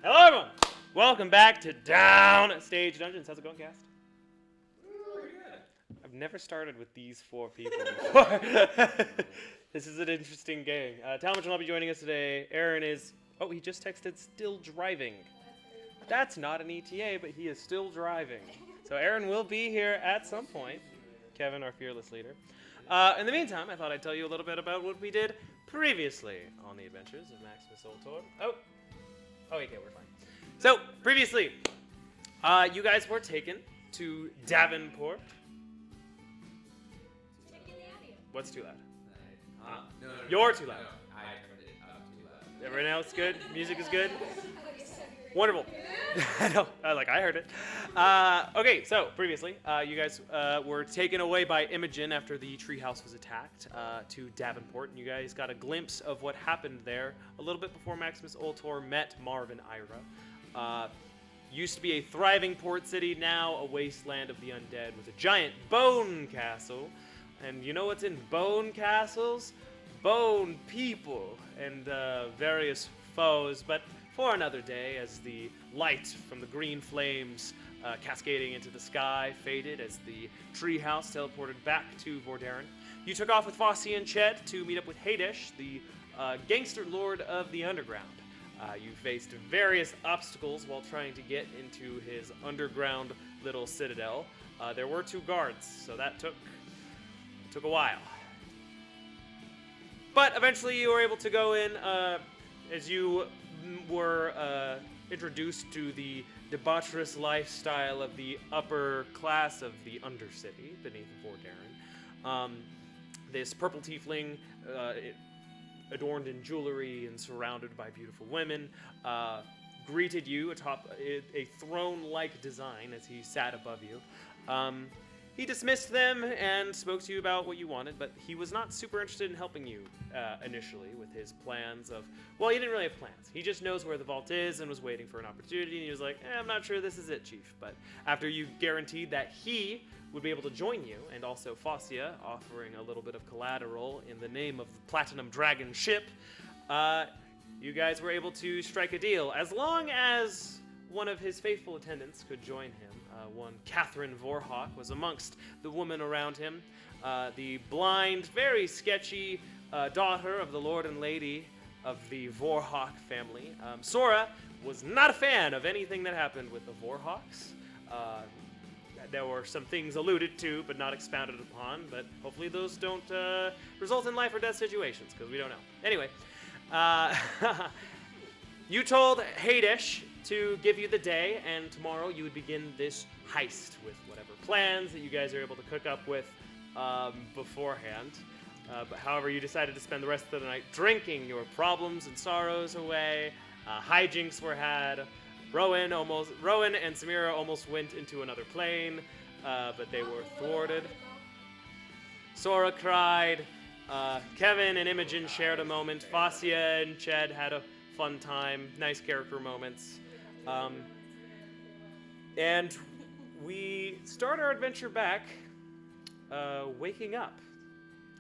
Hello, everyone. Welcome back to Downstage Dungeons. How's it going, cast? Pretty good. I've never started with these four people before. This is an interesting game. Talmadge will not be joining us today. Aaron is... Oh, he just texted still driving. That's not an ETA, but he is still driving. So Aaron will be here at some point. Kevin, our fearless leader. In the meantime, I thought I'd tell you a little bit about what we did previously on the adventures of Maximus Ultor. Oh, okay, we're fine. So, previously, you guys were taken to Davenport. What's too loud? No, You're too loud. No, I turned it up too loud. Everyone else good? Music is good? Wonderful. I heard it. Okay, so previously, you guys were taken away by Imogen after the treehouse was attacked to Davenport, and you guys got a glimpse of what happened there a little bit before Maximus Ultor met Marv and Ira. Used to be a thriving port city, now a wasteland of the undead with a giant bone castle. And you know what's in bone castles? Bone people and various foes, but for another day, as the light from the green flames cascading into the sky faded as the treehouse teleported back to Vordarin. You took off with Fossey and Ched to meet up with Hadesh, the gangster lord of the underground. You faced various obstacles while trying to get into his underground little citadel. There were 2 guards, so that took a while. But eventually you were able to go in as you were introduced to the debaucherous lifestyle of the upper class of the Undercity beneath Vordarin. This purple tiefling, adorned in jewelry and surrounded by beautiful women, greeted you atop a throne-like design as he sat above you. He dismissed them and spoke to you about what you wanted, but he was not super interested in helping you initially with his plans of... Well, he didn't really have plans. He just knows where the vault is and was waiting for an opportunity, and he was like, I'm not sure this is it, Chief. But after you guaranteed that he would be able to join you, and also Fossia offering a little bit of collateral in the name of the Platinum Dragon ship, you guys were able to strike a deal. As long as one of his faithful attendants could join him, one Catherine Vorhawk was amongst the women around him. The blind, very sketchy daughter of the Lord and Lady of the Vorhawk family. Sora was not a fan of anything that happened with the Vorhawks. There were some things alluded to but not expounded upon, but hopefully those don't result in life or death situations, because we don't know. Anyway, you told Hadesh to give you the day, and tomorrow you would begin this heist with whatever plans that you guys are able to cook up with beforehand. But however, you decided to spend the rest of the night drinking your problems and sorrows away. Hijinks were had. Rowan and Samira almost went into another plane, but they were thwarted. Sora cried. Kevin and Imogen shared a moment. Fossia and Ched had a fun time. Nice character moments. And we start our adventure back, waking up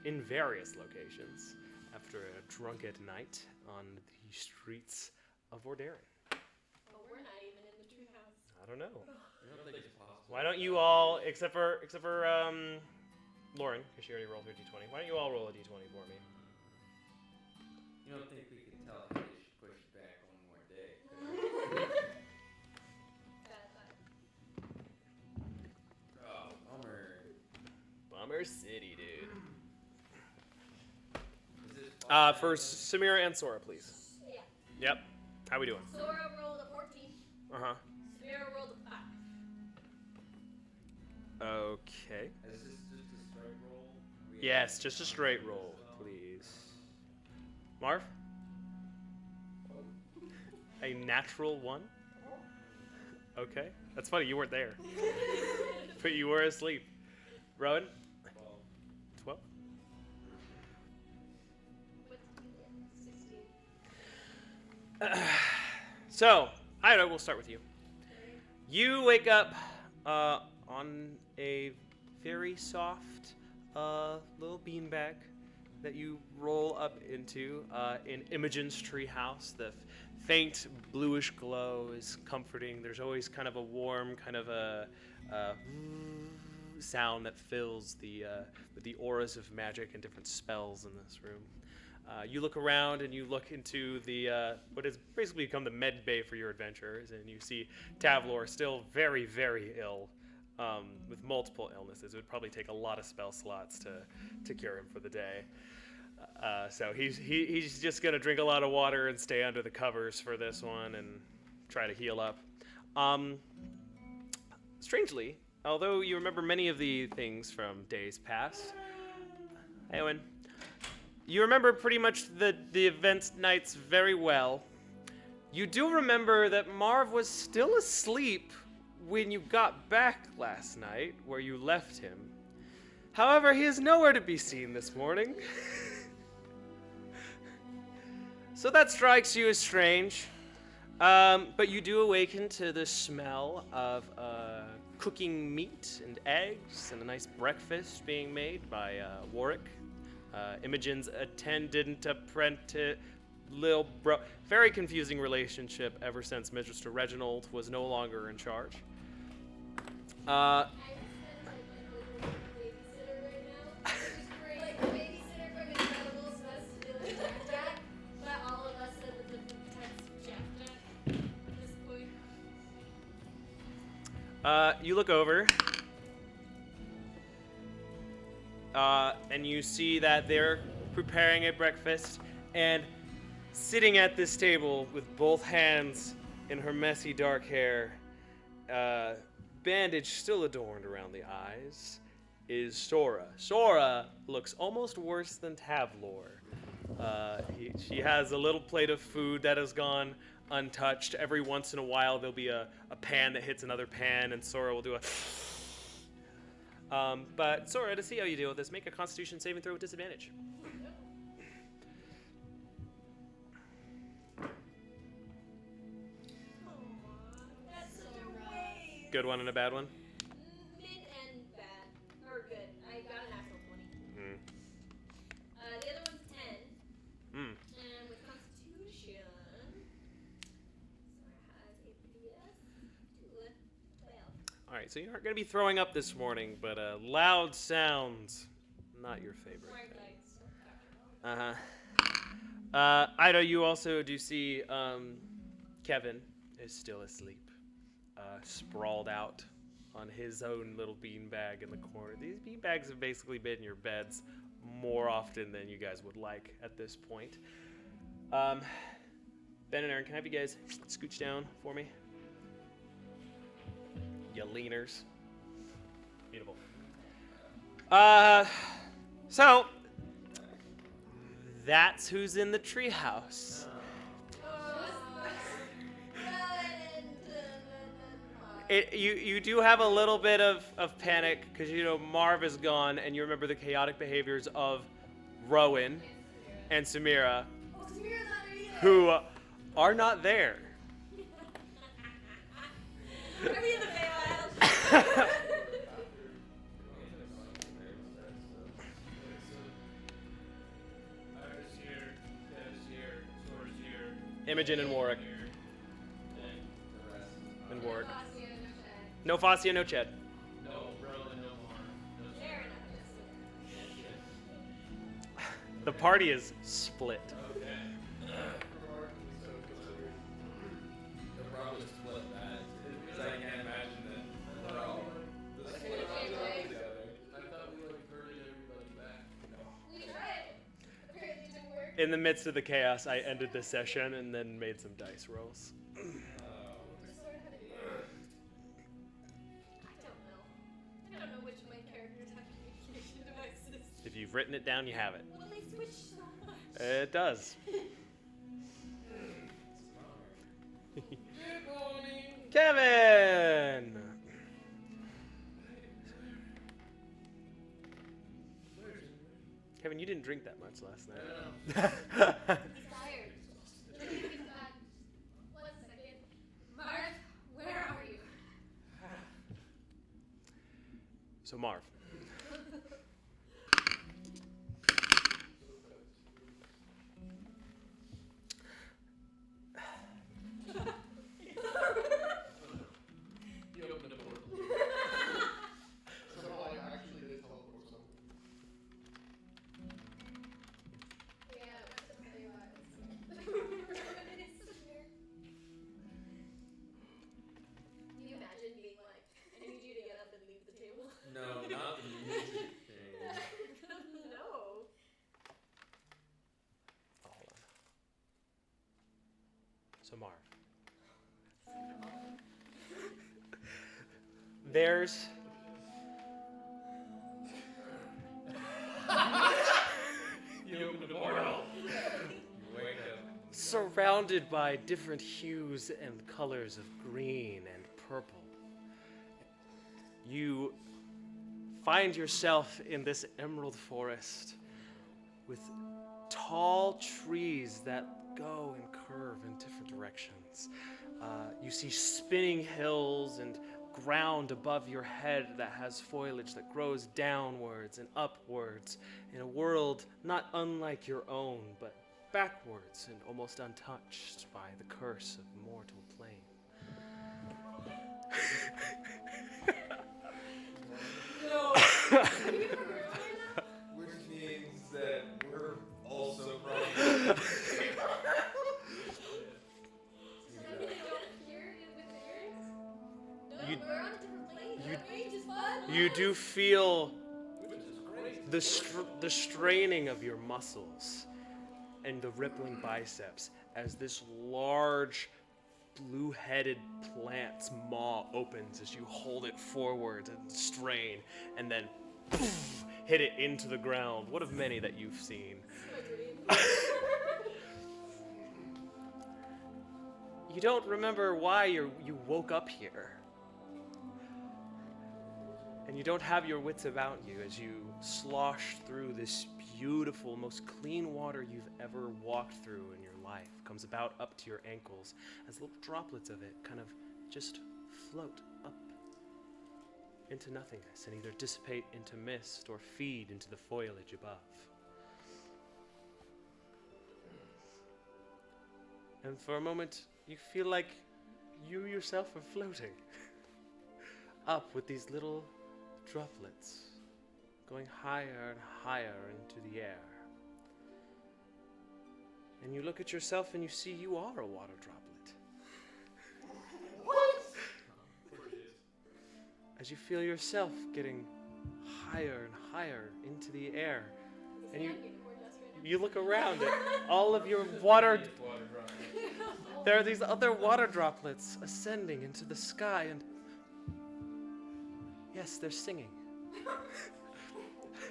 in various locations after a drunken night on the streets of Vordarin. But we're not even in the treehouse. I don't know. I don't think it's possible. Why don't you all, except for Lauren, because she already rolled her d20. Why don't you all roll a d20 for me? You don't think we could tell how they should push it back one more day? Oh, bummer. Bummer City, dude. Is this For Samira and Sora, please. Yeah. Yep. How we doing? Sora rolled a 14. Uh-huh. Samira rolled a 5. Okay. Is this just a straight roll? Yes, just a straight roll, please. Marv? A natural 1? Okay. That's funny, you weren't there. But you were asleep. Rowan? 12? What's 16? So, Ida, we'll start with you. You wake up on a very soft little beanbag that you roll up into in Imogen's treehouse. The faint bluish glow is comforting. There's always kind of a warm, kind of a sound that fills with the auras of magic and different spells in this room. You look around and you look into the what has basically become the med bay for your adventurers, and you see Tavlor still very, very ill, with multiple illnesses. It would probably take a lot of spell slots to cure him for the day. So he's just gonna drink a lot of water and stay under the covers for this one and try to heal up. Strangely, although you remember many of the things from days past, hey Owen, you remember pretty much the event nights very well. You do remember that Marv was still asleep when you got back last night, where you left him. However, he is nowhere to be seen this morning. So that strikes you as strange. But you do awaken to the smell of cooking meat and eggs and a nice breakfast being made by Warwick. Imogen's attendant apprentice, Lil Bro. Very confusing relationship ever since Mr. Reginald was no longer in charge. I spend babysitter right now. She's great. Like babysitter from Incredibles who has to deal with Jack Jack, but all of us live with different types of Jack Jack at this point. You look over. And you see that they're preparing a breakfast, and sitting at this table with both hands in her messy dark hair, bandage still adorned around the eyes, is Sora. Sora looks almost worse than Tavlor. She has a little plate of food that has gone untouched. Every once in a while there'll be a pan that hits another pan, and Sora will do a... But Sora, to see how you deal with this, make a Constitution saving throw with disadvantage. That's such a waste. Good one and a bad one? Mid and bad. Or good. I got a natural 20. Mm. The other one's 10. Mm. And with Constitution, Sora has a PS 12. Alright, so you aren't going to be throwing up this morning, but loud sounds, not your favorite. Ida, you also do see Kevin is still asleep, sprawled out on his own little beanbag in the corner. These beanbags have basically been in your beds more often than you guys would like at this point. Ben and Aaron, can I have you guys scooch down for me? You leaners. Beautiful. So that's who's in the treehouse. You do have a little bit of panic because you know Marv is gone, and you remember the chaotic behaviors of Rowan and Samira, who are not there. Are we in the Feywild? Imogen and Warwick. And Warwick. No Fastia, no Shed. No Fastia, no Ched. No, Rowan, no Marv. No Fair enough. The party is split. Okay. They'll probably split that. Because I can't imagine that they're all the split together. I thought we like herded everybody back. We tried. Apparently it didn't work. In the midst of the chaos, I ended the session and then made some dice rolls. I don't know which of my characters have communication devices. If you've written it down, you have it. Well, they switch so much. It does. Good morning. Kevin! Kevin, you didn't drink that much last night. He's tired. He's back. 1 second. Marv, where are you? So Marv, So Marv. There's You opened a portal. You wake up. surrounded by different hues and colors of green and purple. You find yourself in this emerald forest with tall trees that go and curve in different directions. You see spinning hills and ground above your head that has foliage that grows downwards and upwards in a world not unlike your own, but backwards and almost untouched by the curse of mortal plane. No. Which means that we're also probably. You- We're on a different plane. you- That range is fun. You do feel Which is great. the straining of your muscles and the rippling biceps as this large blue-headed plant's maw opens as you hold it forward and strain and then poof, hit it into the ground. One of many that you've seen. You don't remember why you woke up here. And you don't have your wits about you as you slosh through this beautiful, most clean water you've ever walked through in your life. Comes about up to your ankles as little droplets of it kind of just float up into nothingness and either dissipate into mist or feed into the foliage above. And for a moment, you feel like you yourself are floating up with these little droplets going higher and higher into the air. And you look at yourself and you see you are a water droplet. What? As you feel yourself getting higher and higher into the air. And you look around at all of your water. There are these other water droplets ascending into the sky, and yes, they're singing.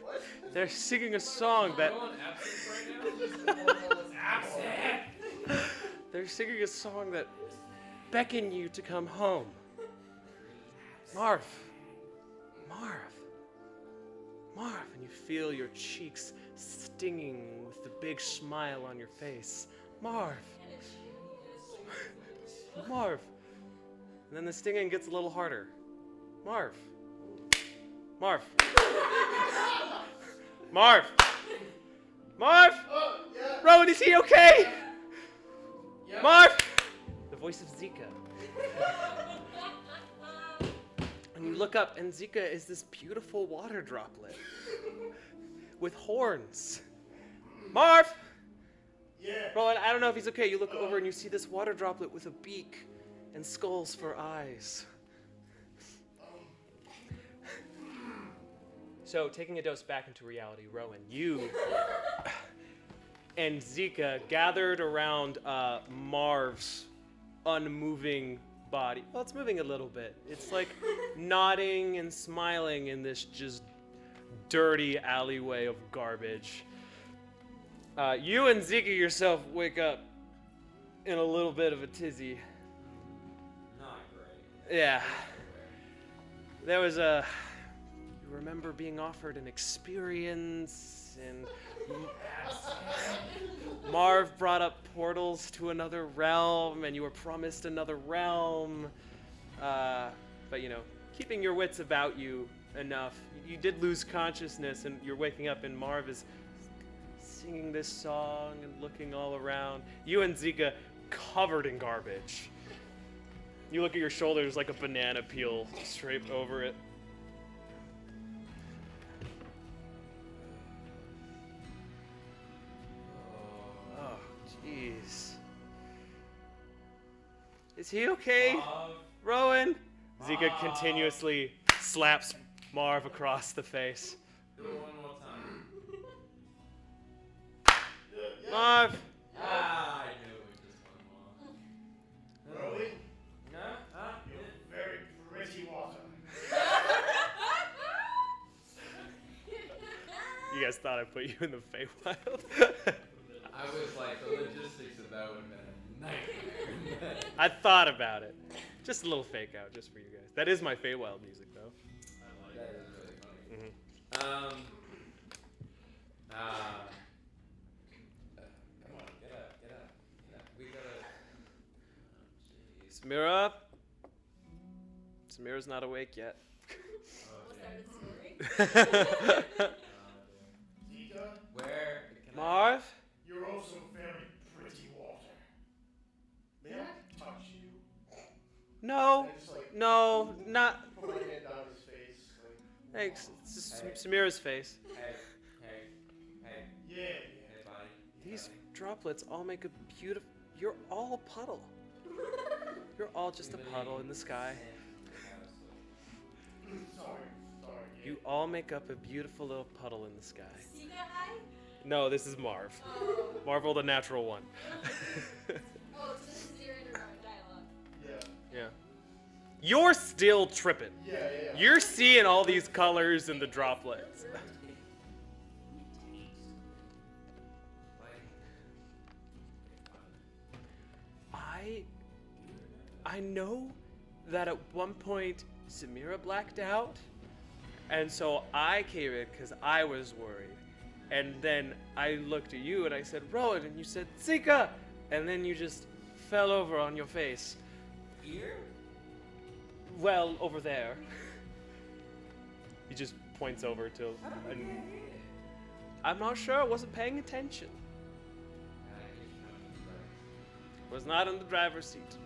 What? They're singing a song that Are we on absence right now? Absent! they're singing a song that beckon you to come home. Marv, and you feel your cheeks stinging with the big smile on your face. Marv. And then the stinging gets a little harder. Marv. Yeah. Rowan, is he okay? Yeah. Marv! The voice of Zika. And you look up, and Zika is this beautiful water droplet with horns. Marv! Yeah. Rowan, I don't know if he's okay. You look over and you see this water droplet with a beak and skulls for eyes. So, taking a dose back into reality, Rowan, you and Zika gathered around Marv's unmoving body. Well, it's moving a little bit. It's like nodding and smiling in this just dirty alleyway of garbage. You and Zika yourself wake up in a little bit of a tizzy. Not great. Yeah. There was a... You remember being offered an experience, and Marv brought up portals to another realm, and you were promised another realm. But, you know, keeping your wits about you enough, you did lose consciousness, and you're waking up, and Marv is singing this song and looking all around. You and Zika covered in garbage. You look at your shoulders like a banana peel straight over it. Oh, jeez. Is he okay? Rowan? Zika continuously slaps Marv across the face. Do it one more time. Marv! I knew it was just one more. guys thought I put you in the Feywild. I was like, the logistics of that would have been a nightmare. I thought about it. Just a little fake out, just for you guys. That is my Feywild music, though. That is really funny. Mm-hmm. Come on, get up. We gotta. Samira. Samira's not awake yet. Zika, Where? Marv? you're also very pretty, Walter. May I touch you? No. I just, like, No, not. put my hand down his face. Like, Thanks. It's just Samira's face. Hey. yeah. Hey, buddy. These droplets all make a beautiful. You're all a puddle. You're all just a puddle in the sky. Sorry. You all make up a beautiful little puddle in the sky. See that eye? No, this is Marv. Oh. Marv rolled a natural one. Oh, so this is your inner dialogue. Yeah. Yeah. You're still tripping. Yeah. You're seeing all these colors in the droplets. I know that at one point Samira blacked out, and so I came in because I was worried. And then I looked at you and I said, Rowan, and you said, Zika! And then you just fell over on your face. Here? Well, over there. He just points over to. I'm not sure. I wasn't paying attention. Was not in the driver's seat.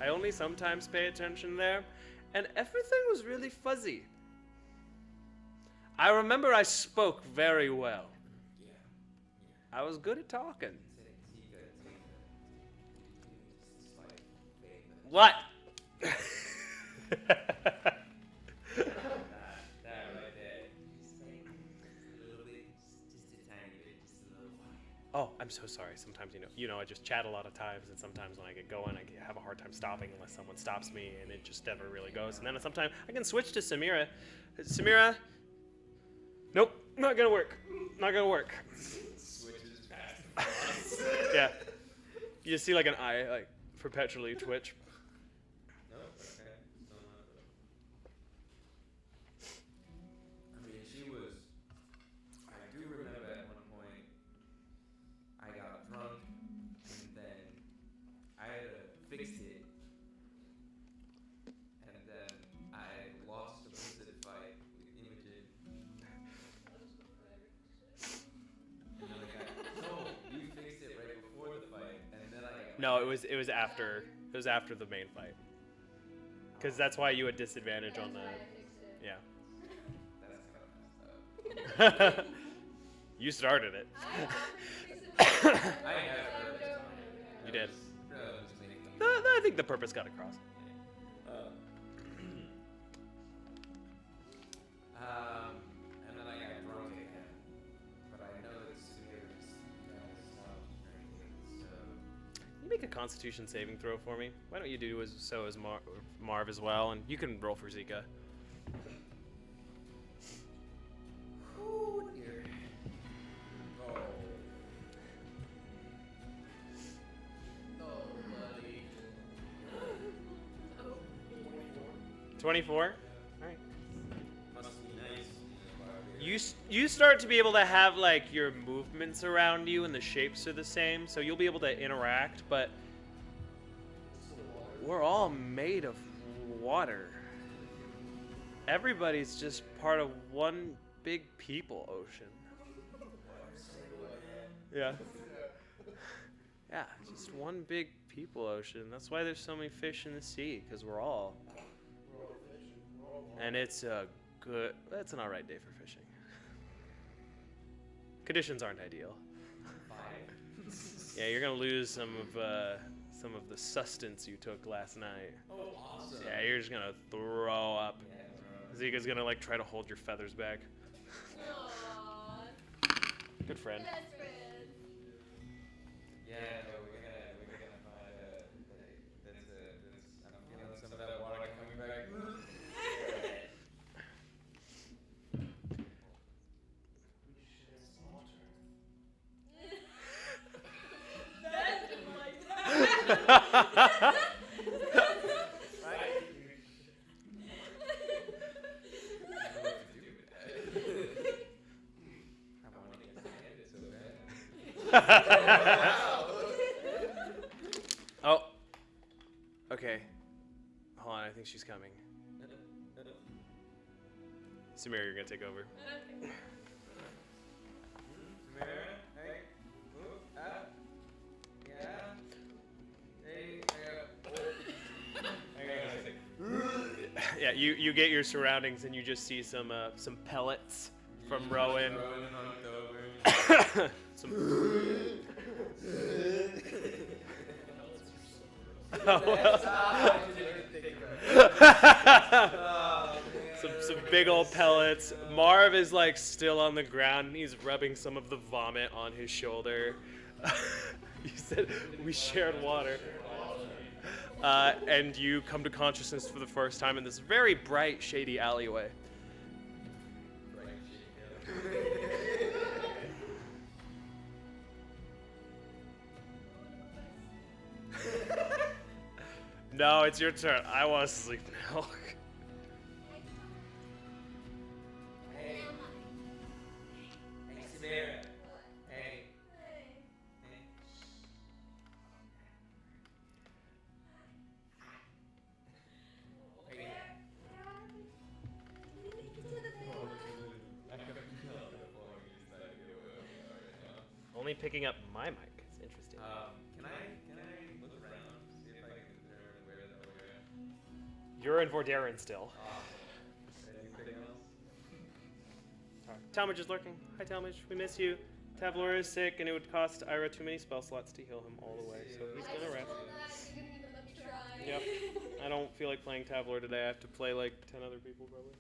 I only sometimes pay attention there, and everything was really fuzzy. I remember I spoke very well. I was good at talking. What? That right there. Just like a little bit, just a tiny bit, just a little while. Oh, I'm so sorry. Sometimes, I just chat a lot of times, and sometimes when I get going, I have a hard time stopping unless someone stops me, and it just never really goes. And then sometimes I can switch to Samira. Samira? Nope, not gonna work. Not gonna work. Switches fast. Yeah. You just see like an eye, like perpetually twitch. No, okay. Still not though. I mean, she was. I do remember at one point, I got drunk, and then I had to fix it, and then I lost a Blizzard fight with Imogen. And then I got, no, you fixed it right before the fight, and then I got. No, it was after the main fight. Because that's why you had disadvantage on the. Yeah. That's kind of messed up. You started it. I had heard it. You did. Just making them. I think the purpose got across. And then I got drunk again. But I know that Samira's stopped drinking, so. You make a Constitution saving throw for me. Why don't you do so as Marv as well, and you can roll for Zika. Oh dear. Oh. Oh, buddy. 24. All right. Must be nice. You start to be able to have like your movements around you and the shapes are the same, so you'll be able to interact, but we're all made of water. Everybody's just part of one big people ocean. Yeah. Yeah, just one big people ocean. That's why there's so many fish in the sea, because we're all. And it's that's an alright day for fishing. Conditions aren't ideal. Yeah, you're gonna lose some of the sustenance you took last night. Oh, awesome. Yeah, you're just gonna throw up. Zika's gonna like try to hold your feathers back. Aww. Good friend. Best friend. Yeah, no, we're gonna find I'm feeling some of that water coming back. Okay. Hold on, I think she's coming. Samir, you're gonna take over. Okay. Samara, hey, move up. Yeah. Hey, Yeah, you get your surroundings and you just see some pellets from Rowan. Rowan hunked over. Some some big old pellets. Marv is like still on the ground and he's rubbing some of the vomit on his shoulder. You said we shared water. And you come to consciousness for the first time in this very bright, shady alleyway. No, it's your turn. I want to sleep now. Hey, Samara. Hey. Only picking up my mic. It's interesting. Can I look around, see if I can determine where the hell we're at? You're in Vordarin still. Anything else? Talmadge is lurking. Hi, Talmadge. We miss you. Tavlor is sick, and it would cost Ira too many spell slots to heal him all the way, so he's gonna rest. You didn't even let me try. Yep. I don't feel like playing Tavlor today. I have to play like 10 other people, probably.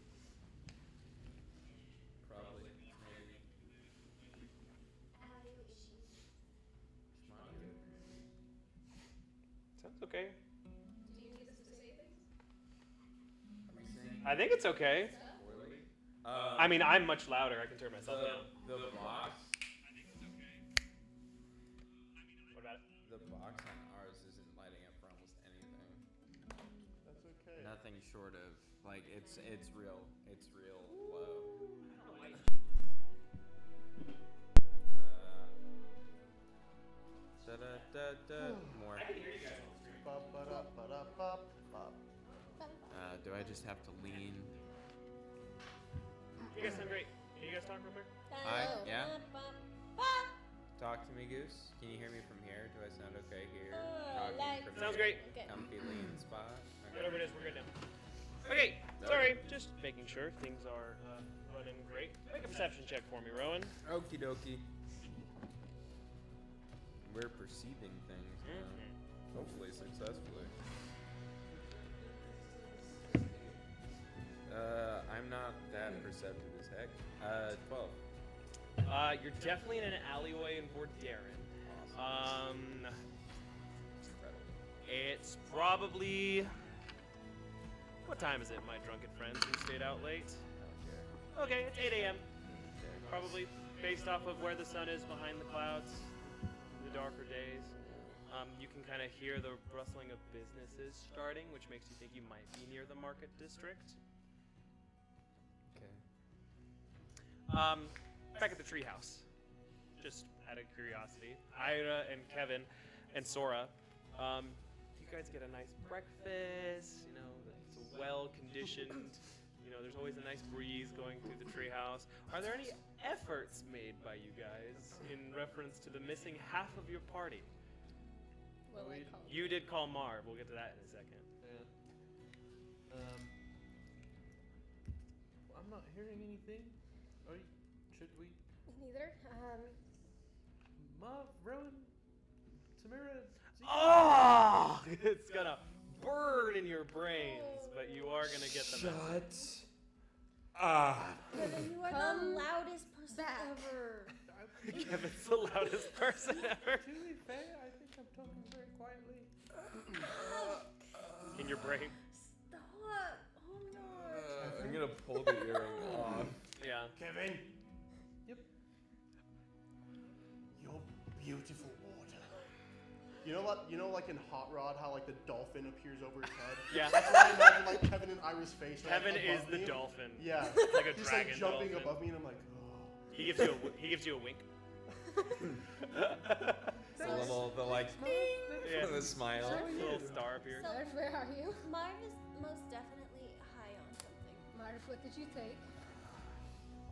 Probably. Maybe. Sounds okay. Do you need us to say things? Are we saying I think it's okay. poorly? I mean, I'm much louder. I can turn myself down. The box. What about it? The box on ours isn't lighting up for almost anything. That's okay. Nothing short of like it's real low. More. Ba-ba-da-ba-da-bop-bop. Do I just have to lean? You guys sound great. Can you guys talk real quick? Hi, yeah? Talk to me, Goose. Can you hear me from here? Do I sound okay here? Talking like- from Sounds here? great. Okay. Comfy lean spot. Okay. Whatever it is, we're good now. Okay, sorry. Just making sure things are running great. Make a perception check for me, Rowan. Okie dokie. We're perceiving things now. Hopefully successfully. I'm not that perceptive as heck. 12. You're definitely in an alleyway in Vordarin. Incredible. It's probably... What time is it, my drunken friends who stayed out late? Okay, it's 8 a.m. Probably based off of where the sun is behind the clouds, the darker days. You can kind of hear the rustling of businesses starting, which makes you think you might be near the market district. Okay. Back at the treehouse, just out of curiosity, Ira and Kevin and Sora, you guys get a nice breakfast. You know, it's a well-conditioned. You know, there's always a nice breeze going through the treehouse. Are there any efforts made by you guys in reference to the missing half of your party? Well, I call it. You did call Marv. We'll get to that in a second. Yeah. I'm not hearing anything. Should we? Neither. Marv, Rowan, Samira, Zeke? Oh! It's gonna burn in your brains, but you are gonna get them out. Kevin, you are the loudest person ever. Kevin's the loudest person ever. To be fair, I think I'm talking very quietly. In your brain. Stop. Oh no. I'm gonna pull the earring off. Yeah. Kevin. Yep. Your beautiful water. You know what? You know, like in Hot Rod, how like the dolphin appears over his head. Yeah. That's what I imagine, like Kevin and Ira's face. Right Kevin is above the me. dolphin. Yeah. Like a He's dragon like jumping dolphin. above me, and I'm like, oh. He gives you a wink. the like, Yeah. the smile. Little star appears. So- Marv, where are you? Marv is most definitely high on something. Marv, what did you take?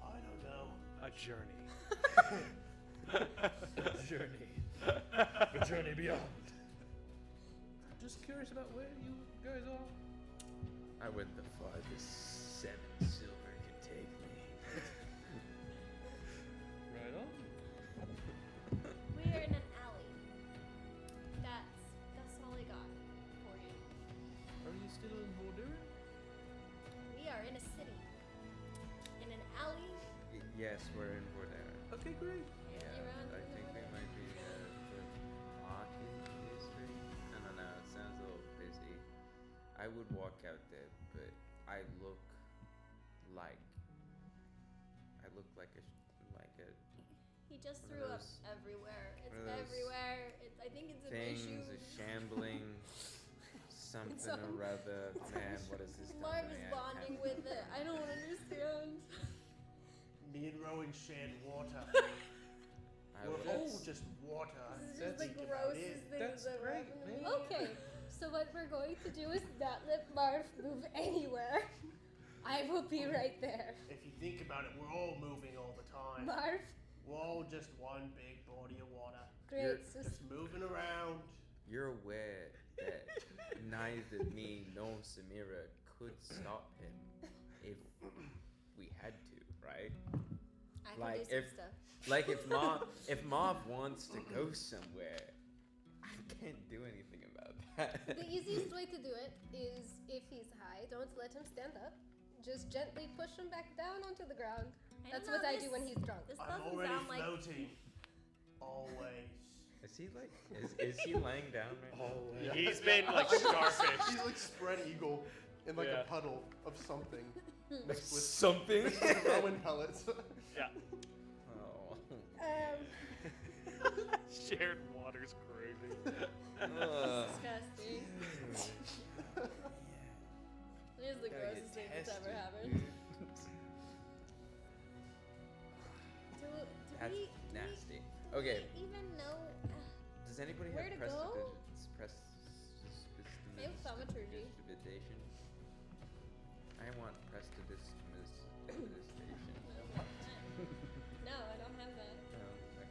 I don't know. A journey. Journey. A journey beyond. Just curious about where you guys are. I went the farthest 7 silver could take me. Right on. We are in an alley. That's all I got for you. Are you still in Border? We are in a city. In an alley. Yes, we're in Bordera. Okay, great. Yeah, around I in the think we Bordera. might be the market district. I don't know. It sounds a little busy. I would walk out there, but I look like a He just One of threw up those- everywhere. It's one of those everywhere. I think it's an things, issue. a shambling something all- or other. Man, what is this? Marv company? is I bonding can't- with it. I don't understand. Me and Rowan shared water. I We're would- all just water. This is That's- just the Think about grossest it. things That's ever great, happened to me. man. Okay, so what we're going to do is not let Marv move anywhere. I will be right there. If you think about it, we're all moving all the time. Marv, We're all just one big body of water. great. So Just moving around. You're aware that neither me nor Samira could stop him if we had to, right? I can Like, do some if- stuff. Like if Marv wants to go somewhere, I can't do anything about that. the easiest way to do it is if he's high, don't let him stand up. Just gently push him back down onto the ground. I That's don't what know, I do when he's drunk. This I'm doesn't already sound like. floating. Always. Is he like is he laying down right now? Yeah. He's been like He's starfish. like spread eagle in like Yeah. a puddle of something. Mixed with Something. mixed with Rowan pellets. Yeah. Oh. Shared water's crazy. Ugh. Disgusting. It is the Gotta grossest get thing that's ever tested, happened. dude. Do That's we nasty. Okay, even know? does anybody Where have to go? I have thaumaturgy. prestidigitation? I want prestidigitation. No, I don't have that. Okay.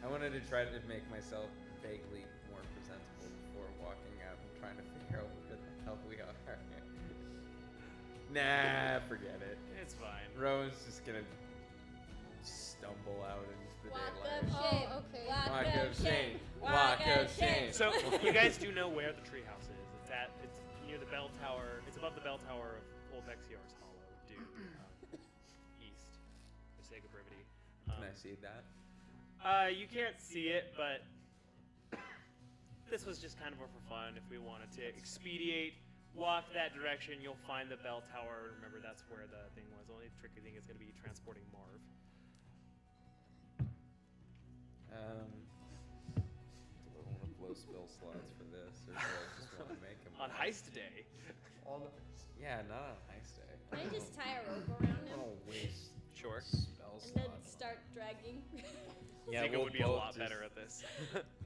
I wanted to try to make myself vaguely more presentable before walking out and trying to figure out where the hell we are. Nah, forget it. It's fine. Rowan's just gonna stumble out into the Walk daylight. of shame. Oh, okay. Walk of shame. Walk Walk of of shame. So you guys do know where the treehouse is. It's near the bell tower. It's above the bell tower of Old Vexiar's Hollow, due east, for sake of brevity. Can I see that? You can't see it, but this was just kind of for fun. If we wanted to expedite, walk that direction, you'll find the bell tower. Remember, that's where the thing was. The only tricky thing is going to be transporting Marv. Do I want to blow spell slots for this, or do I just want to make them On heist day. On Yeah, not on heist day. Can I just tie a rope around I him don't waste Sure. spell and then slots. start dragging? Yeah, Zika we'll would be a both lot just- better at this.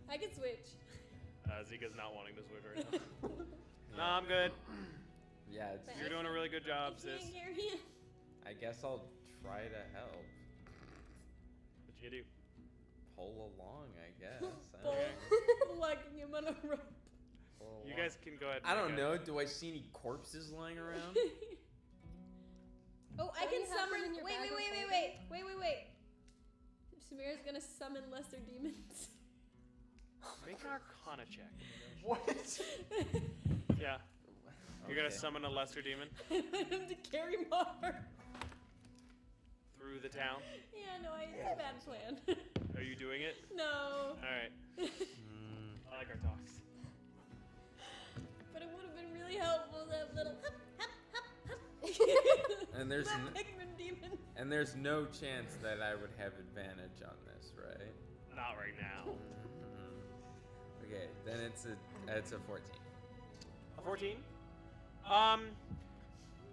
I could switch. Zika's not wanting to switch right now. No, I'm good. Yeah, it's, But You're doing a really good job, I sis. can't carry him. I guess I'll try to help. What you do? Pull along, I guess. I Pull. don't know. Locking him on a rope. Pull You along. guys can go ahead. And I don't make a- know. Do I see any corpses lying around? Oh, I Don't can you have them summon. in your Wait, bag wait, of wait, wait, wait, wait, wait, wait. Samira's gonna summon lesser demons. Make an Arcana check. what? Yeah. You're gonna Okay. summon a lesser demon I want him to carry Marv. through the town. Yeah, no, it's a bad plan. Are you doing it? No. All right. Mm, I like our talks. But it would have been really helpful to have little hup, hup, hup, hup. And there's that n- Pigman demon. and there's no chance that I would have advantage on this, right? Not right now. Mhm. Okay, then it's a 14. A 14.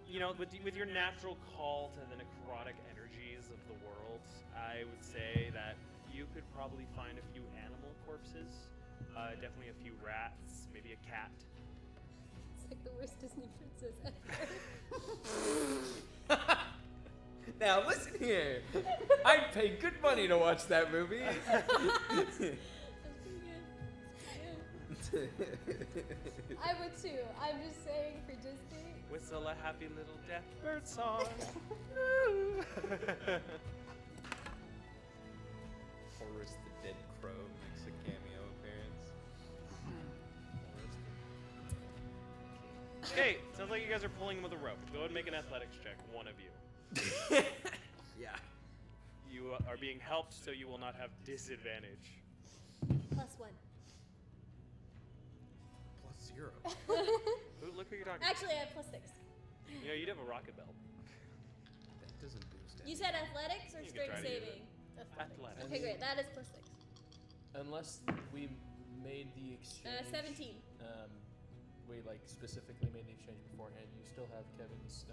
You know, with your natural call to the necrotic energies of the world, I would say that you could probably find a few animal corpses. Definitely a few rats, maybe a cat. It's like the worst Disney princess ever. Now listen here. I'd pay good money to watch that movie. That's pretty good. That's pretty good. I would too. I'm just saying for Disney. Whistle a happy little death bird song. Horace the Dead Crow makes a cameo appearance. Okay, sounds like you guys are pulling him with a rope. Go ahead and make an athletics check, one of you. Yeah. You are being helped, so you will not have disadvantage. +1. +0. Look who you're talking Actually, I have +6. to. You know, you'd have a rocket belt. That doesn't boost You it. said athletics or You can strength try to use saving? Athletics. Okay, great. That is +6. Unless we made the exchange. 17. We like specifically made the exchange beforehand. You still have Kevin's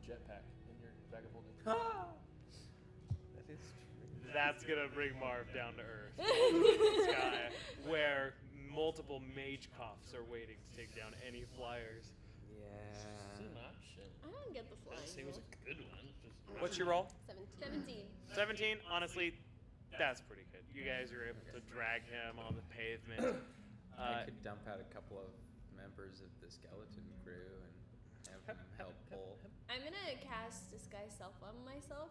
jetpack in your bag of holding. That is true. That's gonna bring Marv down to earth. This guy, where multiple mage coughs are waiting to take down any flyers. It's Yeah. an option. I don't get the I flying. didn't say it was roll. a good one. Just What's your roll? 17. 17. 17. Honestly, that's pretty good. You guys are able to drag him on the pavement. I could dump out a couple of members of the skeleton crew and have them help pull. I'm gonna cast disguise self on myself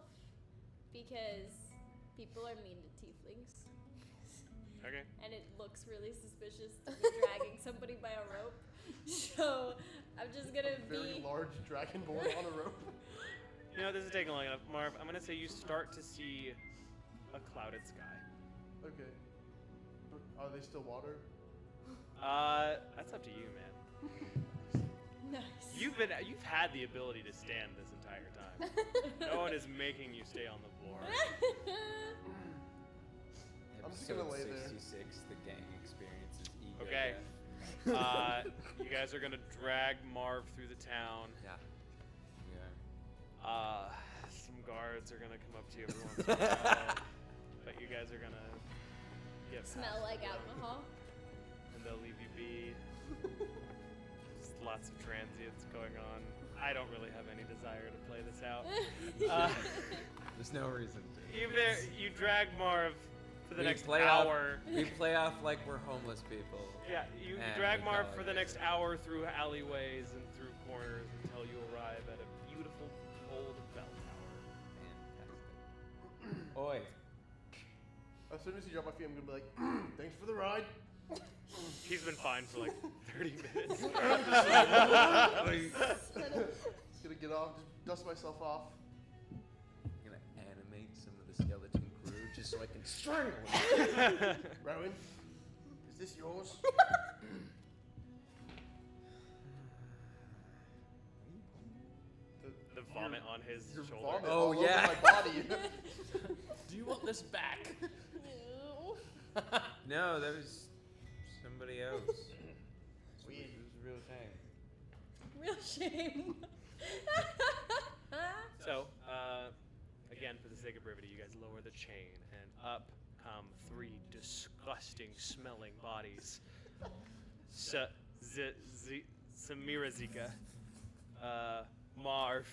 because people are mean to tieflings. Okay. And it looks really suspicious to be dragging somebody by a rope. So I'm just gonna A very be. large dragonborn on a rope. You know, this is taking long enough. Marv, I'm gonna say you start to see a clouded sky. Okay. But are they still water? That's up to you, man. Nice. You've had the ability to stand this entire time. No one is making you stay on the floor. I'm just gonna lay there. 66, the gang experiences ego Okay. death. You guys are gonna drag Marv through the town. Yeah. Yeah. Some guards are gonna come up to you every once in a while, but you guys are gonna get Smell past like them, alcohol. and they'll leave you be. Just lots of transients going on. I don't really have any desire to play this out. There's no reason to. You drag Marv for the We next play hour. We play off like we're homeless people. Yeah, you And drag we Marv call for it the good. next hour through alleyways and through corners until you arrive at a beautiful old bell tower. Fantastic. Oi. As soon as you drop my feet, I'm gonna be like, thanks for the ride. He's been fine for like 30 minutes. Just gonna get off, just dust myself off. I'm gonna animate some of the skeleton crew just so I can strangle them. Rowan, is this yours? The vomit on his Your shoulder. vomit Oh, all over yeah. my body. do you want this back? No, that was somebody else. Weird. It was a real shame. Real shame. So, again, for the sake of brevity, you guys lower the chain, and up come 3 disgusting smelling bodies. Samirazika, Marv,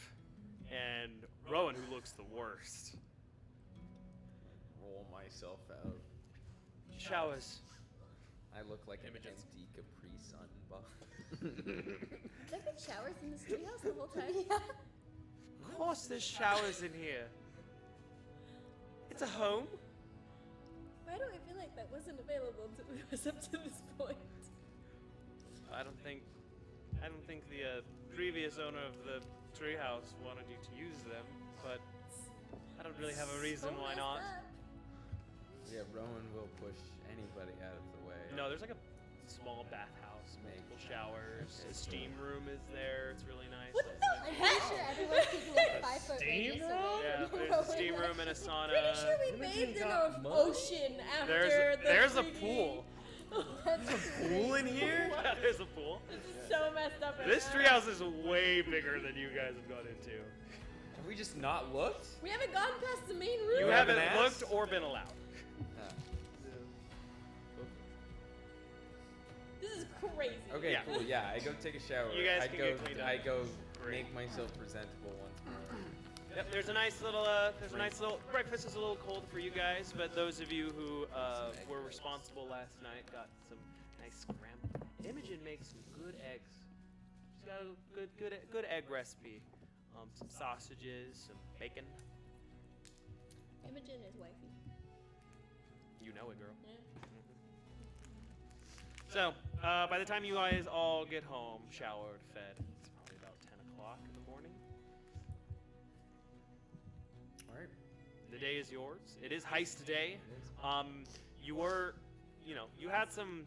and Rowan, who looks the worst. Roll myself out. Showers. I look like an Images. empty Capri Sun ball. There's been showers in this treehouse the whole time. Of course, there's showers in here. It's a home. Why do I feel like that wasn't available to us up to this point? I don't think the previous owner of the treehouse wanted you to use them, but I don't really have a reason So why messed not. up. Yeah, Rowan will push anybody out of the way. No, there's like a small bathhouse, multiple showers. The steam room is there. It's really nice. What the Like- I'm pretty sure everyone's keeping like 5 foot steam radius room? away. Yeah, from there's a steam room and a sauna. Pretty sure we Imogen bathed in got an mud? ocean after There's the a 3D. pool. That's Pool in here? Yeah, there's a pool. This is so messed up. Right This now. treehouse is way bigger than you guys have gone into. Have we just not looked? We haven't gone past the main room. You haven't haven't asked? looked or been allowed. Ah. This is crazy. Okay, Yeah. cool. Yeah, I go take a shower. You guys I can go. get cleaned up. I go Great. make myself presentable once more. Yep, there's a nice little breakfast is a little cold for you guys, but those of you who were responsible last night got some nice scrambled. Imogen makes some good eggs. She's got a good egg recipe. Some sausages, some bacon. Imogen is wifey. You know it, girl. Yeah. So, by the time you guys all get home, showered, fed, it's probably about 10 o'clock in the morning. All right. The day is yours. It is heist day. You were, you had some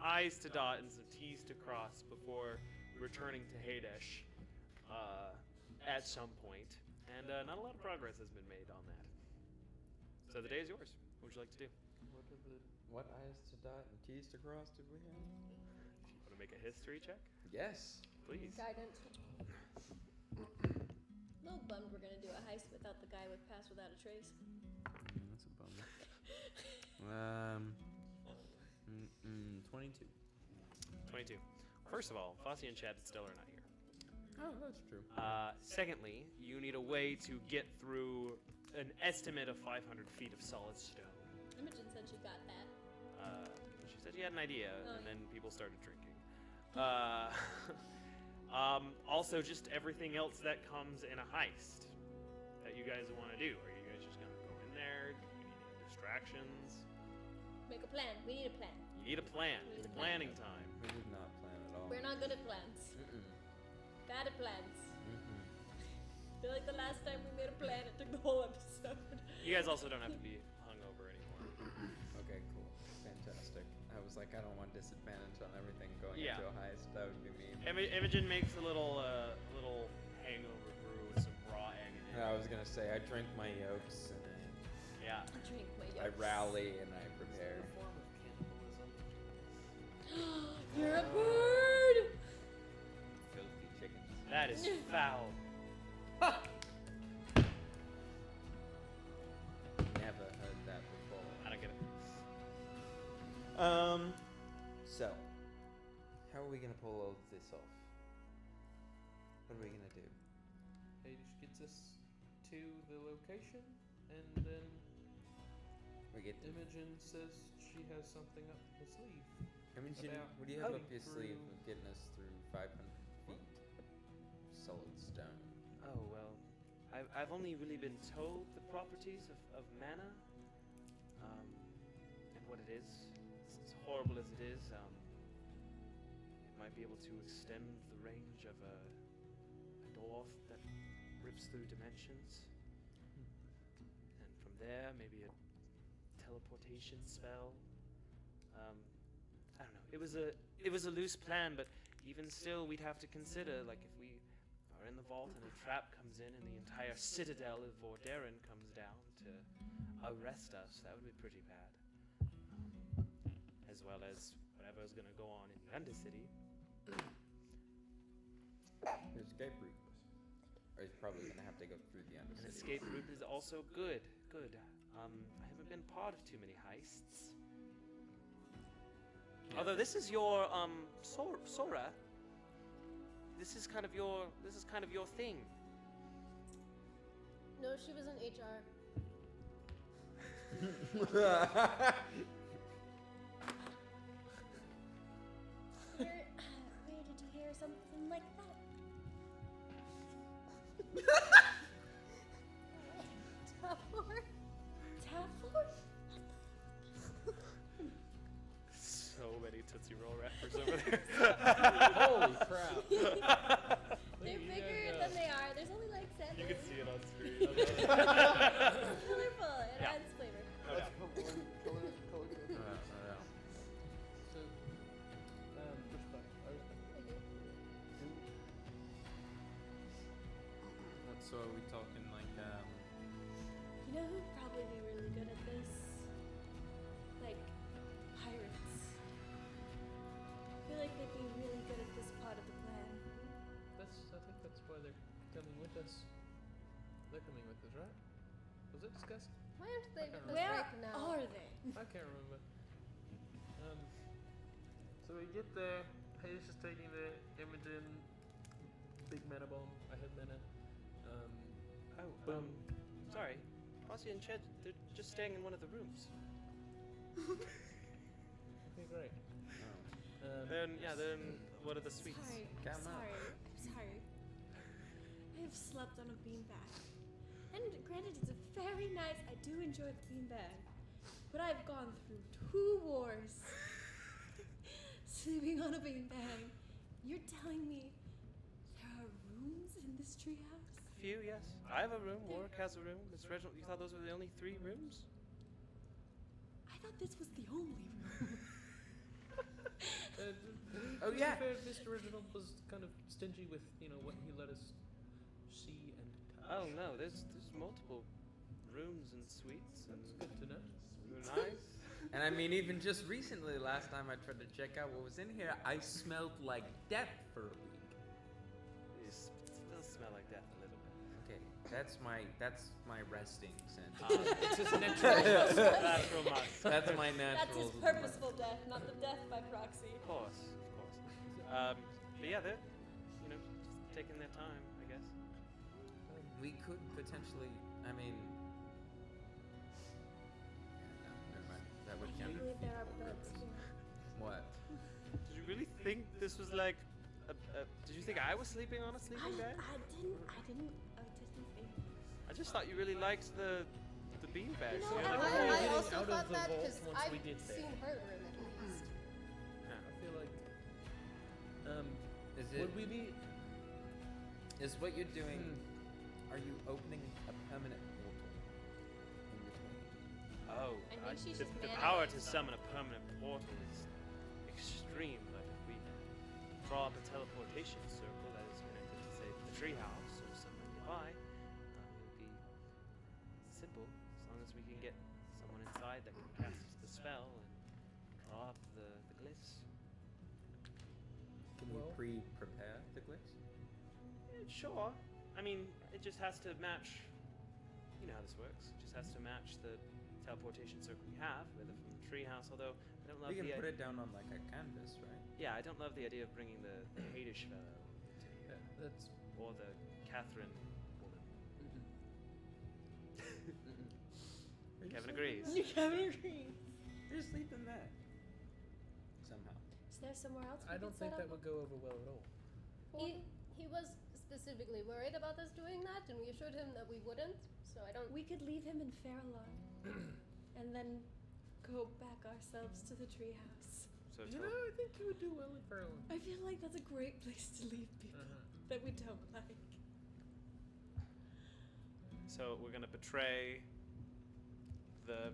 I's to dot and some T's to cross before returning to Hadesh at some point, and not a lot of progress has been made on that. So the day is yours. What would you like to do? What I's to dot and T's to cross did we have? Want to make a history check? Yes. Please. Guidance. Little bummed we're gonna do a heist without the guy with Pass Without a Trace. That's a bummer. 22. 22. First of all, Fossey and Chad still are not here. Oh, that's true. Secondly, you need a way to get through an estimate of 500 feet of solid stone. Imogen said she got that. She said she had an idea, Oh, and then people started drinking. Also, just everything else that comes in a heist that you guys want to do. Are you guys just gonna go in there? Do you need any distractions? Make a plan. We need a plan. You need a plan. We It's need a plan. planning time. We did not plan at all. We're not good at plans. Bad at plans. I feel like the last time we made a plan, it took the whole episode. You guys also don't have to be hungover anymore. Okay, cool. Fantastic. I was like, I don't want disadvantage on everything going Yeah. into a heist. That would be mean. Imogen makes a little hangover brew with some raw egg in it. I was gonna say, I drink my yolks and Yeah. Drink my I yolks. rally and I prepare. A form of cannibalism. You're a bird! Filthy chickens. That is foul. Never heard that before. I don't get it. So, how are we gonna pull all this off? What are we gonna do? Hades gets us to the location, and then We get Imogen says she has something up her sleeve. Imogen, About what do you have up cutting your sleeve through- of getting us through 500 feet of solid stone? Oh, well, I've only really been told the properties of mana, and what it is. As horrible as it is, it might be able to extend the range of a dwarf that rips through dimensions. And from there, maybe a teleportation spell. I don't know. It was a loose plan, but even still, we'd have to consider, like, if we are in the vault and a trap comes in and the entire citadel of Vordaeron comes down to arrest us, that would be pretty bad. As well as whatever's going to go on in the Undercity. There's escape route. Or he's probably gonna have to go through the An Undercity. escape route is also good. I haven't been part of too many heists. Yeah. Although this is your Sora. This is kind of your thing. No, she was in HR. Where did you hear something like that? Tavor? Tavor? So many Tootsie Roll rappers over there. Holy crap! They're bigger than they are. There's only like 7. You can see it on screen. It's colorful. It Yeah. adds flavor. That's color good. So, push button. So are we talking like You know who'd probably be really good at this? Like, pirates. I feel like they'd be really good at this part of the plan. I think that's why they're coming with us. They're coming with us, right? Was it discussed? Why aren't they with us Where right now? are they? I can't remember. So So we get there. Hayes is taking the Imogen big mana bomb. I have mana. Boom. Sorry. Rossi and Ched, they're just staying in one of the rooms. Okay, great. They're in one of the suites. Sorry, Come I'm on. sorry. I'm sorry. I have slept on a beanbag. And granted, it's a very nice, I do enjoy the beanbag. But I've gone through 2 wars sleeping on a beanbag. You're telling me there are rooms in this treehouse? Few, yes. I have a room. Warwick has a room. Miss Reginald, you thought those were the only 3 rooms? I thought this was the only room. Oh, to be yeah. fair, Mr. Reginald was kind of stingy with what he let us see and touch. Oh no, there's multiple rooms and suites and That's good to know. nice. And I mean, even just recently, last time I tried to check out what was in here, I smelled like death for a week. You still smell like death a little bit. Okay, that's my resting sense. It's just natural. Natural must. That's my That's natural. his purposeful death, not the death by proxy. Of course. But yeah, they're just taking their time, I guess. We could potentially. I mean. No, never mind. That would I kind can't of believe there are defeat the beds purpose. here. What? Did you really think this was like? Did you think I was sleeping on a sleeping bag? I didn't think. I just thought you really liked the beanbag. No, so you're and like, we're I getting also out of thought the that vault because once I've we get there. seen her room at least. I feel like. Is it? Would we be? Is what you're doing? Are you opening a permanent portal in between? oh, I think she's the, just the manning power it. to summon a permanent portal is extreme. But if we draw up a teleportation circle that is connected to, say, the treehouse or somewhere nearby, it would be simple as long as we can get someone inside that can cast the spell and draw up the glyphs. Can Well- we pre-prepare the glyphs? Sure. I mean, it just has to match. You know how this works. It just has to match the teleportation circle we have, whether from the treehouse. Although I don't love We can the put it down on like a canvas, right? yeah, I don't love the idea of bringing the Hadish fellow Yeah, that's. or the Catherine woman. Kevin agrees. Kevin agrees. Just leave them there. Somehow. Is there somewhere else we I don't could think set that up? would go over well at all. He was specifically worried about us doing that, and we assured him that we wouldn't. So I don't. We could leave him in Farallon, and then go back ourselves to the treehouse. So I think you would do well in Ferlin. I feel like that's a great place to leave people that we don't like. so we're gonna betray the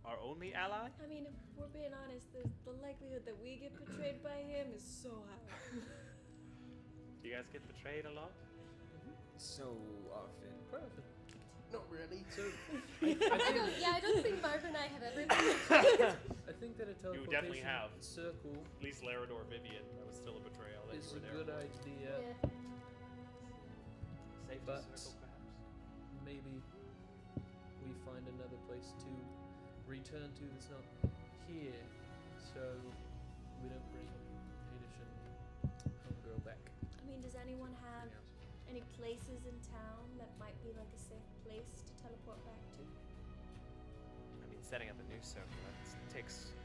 our only ally. I mean, if we're being honest, the likelihood that we get betrayed by him is so high. Do you guys get betrayed a lot? So often. Quite often. Not really. So I don't think Marv and I have ever been. I think that a teleportation definitely have. circle At least Larador Vivian, that was still a betrayal. That is you a were there. good idea. Yeah. Safety But- circle, perhaps. Maybe we find another place to return to that's not here, so we don't bring Hadish and Homegirl back. I mean, does anyone have any places in town that might be like a safe place to teleport back to? I mean, setting up a new circle takes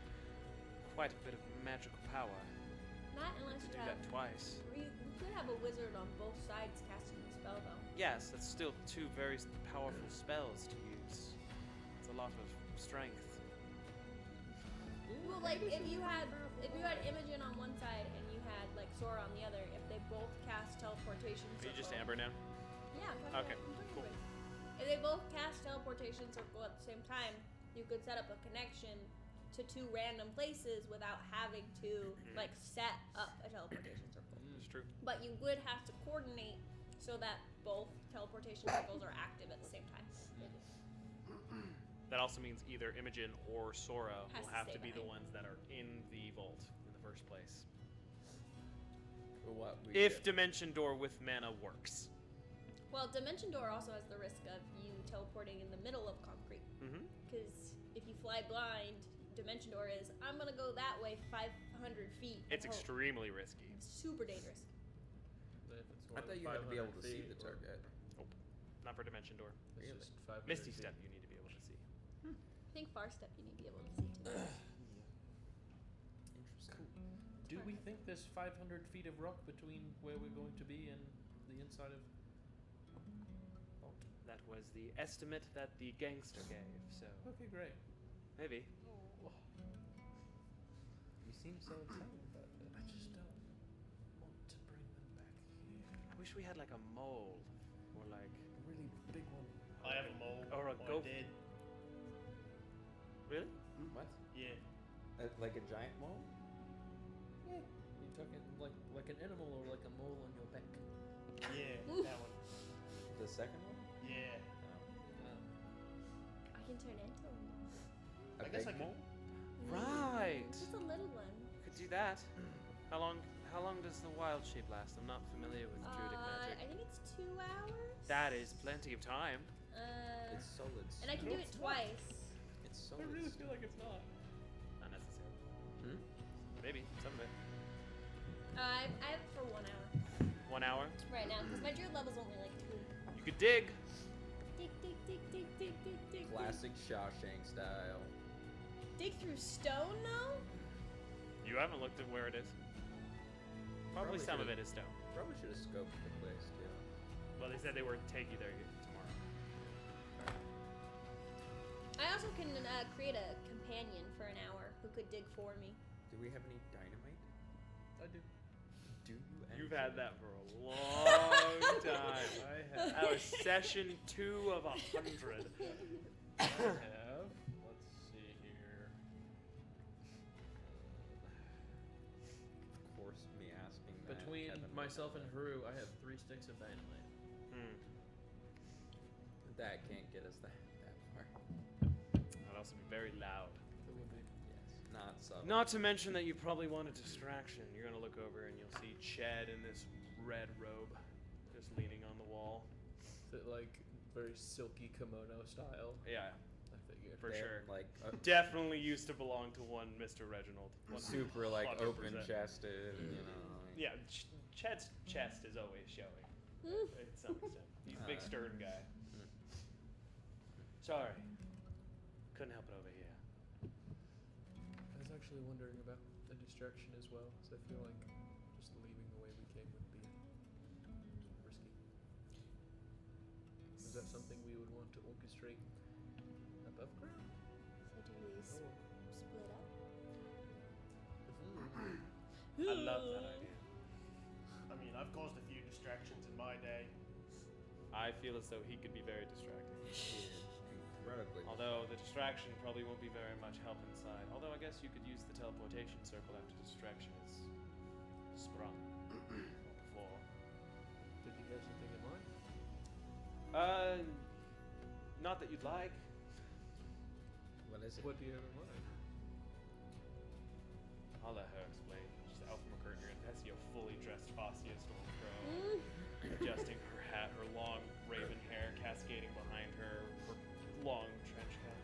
quite a bit of magical power. Not unless To you do have. that twice. We could have a wizard on both sides casting the spell, though. Yes, that's still 2 very powerful spells to use. It's a lot of strength. Well, like if you had Imogen on one side and you had like Sora on the other, if they both cast teleportation Are circle. you just Amber now? Yeah. Okay, cool. If they both cast teleportation circle at the same time, you could set up a connection to 2 random places without having to like set up a teleportation circle. It's true. But you would have to coordinate so that both teleportation circles are active at the same time. That also means either Imogen or Sora Has will to have stay to be the behind. ones that are in the vault in the first place. For what we If get. Dimension Door with mana works. Well, Dimension Door also has the risk of you teleporting in the middle of concrete. Mm-hmm. Because if you fly blind, dimension door is, I'm gonna go that way 500 feet. and It's hope. extremely risky. It's super dangerous. If it's I more thought than you had to be able to 500 see feet, the or target. Not for dimension door. It's Really? just 500 Misty feet. step you need to be able to see. I think far step you need to be able to see too. Interesting. Do we think there's 500 feet of rock between where we're going to be and the inside of? That was the estimate that the gangster gave, so Okay, great. maybe. You seem so excited about it. I just don't want to bring them back here. I wish we had like a mole or like A really big one. I have a mole. Or a I gopher. did. really? What? Yeah. Like a giant mole? Yeah. You're talking like an animal or like a mole on your back. Yeah. That one. The second one? Yeah. I can turn into one. A I guess big I could- mole? Right. Just a little one. Could do that. How long does the wild shape last? I'm not familiar with druidic I magic. think it's 2 hours. That is plenty of time. It's solids. And I can do it twice. It's I solids. really feel like it's not. Not necessarily. Hmm? Maybe some of it. I have it for 1 hour 1 hour. right now because my druid level's only like 2. You could dig. Dig, dig, dig, dig, dig, dig, dig. Classic Shawshank style. Dig through stone though. You haven't looked at where it is. Probably some of should've- it is stone. Probably should have scoped the place too. Well, they said they were take you there tomorrow. I also can create a companion for an hour who could dig for me. Do we have any dynamite? I do. Do you? You've had that for a long time. I have. That was session 2 of 100. I have. Let's see here. Of course, me asking that. Between Kevin would myself know and that. Haru, I have 3 sticks of dynamite. Hmm. That can't get us that far. That'd also be very loud. It would be. Yes, not subtle. Not to mention that you probably want a distraction. You're gonna look over and you'll see Ched in this red robe, just leaning on the wall. Is it like very silky kimono style? Yeah, I figure. for They're, sure. Like Definitely used to belong to one Mr. Reginald. super like 100%. open chested, you know. Like, Yeah, Ched's chest is always showing. To some extent. He's a big stern guy. Sorry. Couldn't help it over here. I was actually wondering about a distraction as well, so I feel like just leaving the way we came would be risky. Is that something we would want to orchestrate above ground? So do we split up? I love that idea. I mean, I've caused a few distractions in my day. I feel as though he could be very distracting. incredibly. Although the distraction probably won't be very much help inside. Although I guess you could use the teleportation circle after distraction is sprung before. Did you have something in mind? Not that you'd like. What is it? What do you have in mind? I'll let her explain. She's Alpha McCurtain and Tessie, a fully dressed Fascia Stormcrow, adjusting her hat, her long raven hair cascading behind her long trench coat.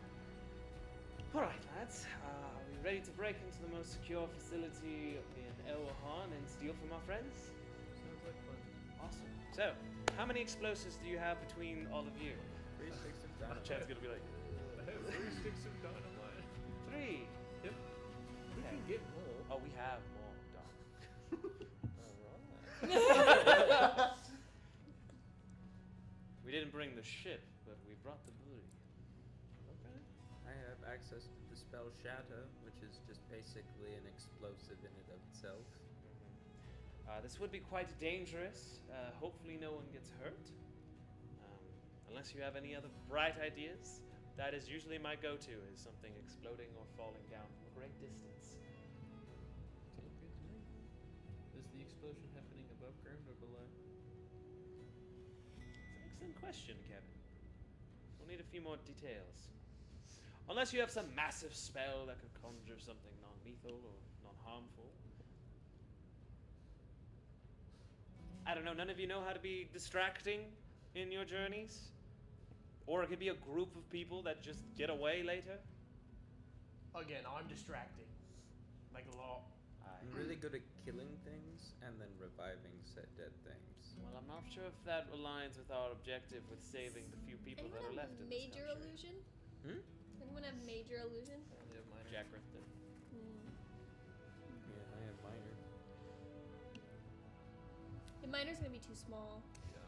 Alright, lads. Are we ready to break into the most secure facility in Elwahan and steal from our friends? Sounds like fun. Awesome. So, how many explosives do you have between all of you? 3 sticks of Chad's dynamite. gonna be like, I have 3 sticks of dynamite. 3. Yep. We Okay. can get more. Oh, we have more, dog. Alright. We didn't bring the ship, but we brought the booty. Okay. I have access to the spell Shatter, which is just basically an explosive in and of itself. This would be quite dangerous. Hopefully no one gets hurt. Unless you have any other bright ideas. That is usually my go-to, is something exploding or falling down from a great distance. Sounds good to me. Is the explosion happening above ground or below? It's an excellent question, Kevin. We'll need a few more details. Unless you have some massive spell that could conjure something non-lethal or non-harmful. I don't know, none of you know how to be distracting in your journeys? Or it could be a group of people that just get away later? Again, I'm distracting. Like a lot. I'm really good at killing things and then reviving said dead things. Well, I'm not sure if that aligns with our objective with saving the few people that are Anyone have left in this major country. illusion? Hmm? Anyone have major illusion? Only have minor. Jack Rifton. Yeah, I have minor. The minor's gonna be too small. Yeah.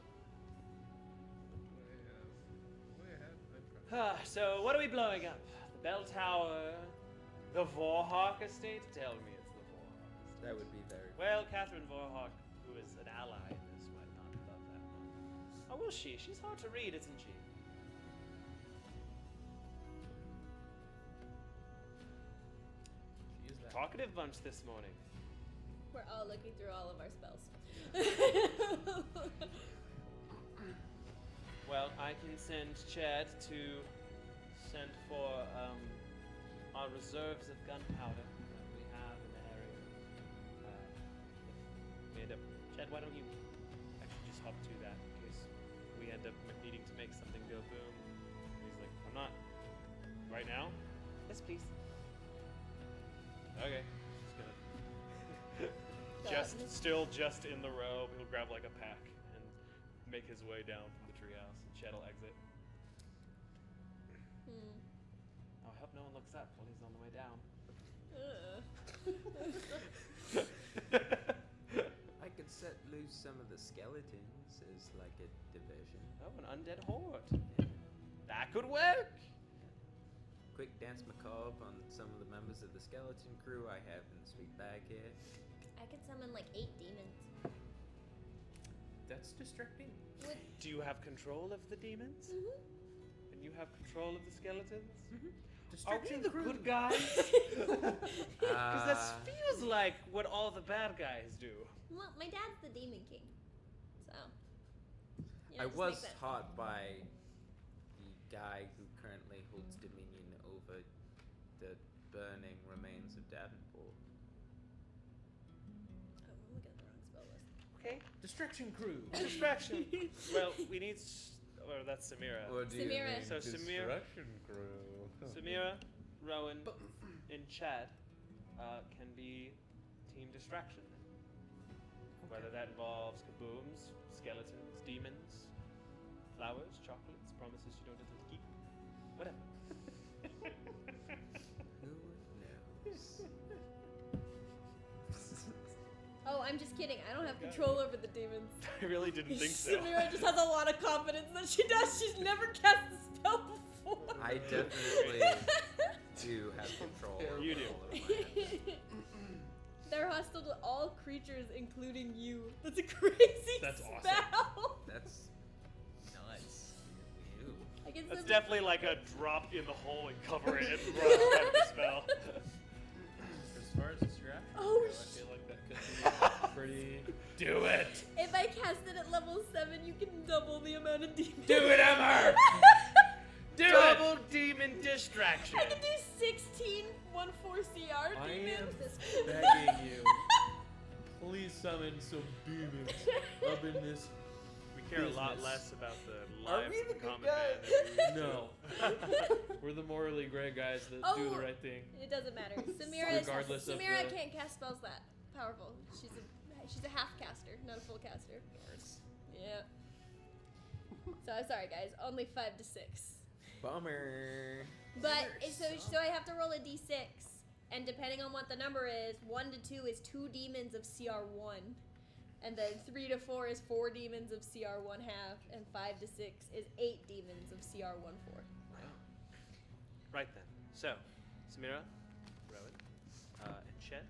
Way ahead. So, what are we blowing up? The bell tower? The Vorhawk estate? Tell me it's the Vorhawk estate. That would be very. Well, Catherine Vorhawk, who is an ally in this, might not love that one. Or will she? She's hard to read, isn't she? She is that. Talkative bunch this morning. We're all looking through all of our spells. Well, I can send Chad to send for our reserves of gunpowder that we have in the area. We end up, Chad, why don't you actually just hop to that in case we end up needing to make something go boom. And he's like, I'm not. Right now? Yes, please. Okay. Just gonna. Just in the row. He'll grab like a pack and make his way down from the treehouse. And Chad will exit. Oh, I hope no one looks up while he's on the way down. I could set loose some of the skeletons as like a diversion. Oh, an undead horde. That could work. Quick dance macabre on some of the members of the skeleton crew I have in the sweet bag here. I could summon like 8 demons. That's distracting. Do you have control of the demons? And you have control of the skeletons? Are we the good guys? Because that feels like what all the bad guys do. Well, my dad's the demon king, so. Yeah, I just was makes sense. taught by the guy who currently holds dominion over the burning remains of Davenport. Oh, I'm looking at the wrong spell list. Okay. Distraction crew. Distraction. Well, we need. Or that's Samira. Or do you Samira. mean So Samira, Distraction crew. Samira, Rowan, and Chad can be team distraction. Whether that involves kabooms, skeletons, demons, flowers, chocolates, promises you don't have to keep, whatever. Who knows? Oh, I'm just kidding. I don't have control over the demons. I really didn't think so. Samira just has a lot of confidence that she does. She's never cast the spell before. I definitely do have control. You over do. all of my They're hostile to all creatures, including you. That's a crazy That's awesome. spell. That's nuts. Ew. I can That's summon- definitely like a drop in the hole and cover it and run type of spell. As far as distraction, Oh, I feel like that could be pretty. Do it! If I cast it at level 7, you can double the amount of demons. Do it, Emmer! Do Double demon distraction. I can do 16 1/4 CR I demons. am begging you. Please summon some demons up in this. We care a lot Business. less about the Are lives we of the the good common guys? man. No. We're the morally gray guys that do Oh. the right thing. It doesn't matter. Samira, Regardless of Samira the- can't cast spells that powerful. She's a half caster, not a full caster. Yeah. So I'm sorry, guys. Only 5 to 6. Bummer. But so I have to roll a d6, and depending on what the number is, 1 to 2 is 2 demons of CR1, and then 3 to 4 is 4 demons of CR1 half, and 5 to 6 is 8 demons of CR1 4. Right then. So, Samira, Rowan, and Chet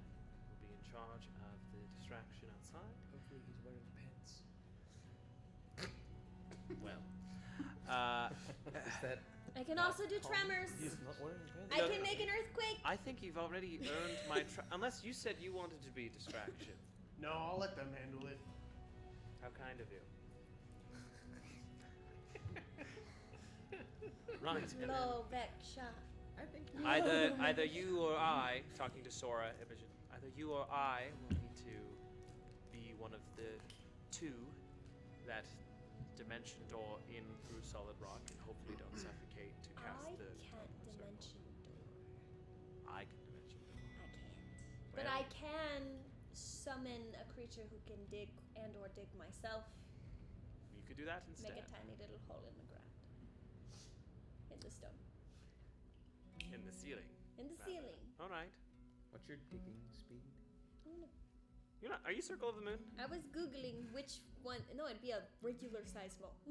will be in charge of the distraction outside. Hopefully he's wearing pants. Well, Is that? I can also do tremors. He's not wearing pants. I can make an earthquake. I think you've already earned my unless you said you wanted to be distraction. No, I'll let them handle it. How kind of you. Right. And then Low back shot. I think either you or I, talking to Sora, Imogen, either you or I will need to be one of the 2 that dimension door in through solid rock and hopefully don't suffocate to cast I the can't circle. dimension door. I can dimension door. I can't. But Well. I can summon a creature who can dig and/or dig myself. You could do that instead. Make a tiny little hole in the ground. In the stone. In the ceiling. In the ceiling. All right. What's your digging speed? You're not. Are you Circle of the Moon? I was googling which one. No, it'd be a regular size mole. I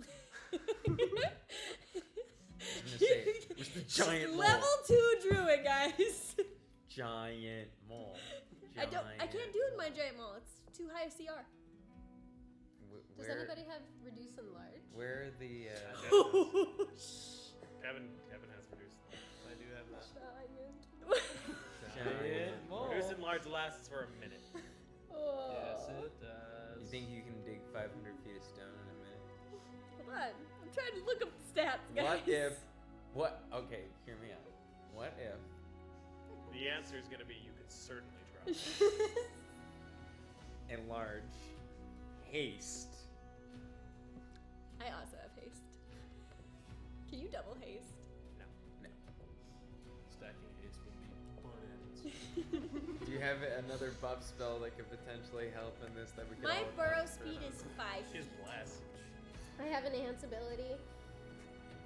was gonna say, where's the giant mole? Level 2 druid, guys. Giant mole. I can't do it in my giant mole. It's too high a CR. Does anybody have reduce and large? Where are the? Kevin has reduced. I do have that. Giant. Giant mole. Reduce and large lasts for a minute. Oh. Yes, it does. You think you can dig 500 feet of stone in a minute? Hold on. I'm trying to look up the stats, guys. What if? What? Okay, hear me out. What if? The answer is going to be you could certainly try. Enlarge. Haste. I also have haste. Can you double haste? No. Stacking haste would be bananas. Do you have another buff spell that could potentially help in this that we could My all burrow account for? speed is 5 She's feet. blessed. I have enhance ability.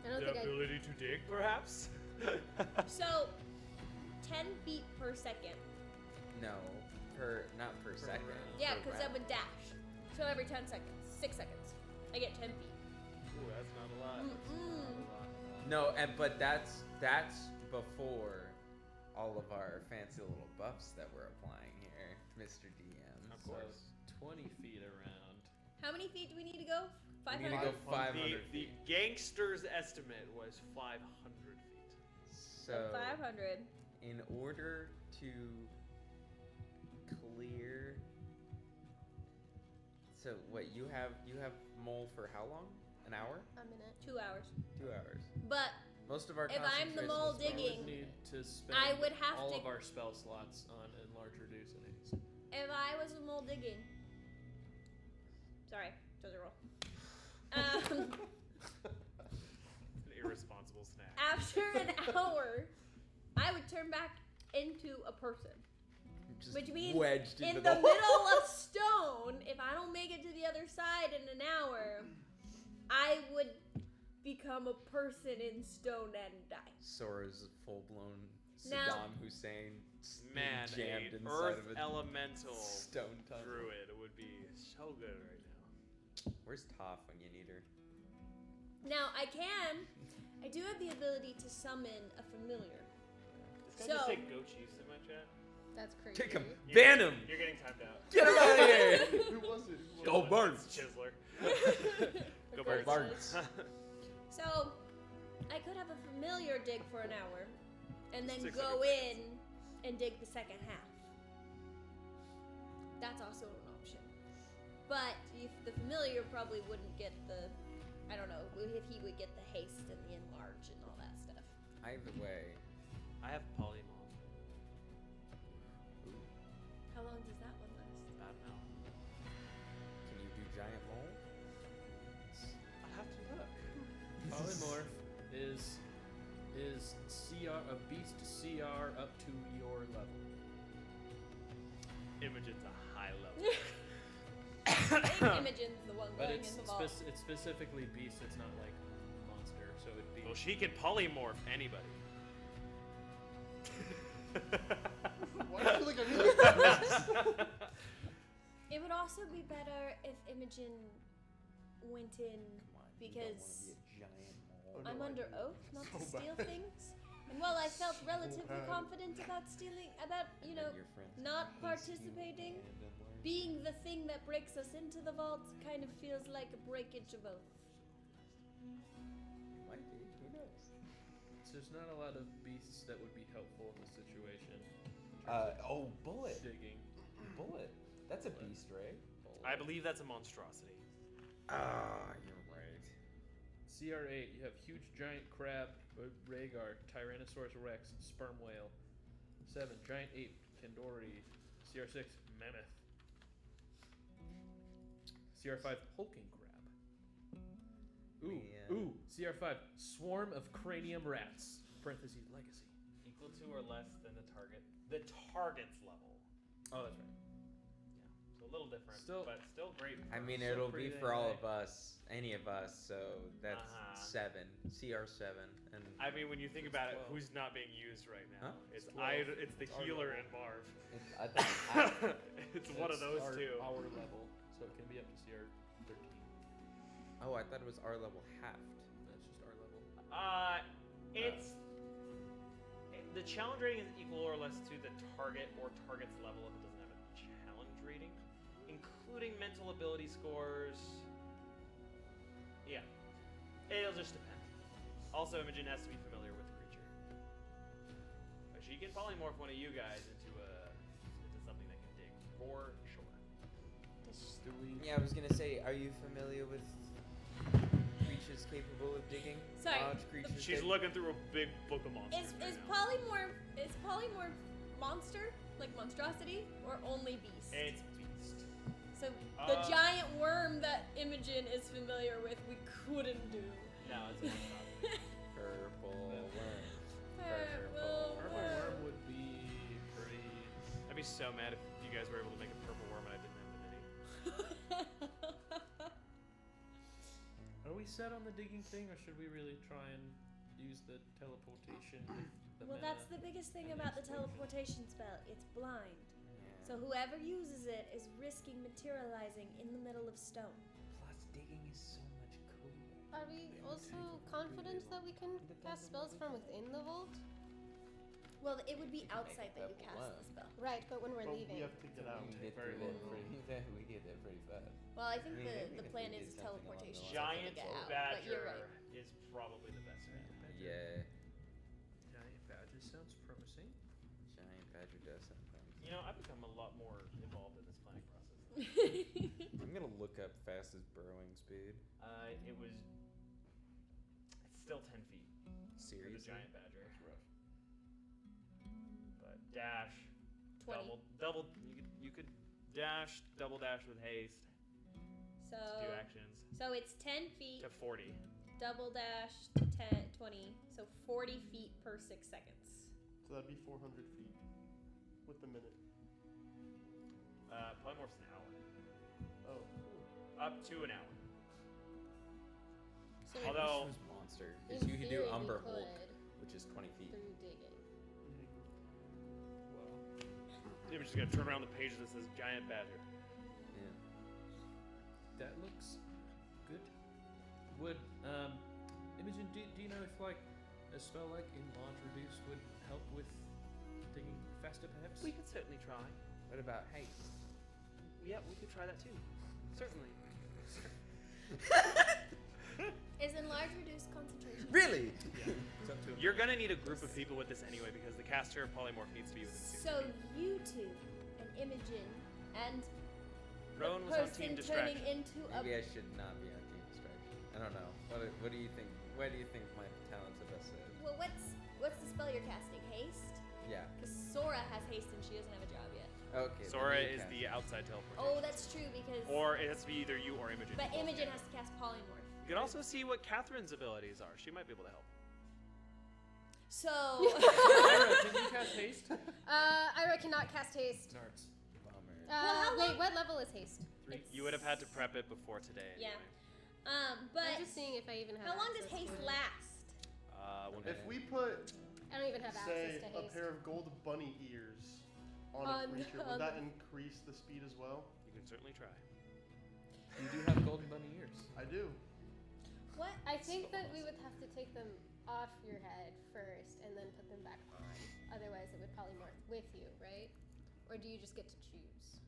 I don't The think ability to dig, perhaps? So, 10 feet per second. No, not per second. Yeah, per because I round. would dash. So every 10 seconds. 6 seconds. I get 10 feet. Ooh, that's not a lot. Mm-mm. No, but that's before all of our fancy little buffs that we're applying here, Mr. DM. Of course. So 20 feet around. How many feet do we need to go? We 500? need to go 500 The feet. gangster's estimate was 500 feet. So 500. in order to clear, so what you have mole for how long? An hour? a minute. 2 hours. 2 hours. But Most of our If I'm the concentration mole is We digging- would need to spend I would have all to- of our spell slots on enlarge, reduce, and haste. if I was a mole digging. Sorry, chose a roll. An irresponsible snack. After an hour, I would turn back into a person. Just Which means wedged in into the hole. middle of stone, if I don't make it to the other side in an hour, I would become a person in stone and die. Sora's full-blown Now- Saddam Hussein Man, jammed an inside earth of a elemental stone tunnel. druid would be so good right now. Where's Toph when you need her? Now, I do have the ability to summon a familiar. This guy just So- say goat cheese in my chat. That's crazy. Kick him! You're Ban getting- him! You're getting timed out. Get him out of here! Who was it? Who was Go it? Barnes! Chiseler. Go Go Barnes. So, I could have a familiar dig for an hour, and then 600 go seconds. in and dig the second half. That's also an option. But if the familiar probably wouldn't get the, I don't know, if he would get the haste and the enlarge and all that stuff. Either way, I have polymorph. How long does that one last? About an hour. can you do giant mole? I'll have to look. Polymorph is CR a beast CR up to your level. Imogen's a high level. I think Imogen's the one But going it's in the vault. it's specifically beast. It's not like monster. So it'd be Well, she can polymorph anybody. Why do I feel like I'm really It would also be better if Imogen went in Come on, because you don't want to be a giant mole. Oh, no, I'm I under do. oath not to So steal bad. things. And while I felt relatively bad. confident about stealing, about, And know, your friends not haste you participating, and enlarge. being the thing that breaks us into the vault kind of feels like a breakage of oath. Might be. Who knows? So there's not a lot of beasts that would be helpful in this situation. Bullet. Digging. Bullet. That's a beast, right? I believe that's a monstrosity. Ah, you're right. CR8, you have huge giant crab, Rhaegar, Tyrannosaurus Rex, sperm whale. 7, giant ape, Kandori. CR6, mammoth. CR5, hulking crab. Ooh, We, ooh, CR5, swarm of cranium rats. Parentheses, legacy. equal to or less than the target. The target's level. Oh, that's right. Yeah. So a little different, Still- but still great. I for mean, us. it'll pretty be for all dang of us, any of us. So that's Uh-huh. 7, CR7, and I mean, when you think It's about it, 12. who's not being used right now? Huh? It's 12. it's the It's our healer level. and Marv. I thought It's one of those our, two. Our level, so it can be up to CR 13. oh, I thought it was our level halved. That's just our level. It's the challenge rating is equal or less to the target or target's level if it doesn't have a challenge rating, including mental ability scores. Yeah, it'll just depend. Also, Imogen has to be familiar with the creature. But she can polymorph one of you guys into something that can dig for sure. Do we? Yeah, I was gonna say, are you familiar with creatures capable of digging? Sorry, Large creatures. She's that- looking through a big book of monsters. Is right now. polymorph monster like monstrosity or only beast? It's beast. So the Uh, giant worm that Imogen is familiar with, we couldn't do. No, it's a monster. Purple worm. Purple Purple worm. worm would be pretty. I'd be so mad if you guys were able to make a purple worm and I didn't have Divinity. Are we set on the digging thing, or should we really try and use the teleportation? With the Well, mana? that's the biggest thing about the teleportation spell. It's blind. So whoever uses it is risking materializing in the middle of stone. Plus, digging is so much cooler. Are we also confident that we can cast spells from within the vault? Well, it would be You can make outside a that you purple cast worm. the spell. Right, but when we're But leaving. we have to get out. We get very there long. we get there pretty fast. Well, I think I mean, maybe the if plan we is did something along teleportation those so we Giant can get out. But Badger you're right. is probably the best bet. Yeah, Giant badger sounds promising. giant badger does sometimes. You know, I've become a lot more involved in this planning process. I'm gonna look up fastest burrowing speed. It was. It's still 10 feet for the Seriously? giant badger. That's rough. But dash, 20. double. You could dash, double dash with haste. So, To do actions so it's 10 feet, to 40. double dash, 10, 20, so 40 feet per 6 seconds. So that'd be 400 feet with the minute. Polymorph's an hour. Oh, cool. Up to an hour. So Although- This was monster. in Because you can do theory, we Umber could Hulk, which is 20 feet. through digging. Well, I'm just gonna turn around the page that says giant badger. Yeah. that looks good. Would Imogen, do you know if like a spell like Enlarge Reduce would help with digging faster, perhaps? We could certainly try. What about haste? Yeah, we could try that too. Certainly. Is enlarge reduce concentration? Really? Yeah. It's up to You're gonna need a group of people with this anyway because the caster polymorph needs to be within 60 So feet. you two and Imogen and Rowan the was on person team turning distraction. into a Maybe I should not be on team distraction. I don't know. What do you think? Where do you think my talents are best suited? well, what's the spell you're casting? Haste? Yeah. Because Sora has haste and she doesn't have a job yet. Okay. then Sora you is cast the it. outside teleportation. Oh, that's true because. Or it has to be either you or Imogen. But You both Imogen can. has to cast polymorph. You can also see what Catherine's abilities are. She might be able to help. So. Ira, can you cast haste? Ira cannot cast haste. Nards. Bummer. how Wait, long- what level is haste? 3. You would have had to prep it before today. Yeah. Anyway. But I'm just seeing if I even have. how long does access haste to it. last? One If minute. we put, I don't even have say, access to a haste. pair of gold bunny ears on a On- creature, on would that the- increase the speed as well? You can certainly try. You do have golden bunny ears. I do. What? I think that we would have to take them off your head first and then put them back on. Otherwise, it would polymorph with you, right? Or do you just get to choose?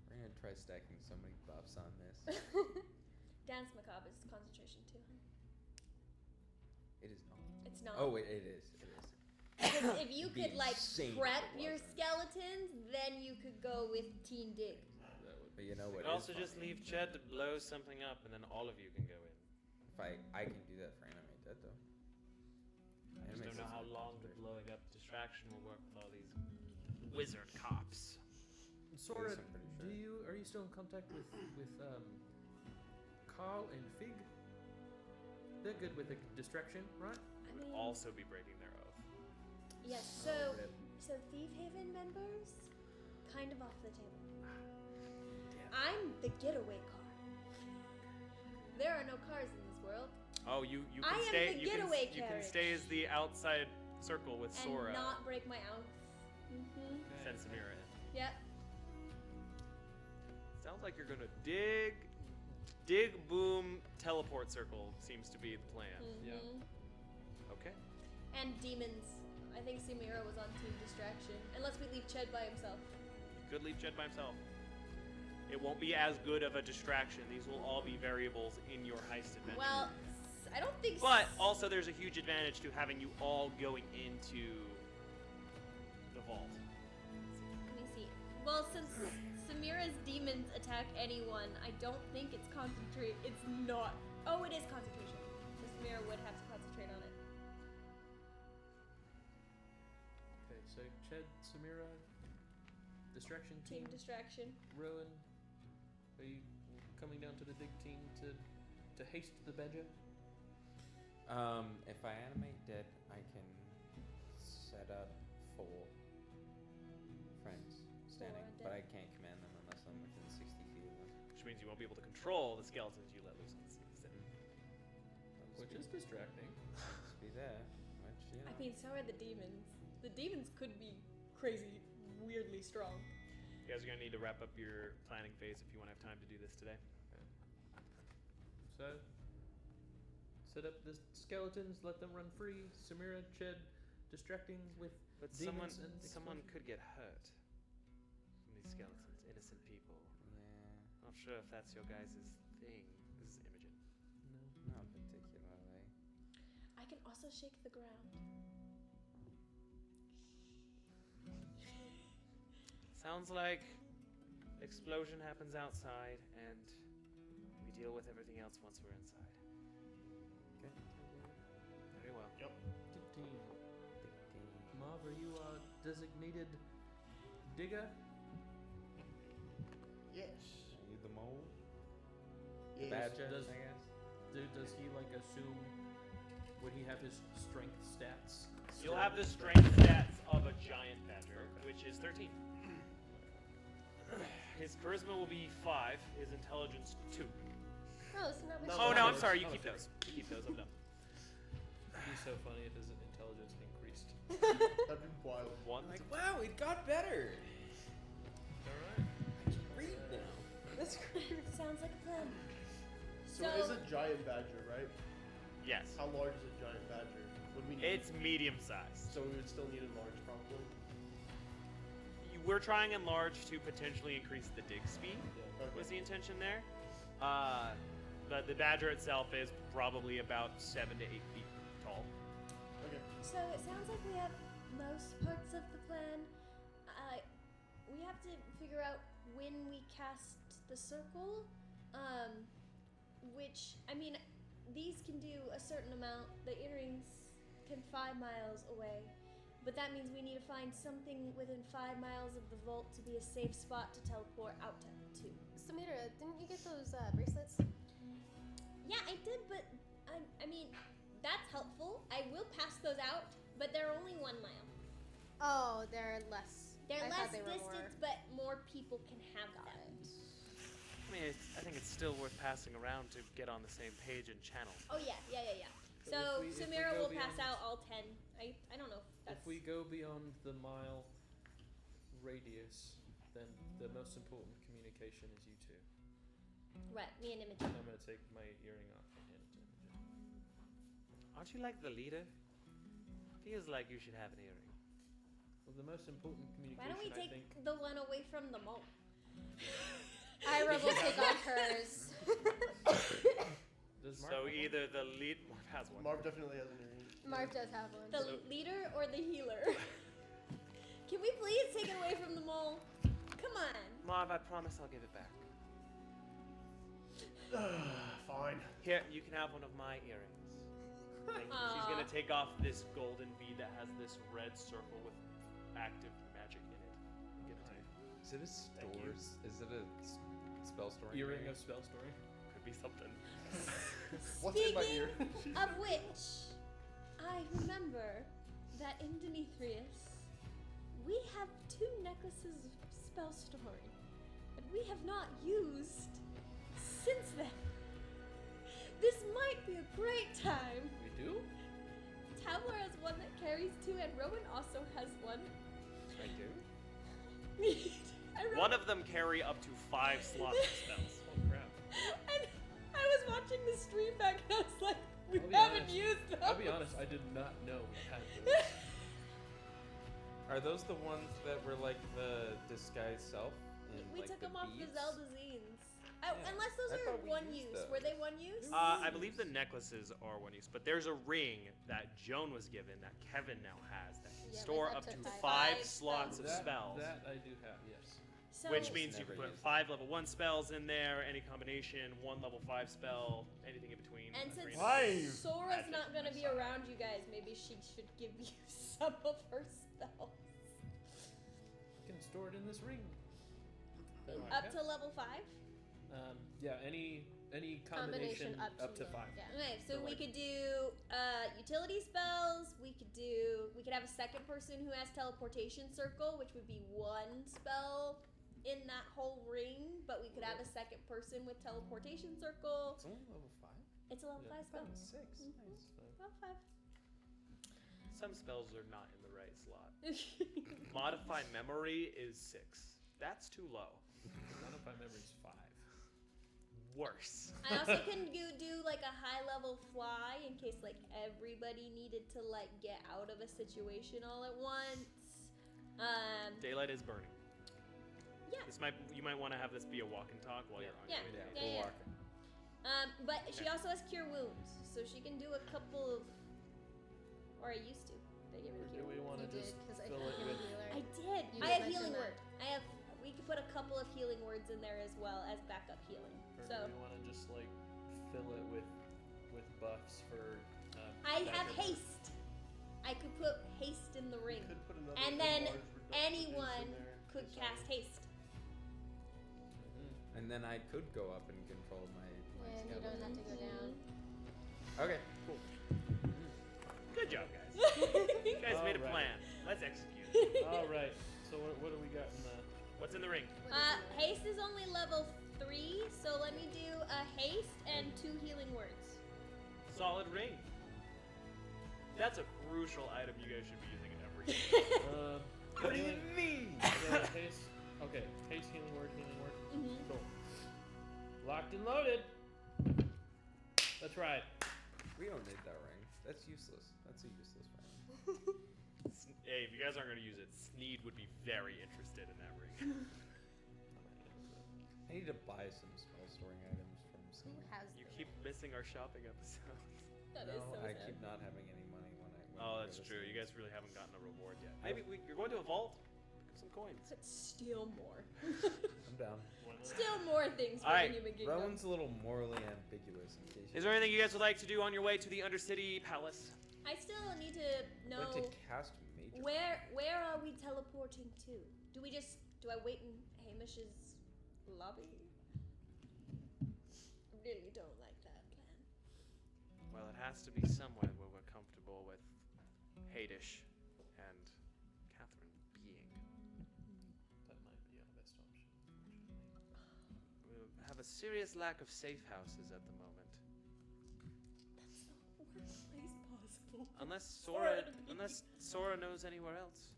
We're gonna try stacking so many buffs on this. Dance Macabre is concentration too. It is not. It's not. Oh, it is. It is. Because if you It'd be could like insane if prep it your wasn't. skeletons, then you could go with Teen Dig. That would But you know We what? can is also just funny? leave Ched to blow something up, and then all of you can go in. If I can do that for animate dead though. I just Animate don't know dead's how not long the concentration. blowing up distraction will work with all these wizard cops. Sora, I'm pretty sure. are you still in contact with Carl and Fig? They're good with the distraction, right? I mean, Also be breaking their oath. Yes. Oh, So rip. so Thief Haven members, kind of off the table. Damn. I'm the getaway car. There are no cars in this world. Oh, you I can am stay. the You can getaway you can carriage. stay as the outside circle with And Sora. not break my oath. Mm-hmm. Send Samira in. Yep. Sounds like you're gonna dig, boom, teleport circle seems to be the plan. Yeah. Mhm. Okay. And demons. I think Samira was on Team Distraction. Unless we leave Ched by himself. Could leave Jed by himself. It won't be as good of a distraction. These will all be variables in your heist adventure. Well, I don't think. But also, there's a huge advantage to having you all going into the vault. Let me see. Well, since Samira's demons attack anyone, I don't think it's concentrate. It's not. Oh, it is concentration. So Samira would have to concentrate on it. Okay, so Ched, Samira, distraction Team team, Distraction. Rowan, are you coming down to the dig team to haste the badger? If I animate dead, I can set up 4 friends standing, Four but I dead. can't command them unless I'm within 60 feet of them. Which means you won't be able to control the skeletons you let loose on the season. Which is distracting. Just be there, which, you know. I mean, so are the demons. The demons could be crazy, weirdly strong. You guys are gonna need to wrap up your planning phase if you want to have time to do this today. So, set up the skeletons, let them run free. Samira, Ched, distracting with But demons and someone explosions. could get hurt from these skeletons, innocent people. Yeah, Not sure if that's your guys' thing. This is Imogen. No. not particularly. I can also shake the ground. Sounds like explosion happens outside, and we deal with everything else once we're inside. Okay. Very well. Dig team. Marv, are you our designated digger? Yes. Are you the mole? Yes. Badger, Does- I guess? Does he like assume? Would he have his strength stats? You'll still? have the strength stats of a giant badger, which is 13. His charisma will be 5, his intelligence 2. Oh, so not Oh no, I'm sorry, you Oh, keep sorry. those. You keep those, I'm dumb. It'd be so funny if his intelligence increased. That'd be wild. 1 Like, wow, it got better! All right. I can read now. That's great. Sounds like a plan. So it is a giant badger, right? Yes. How large is a giant badger? Would we need? It's medium sized. So we would still need a large, probably. We're trying enlarge to potentially increase the dig speed, Okay. was the intention there. But the badger itself is probably about 7 to 8 feet tall. Okay. So it sounds like we have most parts of the plan. We have to figure out when we cast the circle. Which, I mean, these can do a certain amount. The earrings can 5 miles away. But that means we need to find something within 5 miles of the vault to be a safe spot to teleport out to. Samira, didn't you get those bracelets? Yeah, I did, but I mean, that's helpful. I will pass those out, but they're only 1 mile. Oh, they're less. They're I less thought they were distance, more. but more people can have Got them. it. I mean, I think it's still worth passing around to get on the same page and channel. Oh yeah. So So if we Samira go will pass beyond- out all 10. I don't know if that's. If we go beyond the mile radius, then the most important communication is you two. Right, me and Imogen. I'm gonna take my earring off and hand it to Imogen. Aren't you like the leader? Feels like you should have an earring. Well, the most important communication, Why don't we I take think. the one away from the mole? Ira will take off hers. Does Mark So have one? either the lead Marv has one. Marv definitely has an earring. Marv does have one. The leader or the healer? Can we please take it away from the mole? Come on. Marv, I promise I'll give it back. Fine. Here, you can have one of my earrings. Thank you. She's gonna take off this golden bead that has this red circle with active magic in it. Give it to you. Is it a Thank you. stores? Is it a spell story? Earring of spell story. Could be something. What's in my Speaking ear? of which, I remember that in Demetrius, we have 2 necklaces of spell storing that we have not used since then. This might be a great time. We do? Tabler has one that carries 2, and Rowan also has one. I do. One of them carry up to 5 slots of spells. Oh crap. And I was watching the stream back, and I was like, we I'll be haven't honest. used those. I'll be honest, I did not know we had those. Are those the ones that were like the disguised self? And, We like, took the them off the beads? Zelda zines. Yeah, Unless I those are thought we one used use. those. Were they one use? I believe the necklaces are one use, but there's a ring that Joan was given that Kevin now has that can Yeah, store with up up to to 5 5 slots of that, spells. That I do have, yes. So, Which means you Never can put used 5 level 1 spells in there, any combination, 1 level 5 spell, anything in between. and three since and- Sora's Magic not going to be myself. around you guys, maybe she should give you some of her spells. You can store it in this ring. Up to level 5? Yeah, any combination, up to 5. Yeah. Okay, so So, we like- could do utility spells. We could have a second person who has teleportation circle, which would be 1 spell in that whole ring. But we could have a second person with teleportation circle. It's only level 5? It's a level Yeah. 5 spell. 6. Mhm. Nice. Level 5. Some spells are not in the right slot. Modify memory is 6. That's too low. Modify memory's 5. Worse. I also can do like a high level fly in case like everybody needed to like get out of a situation all at once. Daylight is burning. Yeah. You might want to have this be a walk and talk while you're on Yeah. your way. Yeah, to we'll yeah. walk in. But she Okay. also has cure wounds, so she can do a couple of, or I used to. They gave me Or the do cure we wounds. want to You did, just 'cause I fill think it you're a with... healer. I did. You I did have healing mention word. We could put a couple of healing words in there as well as backup healing. Or So do we want to just like fill it with buffs for... I dagger have bar? haste. I could put haste in the ring, Could put another and then large reductive anyone in there, could just cast haste. Mhm. And then I could go up and control my And you don't have to go down. Okay, cool. Good job, guys. You guys made a Alright. plan. Let's execute. All right. So what do we got in the... What's in the ring? Haste is only level 3, so let me do a haste and 2 healing words. Solid ring. That's a crucial item you guys should be using in every game. What do you mean? Haste. Okay. Haste, healing word, healing word. Mhm. Cool. Locked and loaded. That's right. We don't need that ring. That's useless. That's a useless ring. Hey, if you guys aren't going to use it, Sneed would be very interested in that ring. I need to buy some spell storing items from Who somewhere. has You the keep ring? missing our shopping episodes. That is No, so I sad. keep not having any money when I. When Oh, I that's go to true. You Steam. guys really haven't gotten a reward yet. Maybe you're going to a vault? Pick up some coins. But steal more. I'm down. Steal more things from Alright, the human kingdom. Rowan's a little morally ambiguous. In case Is there anything you guys would like to do on your way to the Undercity Palace? I still need to know Went to cast major. where are we teleporting to? Do I wait in Hamish's lobby? I really don't like that plan. Well, it has to be somewhere where we're comfortable with Hadish and Catherine being. That might be our best option. We have a serious lack of safe houses at the moment. That's the worst place possible. Unless Sora to be. Sora knows anywhere else.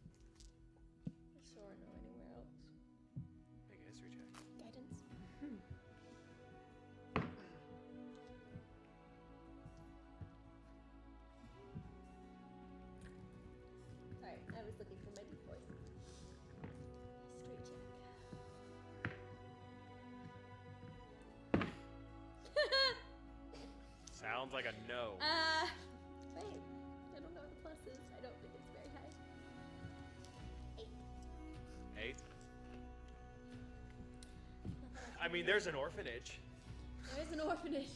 Sure, no anywhere else. Make a history check. Guidance. Alright, I was looking for my default. History check. Sounds like a no. Wait. I don't know what the plus is. I don't think it's very high. 8. 8. I mean, there's an orphanage. There's an orphanage.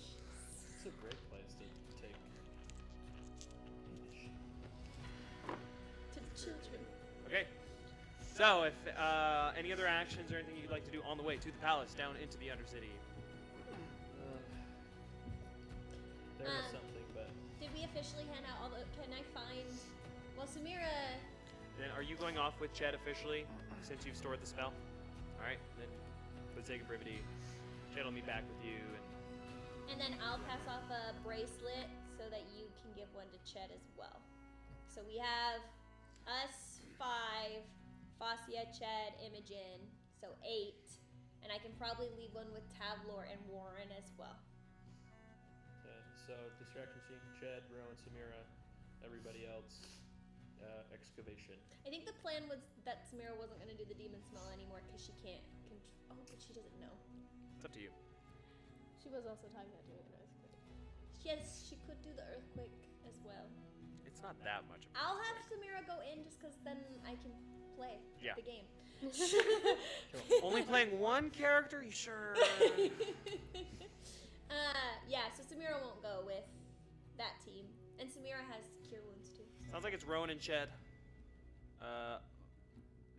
It's a great place to take Hamish. To the children. Okay. So, if any other actions or anything you'd like to do on the way to the palace, down into the Undercity. There was Um, something, but Did we officially hand out all the... Can I find Well, Samira. Then are you going off with Ched officially since you've stored the spell? All right. Then for the sake of brevity, Ched will meet back with you. And then I'll pass off a bracelet so that you can give one to Ched as well. So we have us 5, Fascia, Ched, Imogen, so 8. And I can probably leave one with Tavlor and Warren as well. Okay, so distraction seeing Ched, Rowan, Samira, everybody else, excavation. I think the plan was that Samira wasn't going to do the demon smell anymore because she can't. Oh, but she doesn't know. It's up to you. She was also talking about doing an earthquake. Yes, she could do the earthquake as well. It's not that much. Of a I'll have earthquake. Samira go in just because then I can play Yeah. the game. Only playing one character? You sure? Yeah, so Samira won't go with that team. And Samira has cure wounds too. Sounds like it's Rowan and Ched.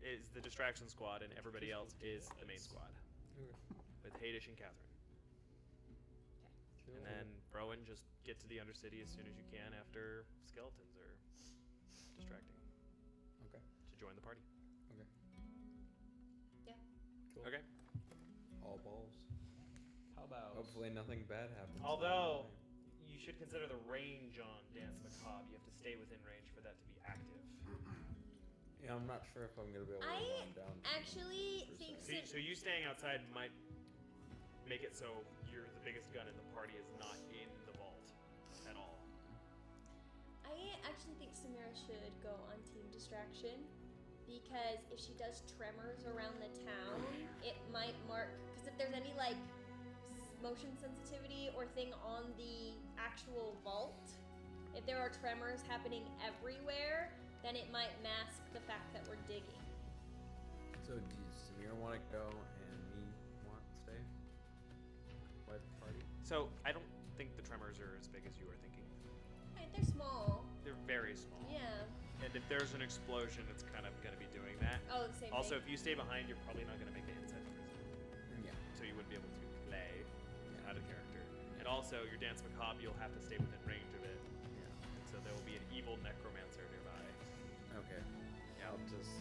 Is the distraction squad, and everybody else is the main squad with Hadish and Catherine. And then Rowan, just get to the Undercity as soon as you can after skeletons are distracting. Okay. To join the party. Okay. Yeah. Cool. Okay. All balls. How about? Hopefully nothing bad happens. Although you should consider the range on Dance Macabre. You have to stay within range for that to be active. Yeah, I'm not sure if I'm gonna be able to I run down. actually think So you staying outside might make it so you're the biggest gun in the party is not in the vault at all. I actually think Samira should go on Team Distraction because if she does tremors around the town, it might mark. Because if there's any like motion sensitivity or thing on the actual vault, if there are tremors happening everywhere, then it might mask the fact that we're digging. So does Samira want to go and me want to stay? By the party? So I don't think the tremors are as big as you were thinking. Right, they're small. They're very small. Yeah. And if there's an explosion, it's kind of going to be doing that. Oh, the same Also, thing. if you stay behind, you're probably not going to make it inside the prison. Yeah. So you wouldn't be able to play out of character. And also, your Dance Macabre, you'll have to stay within range of it. Yeah. And so there will be an evil necromancer nearby. Okay. Yeah, I'll just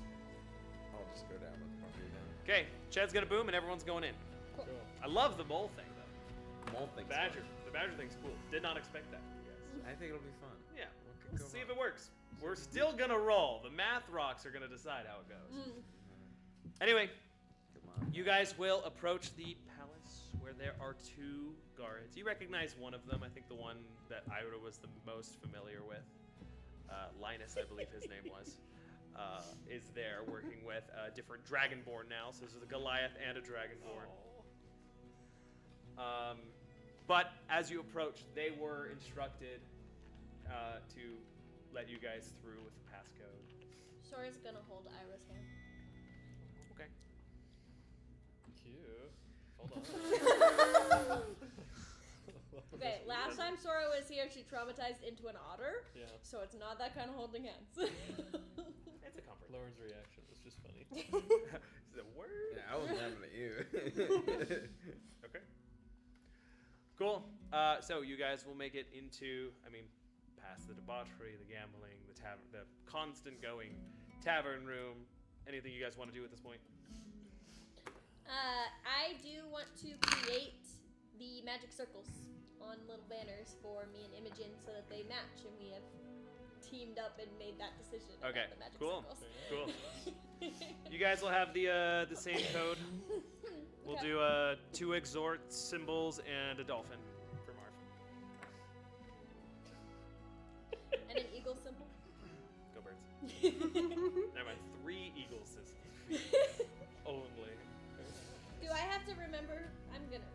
go down with the party then. Okay, Ched's going to boom and everyone's going in. Cool. I love the mole thing, though. Mole thing's The badger. fun. The badger thing's cool. Did not expect that from you guys. I think it'll be fun. Yeah. What could We'll go see if wrong? it works. We're still going to roll. The math rocks are going to decide how it goes. Anyway, Come on. you guys will approach the palace where there are 2 guards. You recognize one of them. I think the one that Ira was the most familiar with. Linus, I believe his name was. Is there working with a different Dragonborn now. So this is a Goliath and a Dragonborn. But as you approach, they were instructed to let you guys through with the passcode. Sora's gonna hold Ira's hand. Okay. Cute. Hold on. Okay, last time Sora was here, she traumatized into an otter. Yeah. So it's not that kind of holding hands. It's a comfort. Lauren's reaction was just funny. Is it a word? Yeah, I was laughing at you. Okay. Cool. So you guys will make it into, past the debauchery, the gambling, the tavern, the constant going tavern room. Anything you guys want to do at this point? I do want to create the magic circles on little banners for me and Imogen so that they match, and we have teamed up and made that decision Okay. about the magic Cool. circles. Cool. You guys will have the same code. We'll Okay. do 2 exhort symbols and a dolphin for Marv. And an eagle symbol. Go birds. Never mind. 3 eagle systems only. Do I have to remember? I'm gonna remember.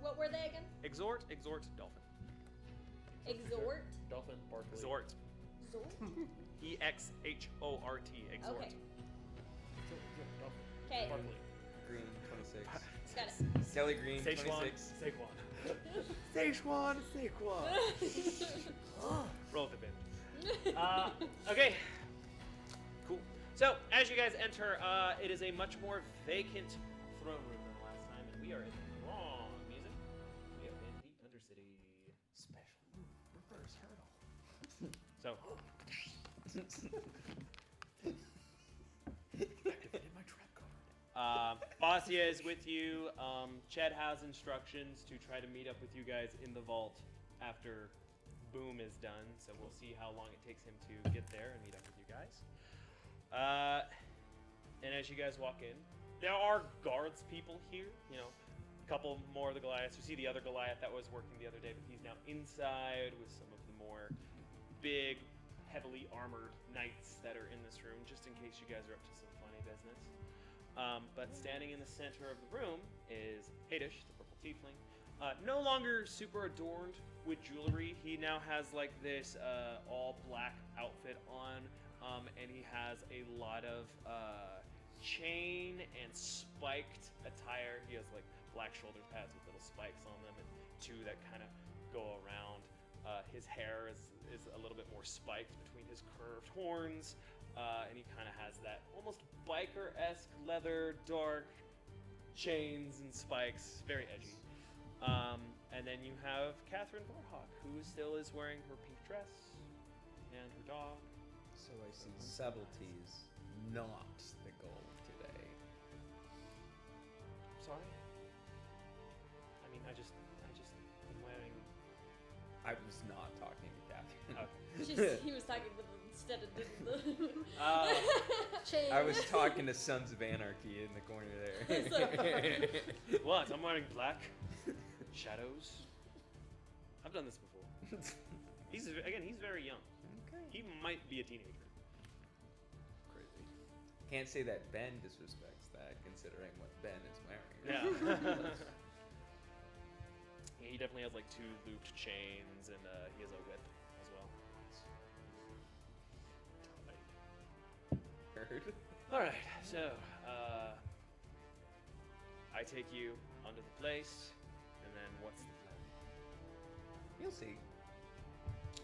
What were they again? Exhort, dolphin. Exhort. Dolphin, Barkley. Exhort. Zort. EXHORT. Exhort. Okay. Dolphin. Okay. Barkley. Green, 26. Got it. Kelly Green, Szechuan. 26. Szechuan. Szechuan. Roll with the band. Okay. Cool. So, as you guys enter, it is a much more vacant throne room than last time, and we are in the wrong music. We are in the Undercity. Special reverse hurdle. So, Activated my trap card. Basia is with you. Ched has instructions to try to meet up with you guys in the vault after Boom is done. So we'll see how long it takes him to get there and meet up with you guys. And as you guys walk in, there are guards people here. You know, a couple more of the Goliaths. You see the other Goliath that was working the other day, but he's now inside with some of the more big, heavily armored knights that are in this room, just in case you guys are up to some funny business. But standing in the center of the room is Hadish, the purple tiefling. No longer super adorned with jewelry. He now has like this all black outfit on, and he has a lot of chain and spiked attire. He has like black shoulder pads with little spikes on them, and two that kind of go around. His hair is a little bit more spiked between his curved horns, and he kind of has that almost biker-esque leather, dark chains and spikes, very edgy. And then you have Catherine Vorhawk, who still is wearing her pink dress and her dog. So I see subtleties, not the goal today. Sorry? I mean, I just am wearing. I was not talking to Catherine. Okay. He was talking with them instead of doing the. Change. I was talking to Sons of Anarchy in the corner there. What? I'm wearing black. Shadows. I've done this before. He's very young. Okay. He might be a teenager. Crazy. Can't say that Ben disrespects that, considering what Ben is wearing. Yeah. He definitely has like two looped chains, and he has a whip as well. Heard. All right, so I take you onto the place, and then what's the plan? You'll see.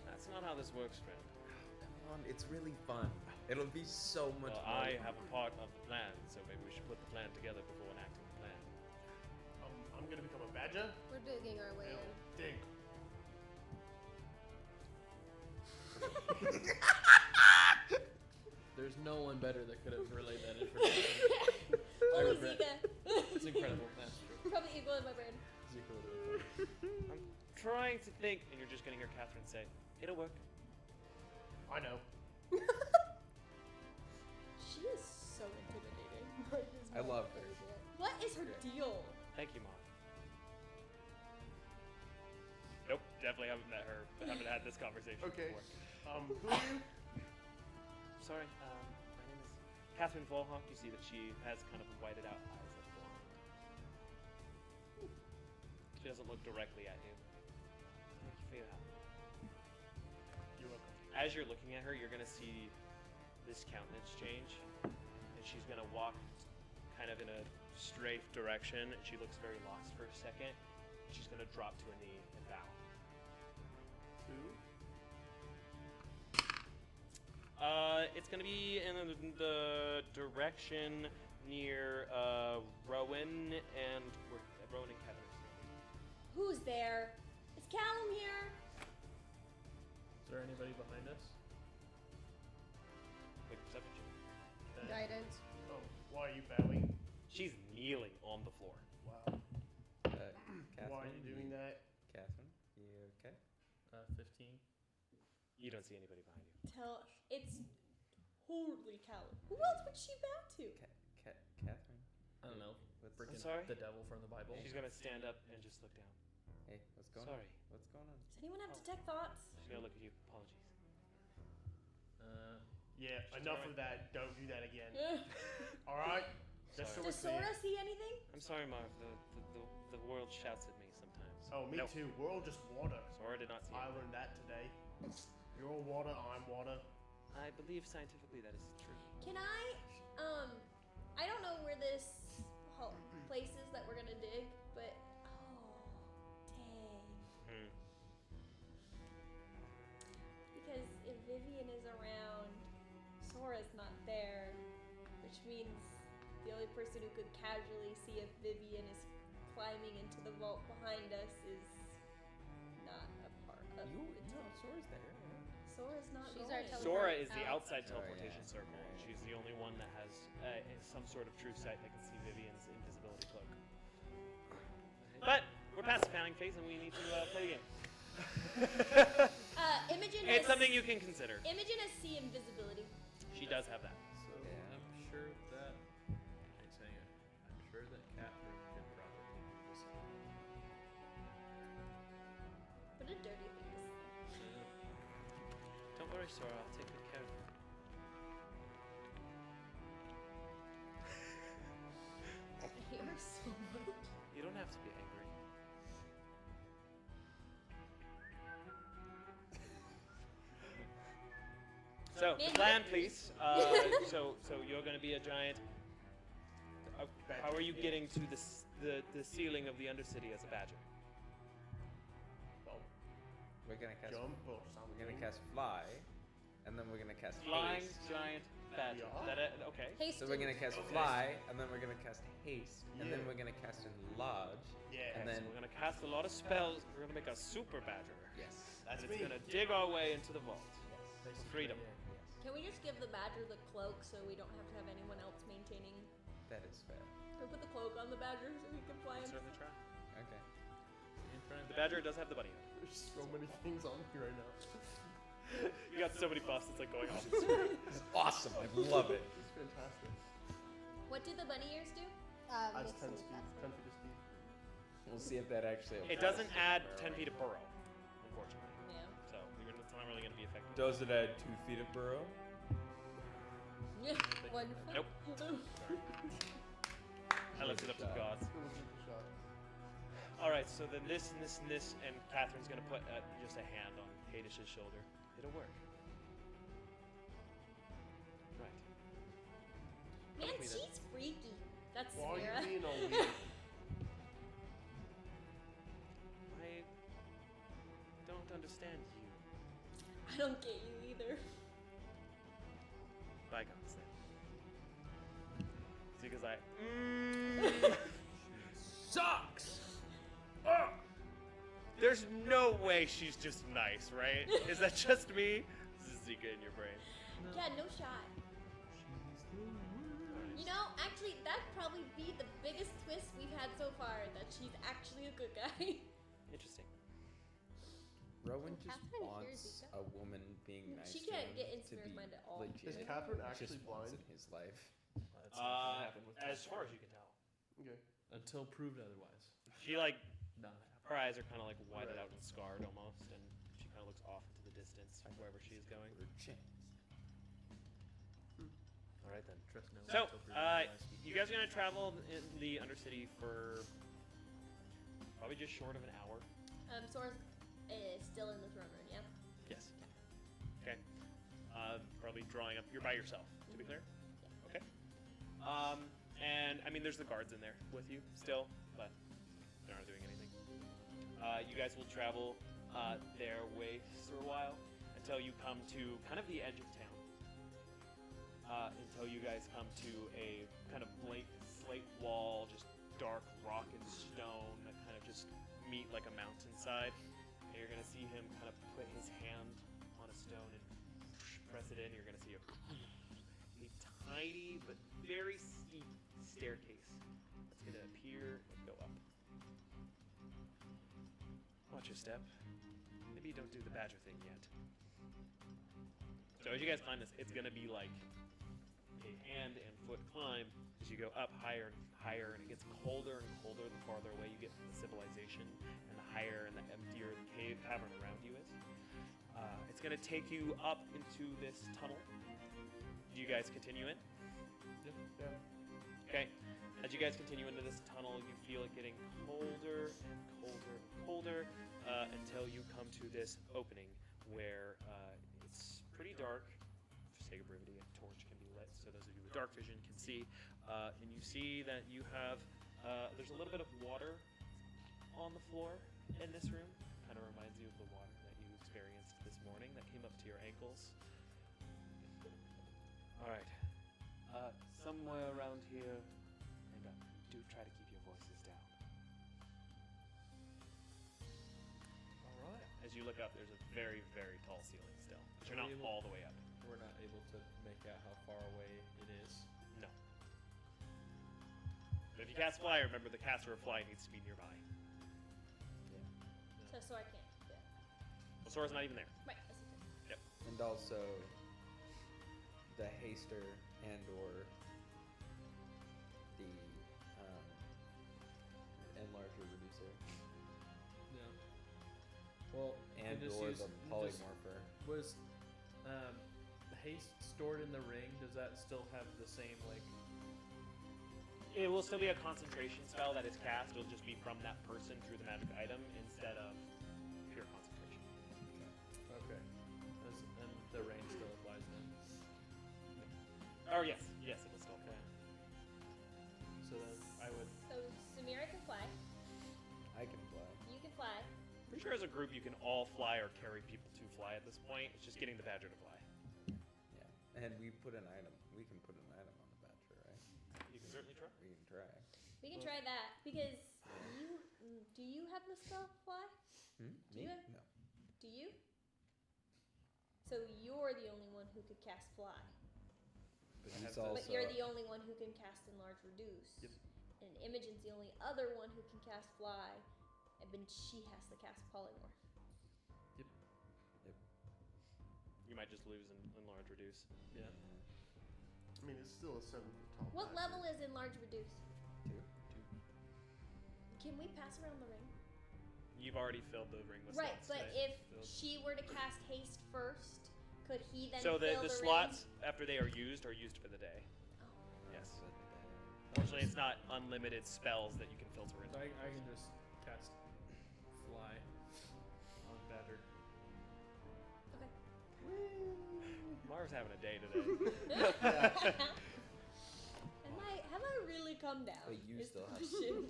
That's not how this works, friend. Come on, it's really fun. It'll be so much Well, more I fun. have a part of the plan, so maybe we should put the plan together before enacting the plan. I'm gonna become a badger. We're digging our way in. Dig. There's no one better that could have relayed that information. I Only regret. Zika. It's incredible. That's true. Probably equal in my brain. Zeke would have been I'm trying to think, and you're just gonna hear Catherine say, "It'll work." I know. She is so intimidating. I love her. What is her deal? Thank you, Mom. Nope, definitely haven't met her. Haven't had this conversation Okay. before. Who are you? Sorry, my name is Catherine Volhawk. You see that she has kind of whited out eyes like blonde. She doesn't look directly at you. Thank you for your help. You're welcome. As you're looking at her, you're gonna see this countenance change, and she's gonna walk kind of in a strafe direction, and she looks very lost for a second. She's gonna drop to a knee and bow. It's gonna be in the direction near Rowan and Rowan and Kevin. Who's there? Is Callum here? Is there anybody behind us? Quick perception check. Guidance. Oh, why are you bowing? She's kneeling on the floor. Wow. Catherine, Why are you doing that? Catherine, you okay? 15. You don't see anybody behind you. It's totally Callum. Who else would she bow to? Catherine, I don't know. what's Freaking sorry? the devil from the Bible. She's gonna stand up and just look down. hey, what's going Sorry. on? What's going on? Does anyone have detect thoughts? She's gonna look at you. Apologies. Yeah, She's enough alright. of that. Don't do that again. Alright? Just so Sorry. we're Does clear. Sora see anything? I'm sorry, Marv. The world shouts at me sometimes. Oh, me Nope. too. We're all just water. Sora did not see I it. learned that today. You're all water, I'm water. I believe scientifically that is true. Can I don't know where this place is that we're gonna dig, but dang. Because if Vivian is around, Sora's not there, which means the only person who could casually see if Vivian is climbing into the vault behind us is not a part of You the no, team. Sora's there. Sora's not She's going. our Sora is the Outside. outside teleportation circle. Right. She's the only one that has some sort of true sight that can see Vivian's invisibility cloak. But we're past the panning phase, and we need to play the game. Imogen It's has something you can consider. Imogen has C invisibility. She does have that. So Yeah. I'm sure that I'm sure that Catherine could probably listen. What a dirty thing to say. Don't worry, Sora. I'll take good care of her. I hate her so much. You don't have to be angry. So, the Man, plan, what- please. So you're going to be a giant. How are you getting to the ceiling of the Undercity as a badger? Well, We're gonna cast. jump or We're something. gonna cast fly, and then we're gonna cast Flying haste. giant badger. Yeah. Okay. Haste. So we're gonna cast Okay. fly, and then we're gonna cast haste, and then Yeah. we're gonna cast enlarge, Yeah. and So then we're going to cast a lot of spells. We're going to make a super badger. yes, That's And me. it's going to dig our way into the vault. Basically, freedom. yeah. Can we just give the badger the cloak so we don't have to have anyone else maintaining? that is fair. Or put the cloak on the badger so he can fly him. Certainly try. Okay. In front of The badger does have the bunny hood. There's so many things on here right now. You got so many buffs, it's like going off. It's awesome. I love it. It's fantastic. What do the bunny ears do? Adds Makes 10 me speed, faster. 10 feet of speed. We'll see if that actually. It doesn't add 10 feet of burrow, unfortunately. Yeah. So it's not really going to be effective. Does it add 2 feet of burrow? Yeah. Wonderful. Nope. I left it up to the gods. It's gonna take a shot. All right, so then this and this and this, and Catherine's going to put just a hand on Hadish's shoulder. It'll work. Right. Man, Come with me then. she's freaky. That's Why are Samara. you being all weird? I don't understand you. I don't get you either. Bygones then. See, because I. sucks. Oh! There's no way she's just nice, right? Is that just me? This is Zika in your brain. Yeah, no shot. You know, actually, that'd probably be the biggest twist we've had so far, that she's actually a good guy. Interesting. Rowan just Catherine wants hears a woman being nice She to can't him get to Inspira's be mind at all. legit. Is Catherine He actually just wants blind? in his life. That's not gonna happen with As Catherine. far as you can tell, Okay. Until proved otherwise. she like Not happen. her eyes are kind of like whited Right. out and scarred almost, and she kind of looks off into the distance wherever she is going. For a chance. All right then. Trust no one So, until proven otherwise. you guys are gonna travel in the Undercity for probably just short of an hour. Sora's is still in the throne room, yeah? Yes. Okay. Probably drawing up. You're by yourself, to be clear. Okay. And I mean, there's the guards in there with you still, but they're not doing anything. You guys will travel their way for a while until you come to kind of the edge of town. Until you guys come to a kind of blank slate wall, just dark rock and stone that kind of just meet like a mountainside. And you're gonna see him kind of put his hand on a stone and press it in. You're gonna see a tiny but very steep staircase that's gonna appear and go up. Watch your step. Maybe you don't do the badger thing yet. So as you guys climb this, it's gonna be like a hand and foot climb as you go up higher and higher, and it gets colder and colder the farther away you get from the civilization, and the higher and the emptier the cave cavern around you is. It's gonna take you up into this tunnel. Do you guys continue in? Yeah. Okay. As you guys continue into this tunnel, you feel it getting colder and colder and colder until you come to this opening where it's pretty dark. For sake of brevity, a torch can be lit so those of you with dark vision can see. And you see that you have, there's a little bit of water on the floor in this room. Kind of reminds you of the water that you experienced this morning that came up to your ankles. All right. Somewhere around here, and do try to keep your voices down. All right. As you look up, there's a very, very tall ceiling still. But you're Are not we able- all the way up. We're not able to make out how far away it is. No. But if you cast fly, remember the caster of fly needs to be nearby. So I can't. Yeah. Well, Sora's not even there. Right. That's okay. And also the haster and or the enlarger reducer Yeah. Well, and you just or use- the you just- polymorpher. Was haste stored in the ring? Does that still have the same like? It will still be a concentration spell that is cast. It'll just be from that person through the magic item instead of pure concentration. Okay. And the range still applies then. Or yes, it will still apply. So then I would. So Samira can fly. I can fly. You can fly. Pretty sure as a group you can all fly or carry people to fly at this point. It's just getting the badger to fly. Yeah. And we put an item. We can put an item on the badger, right? You can certainly try. We can try. We can try that because do you have the spell fly? Hmm? Do Me? you have- No. Do you? So you're the only one who could cast fly. But I he's have to- also. But you're the only one who can cast enlarge reduce. Yep. And Imogen's the only other one who can cast fly, and then she has to cast polymorph. You might just lose and large reduce. Yeah. I mean, it's still a 7 foot tall. What badger. level is enlarge reduce? 2. Can we pass around the ring? You've already filled the ring with Right, slots. but today. if she were to cast haste first, could he then So fill the the slots after they are used for the day. ring? Oh. Yes. Unfortunately, it's not unlimited spells that you can filter in. So I can just cast fly on badger. Okay. Mara's having a day today. Have I really come down? But you is still the have question.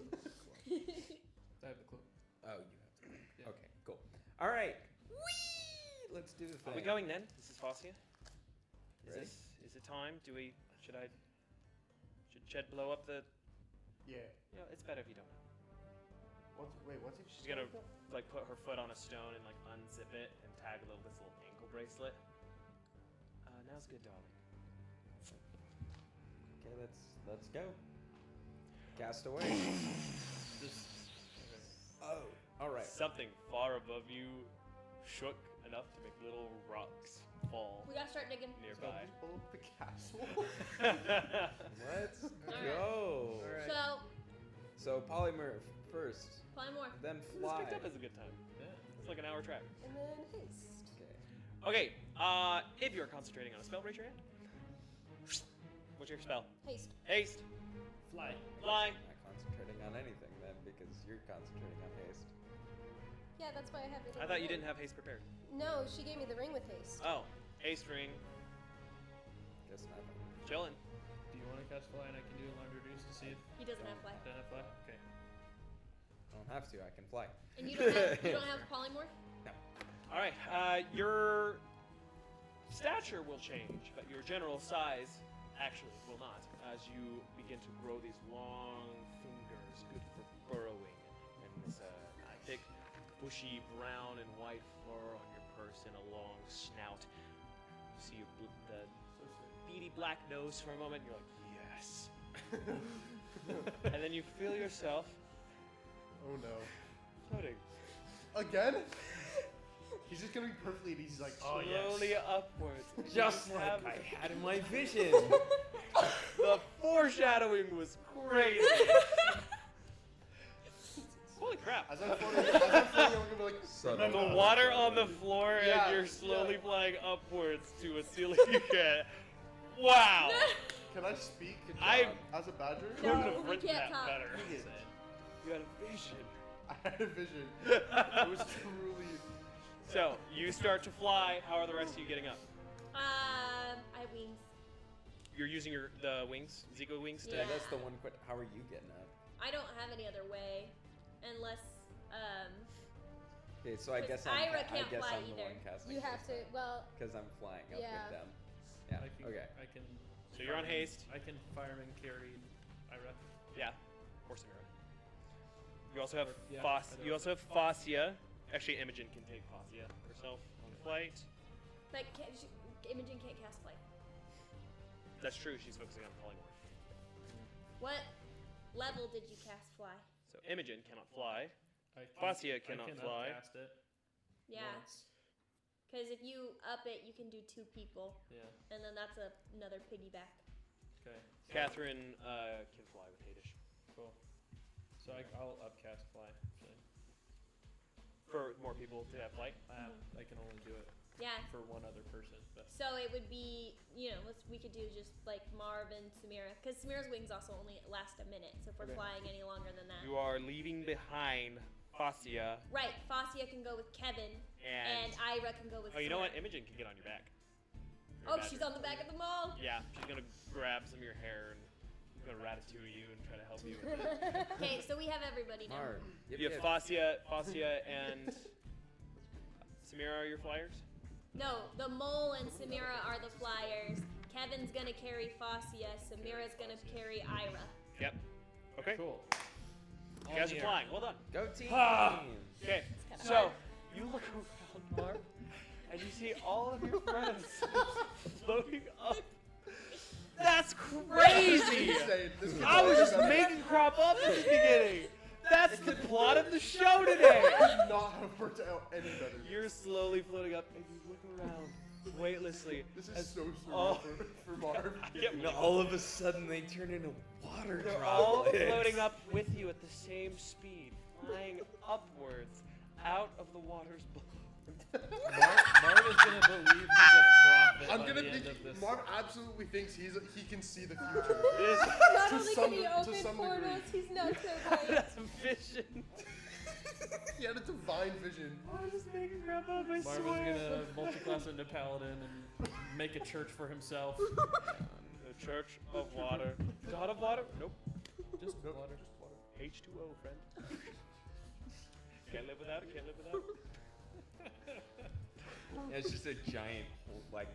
I have the clue. Oh, you have to. Yeah. Okay, cool. All right. Whee! Let's do the thing. Are we going then? This is Fascia. Ready? Is it time? Should Ched blow up the? Yeah. You know, it's better if you don't. What's it? She's gonna like put her foot on a stone and like unzip it and tag this little ankle bracelet. Now's good, darling. Okay, let's go. Cast away. Just. Oh, all right. Something far above you shook enough to make little rocks fall We gotta start digging. nearby. Just blow up the castle. Let's right. go. All right. So, So polymorph first, polymorph. then This fly. picked up as a good time. Yeah. It's like an hour track. And then haste. Okay. Okay, if you're concentrating on a spell, raise your hand. What's your spell? Haste. Haste. Fly. Fly. Not concentrating on anything then, because you're concentrating on haste. Yeah, that's why I have it. in I the thought you ring. didn't have haste prepared. No, she gave me the ring with haste. Oh, haste ring. Guess nothing. Chillin'. Do you want to cast fly and I can do a line reduce to see if He doesn't have fly. don't have fly? Okay. I don't have to. I can fly. And you don't have polymorph? All right. Your stature will change, but your general size actually will not. As you begin to grow these long fingers, good for burrowing, and this thick, bushy brown and white fur on your person, a long snout. You see the beady black nose for a moment. You're like, yes. And then you feel yourself Oh no. floating Again? He's just gonna be perfectly at ease. He's like, oh slowly yes. upwards. Just You like have- I had in my vision. The foreshadowing was crazy. Holy crap. As I'm floating, I'm gonna be like, Subtle. The water on the floor Yeah, and you're slowly yeah. flying upwards to a ceiling you can. Wow. Can I speak I as a badger? couldn't No, have we written can't that talk. better. Dang it. You had a vision. I had a vision. It was truly. So, you start to fly. How are the rest of you getting up? I have wings. You're using the wings, Zico wings to. Yeah. That's the one question. How are you getting up? I don't have any other way, unless Okay, so I Because guess Ira I can't guess fly I'm the either. one casting. You have to. Well, Because I'm flying up Yeah. with them. Yeah. I can, Okay. I can. So you're on haste. I can fireman carry Ira. Yeah. Or Samira. You also have Yeah, Fas. I know. You also have Fascia. Actually, Imogen can take Fassia herself on flight. Like, Imogen can't cast flight. That's true. She's focusing on polymorph. What level did you cast fly? So Imogen cannot fly. I Fascia cannot can fly. upcast it. Yeah. Once. Because if you up it, you can do 2 people. Yeah. And then that's another piggyback. Okay. Catherine can fly with Hadish. Cool. So I'll upcast fly. Actually. For more people to have flight. I can only do it Yeah. for one other person. But So it would be, we could do just like Marv and Samira. Because Samira's wings also only last a minute. So if we're flying any longer than that. You are leaving behind Fascia. Right. Fascia can go with Kevin. And Ira can go with Oh, you know what? Fleur. Imogen can get on your back. Oh, she's on the back of the mall. Yeah, she's gonna grab some of your hair and she's gonna ratatouille you and try to help you with it. Okay, so we have everybody now. Marv. You have Fascia, and Samira are your flyers? No, the mole and Samira are the flyers. Kevin's gonna carry Fascia. Samira's gonna carry Ira. Yep. Okay. cool. You guys are flying. Well done. Go team! Okay. So you look around, Mark, and you see all of your friends floating up. That's crazy! I was just making crap up at the beginning. That's the plot of the show today. Could not have worked out any better. You're slowly floating up, and you look around weightlessly. This is so Oh. surreal for Marv. And all of a sudden they turn into water They're all droplets. floating up with you at the same speed, flying upwards out of the water's below. Marv is gonna believe he's a prophet I'm by gonna the end be. of this. Marv absolutely thinks he can see the future. Not To only some- can he to open some portals, degree. he's not so great. That's a vision. He had a divine vision. I'm just making crap up, I Marv is swear. gonna multi-class into paladin and make a church for himself. The Church of Water. God of Water? Nope. Just Nope, water. just water. H2O, friend. Can't live without it, can't live without it. Yeah, it's just a giant, like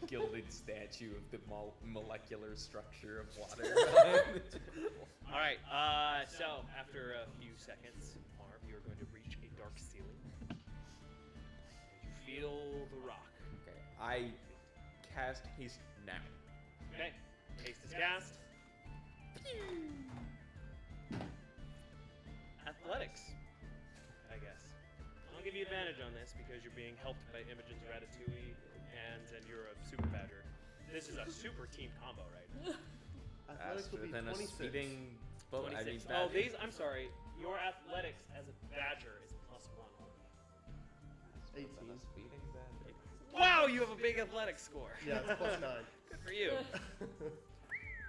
gilded statue of the molecular structure of water. Alright, so after a few seconds, Marv, you're going to reach a dark ceiling. You feel the rock. Okay, I cast haste now. Okay, haste is cast. Athletics, I guess. I'll give you advantage on this because you're being helped by Imogen's Ratatouille and you're a super badger. This is a super team combo, right? Athletics will Faster be than a 26. speeding boat. I mean, 26. Oh, these, I'm sorry. Your athletics as a badger is +1. 18. Than a speeding badger. Wow, you have a big athletics score. Yeah, it's +9. Good for you.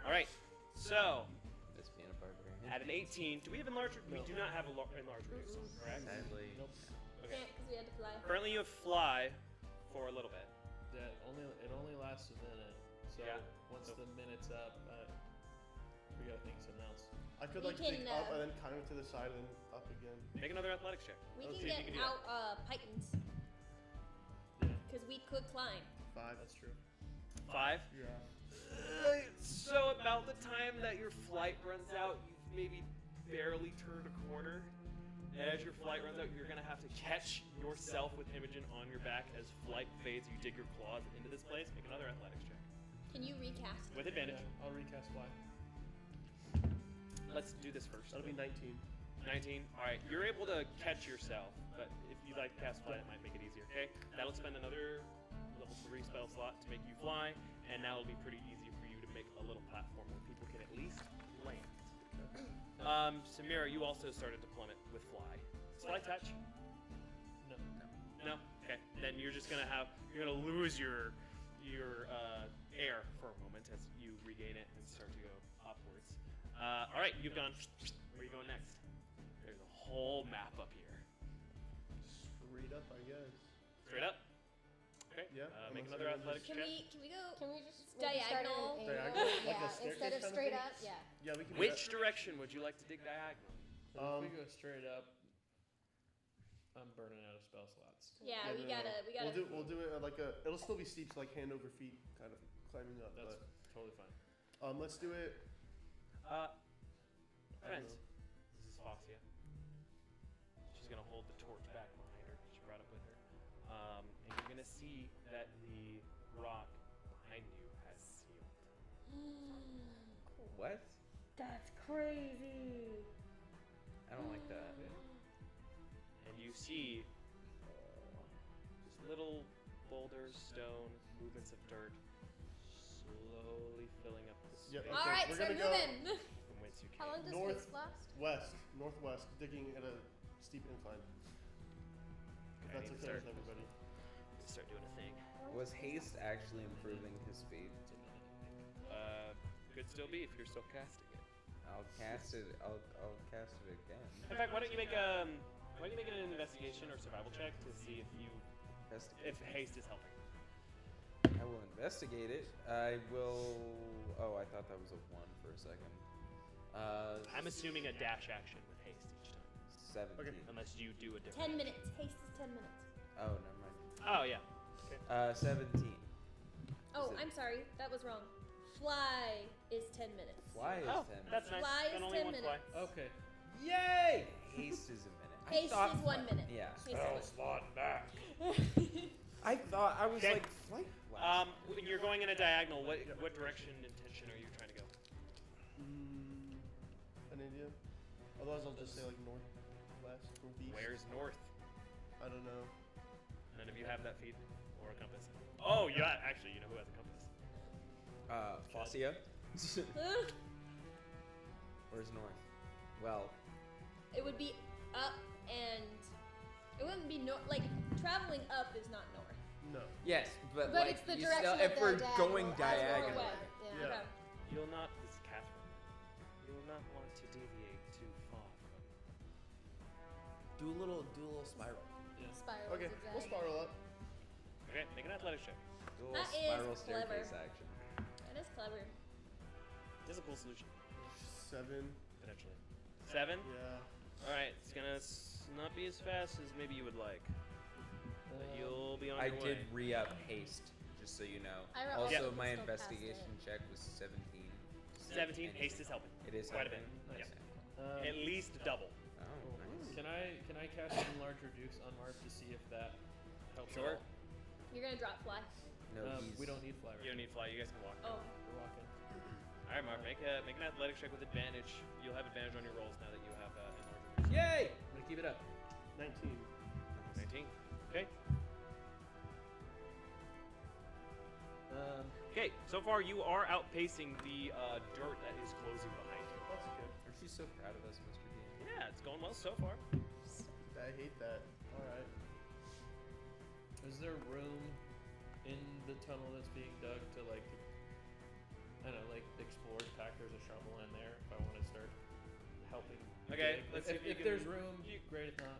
All right. So, This being a barbarian. at an 18, do we have enlarged? We do not have a enlarged reduce, correct? Sadly. Nope. Okay. Can't because we had to fly. Currently, you have fly for a little bit. Yeah, it only lasts a minute. So Yeah. once So- the minute's up, we gotta think of something else. I could We like can, think up uh, and then kind of to the side and then up again. Make another athletics check. We Let's can see if you get do that. out Pythons. Yeah, Because we could climb. 5. that's true. 5. Yeah. So about the time that your flight runs out, you've maybe barely turned a corner. And as your flight runs out, you're gonna have to catch yourself with Imogen on your back as flight fades. You dig your claws into this place. Make another athletics check Can you recast? with advantage. Yeah, I'll recast fly. Let's do this first. That'll be 19. 19. All right, you're able to catch yourself, but if you like to cast fly, it might make it easier. Okay, that'll spend another level 3 spell slot to make you fly, and now it'll be pretty easy for you to make a little platform where people can at least land. Samira, you also started to plummet with fly. Is fly touch? No. No. Okay, then you're gonna lose your air for a moment as you regain it and start to go upwards. All right, you've gone. Where are you going next? There's a whole map up here. Straight up, I guess. Straight up. Okay. Yeah, Make unless another everyone athletics Can check. we go? Can we just maybe start at Diagonal? an Diagonal? angle? Like a Yeah, staircase instead of kind of straight thing? up. Yeah. Yeah, we can do Which direction would you like to dig diagonal? If we go straight up, I'm burning out of spell slots. Yeah, that. we No, no, gotta. no. We gotta. We'll do it like a. It'll still be steep, so like hand over feet, kind of climbing up. That's totally fine. Let's do it. Friends, I don't know. this is Fascia. She's gonna hold the torch back behind her. gonna see that the rock behind you has sealed. What? That's crazy. I don't like that. And you see just little boulders, stone, movements of dirt, slowly filling up the space Yep. All Okay, right, we're start gonna go- moving. from whence you How long came. does North. haste last? Northwest, digging at a steep incline. Okay, I That's need to okay start, with everybody. start doing a thing. Was haste actually improving his speed? Could still be if you're still casting it. I'll cast it. I'll cast it again. In fact, why don't you make an investigation or survival check to see if haste is helping. I will investigate it. I will. Oh, I thought that was a 1 for a second. I'm assuming a dash action with haste each time, 17. Okay. unless you do a different. 10 minutes. Haste is 10 minutes. Oh, never mind. Oh yeah. 17. Oh, Is it- I'm sorry. That was wrong. Fly is 10 minutes. Fly is Oh, 10 minutes. that's nice. Fly Then is only 10 one fly. minutes. Okay. Yay! Haste is a minute. I Haste thought is 1 minute. Yeah. Haste back. I thought I was Okay. like flight. last. When you're going in a diagonal, what direction intention are you trying to go? An idea? Otherwise, I'll just say like northwest, northeast. Where's north? I don't know. None of you have that feat or a compass. Oh, yeah. Actually, you know who has a compass? Fossia. minutes. Where's north? Well, It would be up and it wouldn't be north. Like traveling up is not north. No. yes, but, But like it's the you direction still, of if the we're diagonal going as we're diagonally. away. Yeah. Yeah. Okay. You'll not. This is Catherine. You will not want to deviate too far from. Do a little spiral. Spiral Okay, zigzag. we'll spiral up. Okay, make an athletics check. Do a That little is spiral clever. staircase action. That is clever. This is a cool solution. 7. Potentially. 7. Yeah. All right. It's gonna not be as fast as maybe you would like, but you'll be on I your did way. re-up haste, just so you know. I ro- Also, also my can still cast investigation it. check was 17. 17. And Haste is helping. It is quite a helping. bit. Nice. Yeah. At least double. Oh, nice. Can I cast Enlarge Reduce on Marv to see if that helps? Sure. At all? You're gonna drop fly. No, We don't need fly. Right You don't need fly. You guys can walk. Oh. We're walking. All right, Mark. Make an athletics check with advantage. You'll have advantage on your rolls now that you have enlarged. Yay! I'm gonna keep it up. 19. 19. Okay. Um, Okay. So far, you are outpacing the dirt that is closing behind you. That's good. Aren't you so proud of us, Mr. Dean? Yeah, it's going well so far. I hate that. Alright. is there room in the tunnel that's being dug to like, I don't know, like explore? Pack there's a shovel in there if I want to start helping. Okay, dig. let's see if you if can- there's room, you- great. If not,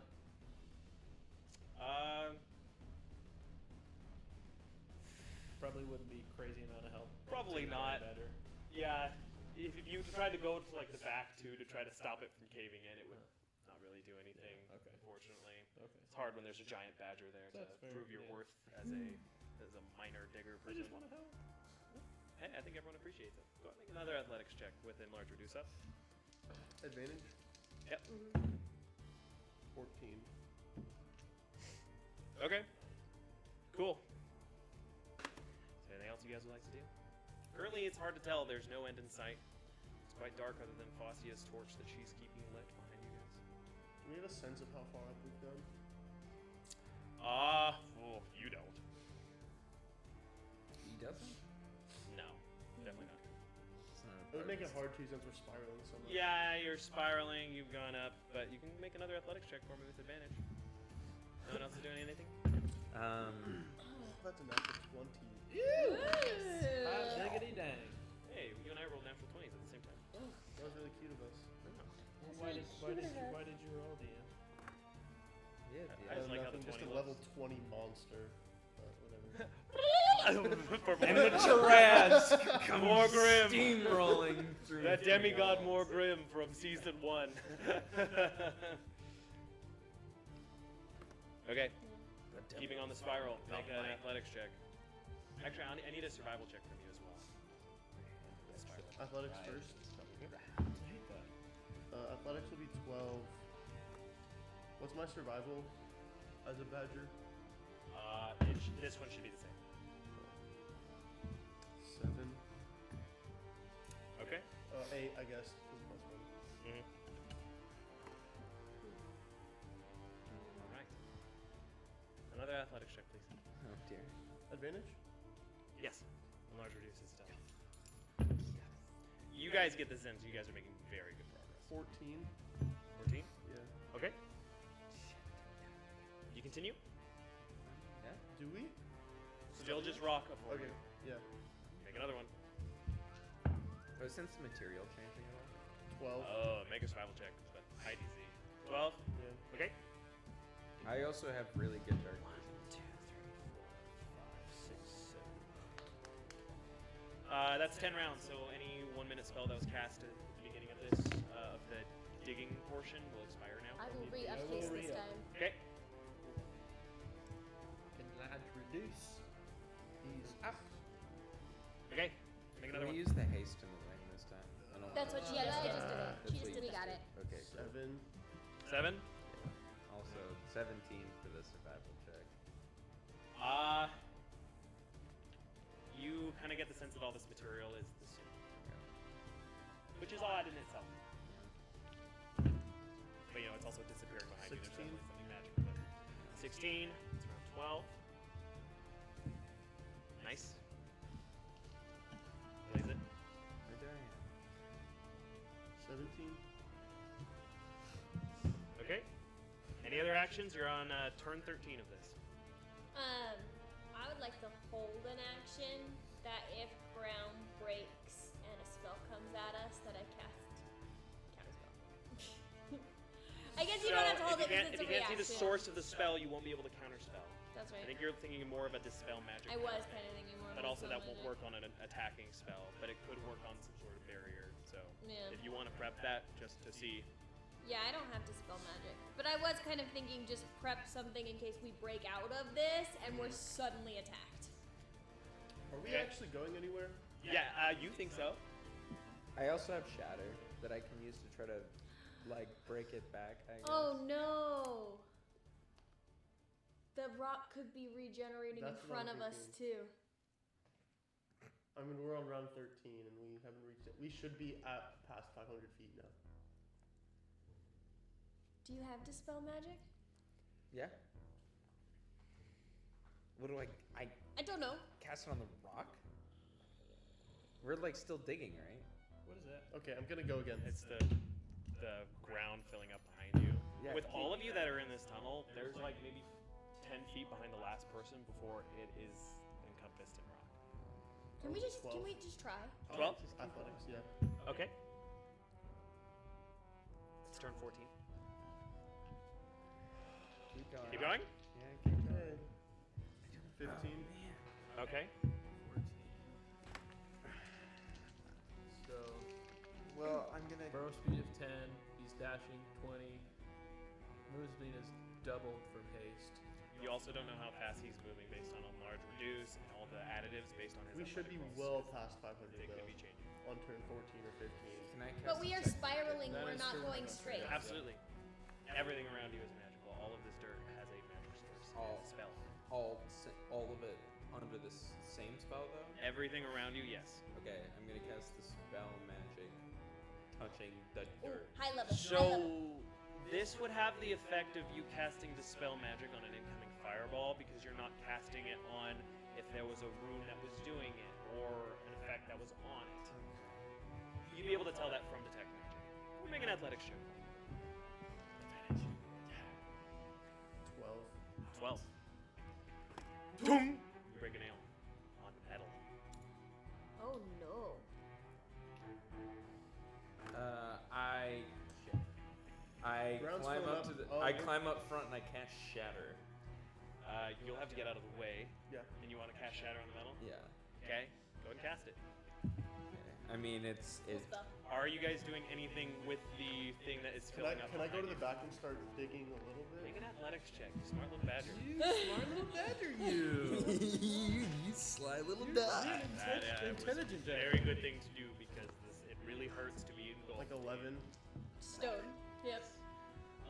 probably wouldn't be crazy amount of help. Probably Taking away not. Better. Yeah. If you tried to go to like the back too to try to stop it from caving in, it would not really do anything. Okay. Unfortunately, Okay. it's hard when there's a giant badger there That's to fair, prove your yeah. worth as a minor digger I person. just want to help. Hey, I think everyone appreciates it. Go ahead and make another athletics check with enlarge reduce up. Advantage? Yep. 14. Okay. Cool. Is there anything else you guys would like to do? Currently, it's hard to tell. There's no end in sight. It's quite dark other than Fossia's torch that she's keeping lit behind you guys. Do we have a sense of how far up we've gone? You don't. He doesn't? No, definitely not. It's not a It would make it part hard to since we're spiraling so much. Yeah, you're spiraling. You've gone up, but you can make another athletics check for me with advantage. No one else is doing anything? That's a natural 20. Hot diggity dang. Hey, you and I rolled natural 20s at the same time. That was really cute of us. Well, why did you roll, DM? Yeah, I just like how the Nothing, just 20 a level 20 monster. Whatever. And the Tarrasque comes More grim. steamrolling through. That the demigod walls. more grim from season 1. Okay, keeping on the spiral, make an athletics check. Actually, I need a survival check from you as well. Athletics first. Athletics will be 12. What's my survival as a badger? It This one should be the same. 7. Okay. 8, I guess. 'Cause +1. Mm-hmm. All right. Another athletics check, please. Oh dear. Advantage? Yes. Enlarge reduces stealth. You guys get the sense you guys are making very good progress. 14. 14. Yeah. Okay. You continue. Yeah. Do we? Still just rock up. Okay. Yeah. Make another one. Oh, sense the material changing at all? 12. Oh, make a survival check. But high DC. 12. Yeah. Okay. I also have really good dark vision. 6, 7. That's 10 rounds, so any 1-minute spell that was cast at the beginning of this, of the digging portion, will expire now. I will re-up I will haste this re-up. time. Okay. Enlarge reduce. He's up. Okay. Make Can another we one. use the haste in the wing this time? I don't That's what she Yeah, just I did. just did it. That's She what just you did. We got it. Okay, cool. 7. 7. Also, 17 for the survival check. You kind of get the sense that all this material is the same, Okay. which is odd in itself. But you know, it's also disappearing behind you. There's 16. definitely something magical about it. 16. It's around 12. Nice. Blaze it. We're doing it. 17. Okay. Any other actions? You're on turn 13 of this. I would like to hold an action that if ground breaks and a spell comes at us, that I cast counterspell. I guess you don't have to hold it because it's if a you can't see reaction. the source of the spell, you won't be able to counterspell. That's I right. think you're thinking more of a dispel magic. I kind was of kind thing. of thinking more. But of also spell that won't magic. work on an attacking spell, but it could work on some sort of barrier. So Yeah. if you want to prep that just to see. Yeah, I don't have to spell magic, but I was kind of thinking just prep something in case we break out of this and we're suddenly attacked. Are we Okay. actually going anywhere? Yeah, you think so? I also have shatter that I can use to try to, like, break it back, I guess. Oh no! The rock could be regenerating That's in what front I'm of us too. I mean, we're on round 13 and we haven't reached it. We should be at past 500 feet now. Do you have dispel magic? Yeah. What do I I don't know. cast it on the rock? We're, like, still digging, right? What is that? Okay, I'm gonna go again. It's the ground filling up behind you. Yeah. With all of you that are in this tunnel, there's like maybe 10 feet behind the last person before it is encompassed in rock. Can we just 12. try? 12? Athletics, yeah. Okay. It's turn 14. Keep going. Keep going? Yeah, keep going. 15. Okay. 14. So, Well, I'm gonna. burrow speed of 10. He's dashing 20. Move speed is doubled from haste. You also don't know how fast he's moving based on enlarge, reduce, and all the additives based on his. We should be athletic well rolls. past 500 They could though, be changing. on turn 14 or 15. Can I cast But we are detect- spiraling. That We're is not true. going straight. Absolutely. Everything around you is magical. All of this dirt has a magic source. All- It's a spell. all of it under this same spell though? Everything around you, yes. Okay, I'm gonna cast the spell magic touching the Ooh, dirt. high level. high level. So this would have the effect of you casting dispel magic on an incoming fireball because you're not casting it on if there was a rune that was doing it or an effect that was on it. You'd be able to tell that from detect magic. We're making athletics check. Advantage. 12. 12. Boom! You break a nail on metal. Oh no. I Ground's climb filling up to up. the. Oh, I you're- climb up front and I cast shatter. You'll have to get out of the way, Yeah. and you want to cast shatter on the metal. Yeah. Okay, go and cast it. Okay. I mean, it's Cool it. stuff. Are you guys doing anything with the thing that is Can I, filling up? can I go to the behind back and start digging a little you? Make bit? an athletics check, you smart little badger. Smart little badger, you. you sly little That, was Intelligent a very good thing to do because it really hurts to be engulfed. Like 11. Stone. Yep.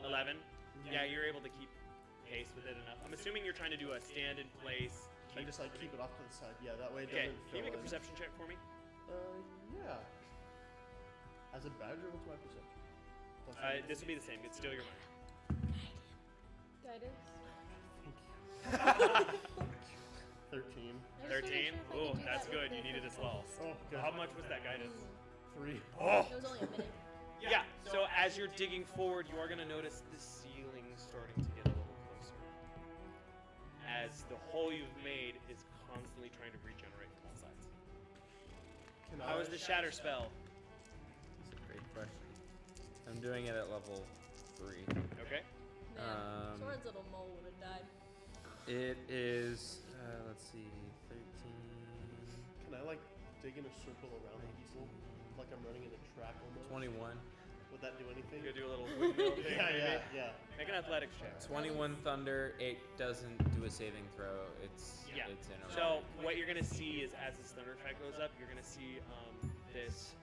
11. Yeah, you're able to keep pace with it enough. I'm assuming you're trying to do a stand in place. I just like keep it off to the side. Yeah, that way it Okay, doesn't can you fill make a in. perception check for me? Yeah. As a badger, what's my perception? Plus This will be the same. It's still your mind. Guidance. 13. 13? Oh, that's good. You need it as well. Oh, good. How much was that guidance? 3. Oh! It was only a minute. Yeah, so as you're digging forward, you are going to notice the ceiling starting to get a little closer. As the hole you've made is constantly trying to regenerate from all sides. How is the shatter spell? That's a great question. I'm doing it at level 3. Okay. Man, Soren's little mole would have died. It is, let's see, 13. Can I like dig in a circle around the people? Like I'm running in a track almost? 21. Would that do anything? You do a little windmill thing, maybe? Yeah. Make an athletics check. 21 thunder. It doesn't do a saving throw. It's Yeah. It's in a So what you're gonna see is as this thunder track goes up, you're gonna see this.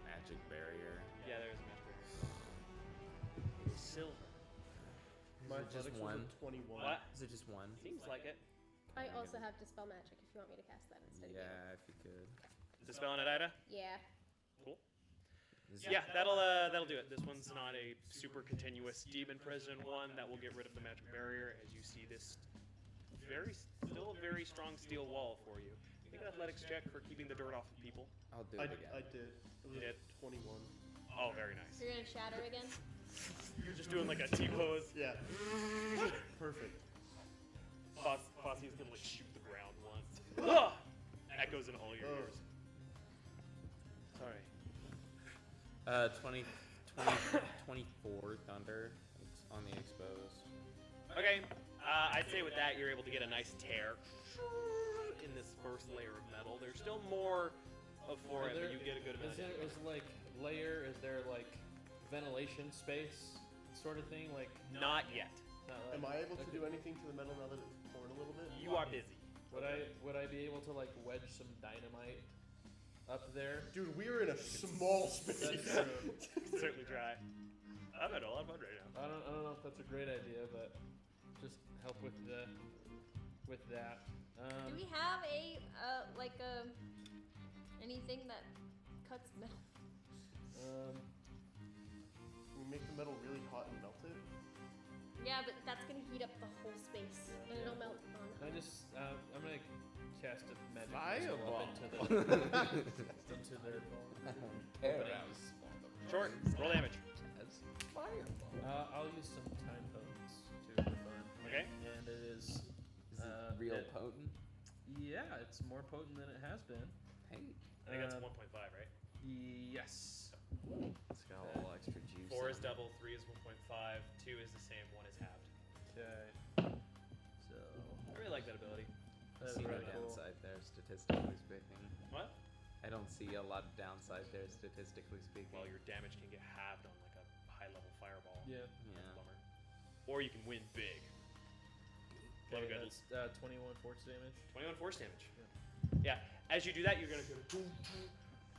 magic barrier. Yeah, there's a magic barrier. Silver. My Is it just athletics was one? a 21. What? Is it just one? Seems like it. I also have Dispel Magic if you want me to cast that instead of Yeah, if you could. Dispelling it, Ida. you. Yeah. Cool. Is Yeah, that'll do it. This one's not a super continuous demon prison one that will get rid of the magic barrier. As you see this, still a very strong steel wall for you. Make an athletics check for keeping the dirt off of people. I'll do I it again. did. It was You did? 21. Oh, very nice. You're gonna shatter again? You're just doing like a T-pose. Yeah. Perfect. Fossey is gonna like shoot the ground once. Ugh! Echoes in all your Oh. ears. Sorry. 24 thunder on the exposed. Okay, I'd say with that you're able to get a nice tear in this first layer of metal. There's still more for it, but you get a good amount. Is there like layer? Is there like ventilation space sort of thing? Like Not yet. not like, Am I able to okay. do anything to the metal now that it's torn a little bit? You are busy. Would I be able to like wedge some dynamite up there? Dude, we are in a small space. That's true. Certainly try. I'm at a lot of fun right now. I don't know if that's a great idea, but just help with that. Do we have a anything that cuts metal? Can we make the metal really hot and melt it? Yeah, but that's gonna heat up the whole space. And it'll melt on. I just I'm gonna cast a magic Fireball. missile up into their openings. Short. Roll damage. I'll use some time potence too for fun. Okay. And it is Is it real it- potent? Yeah, it's more potent than it has been. Hey, I think that's Um, 1.5, right? Yes. it's got a little extra juice. 4 in is it. double, 3 is 1.5, 2 is the same, 1 is halved. Okay. So I really like that ability. that's See no really cool. downside there, statistically speaking. What? I don't see a lot of downside there, statistically speaking. Well, your damage can get halved on like a high-level fireball. Yeah. That's a Yeah. bummer. Or you can win big. Love a Okay, good that's 21 force damage. 21 force damage. Yeah. As you do that, you're gonna go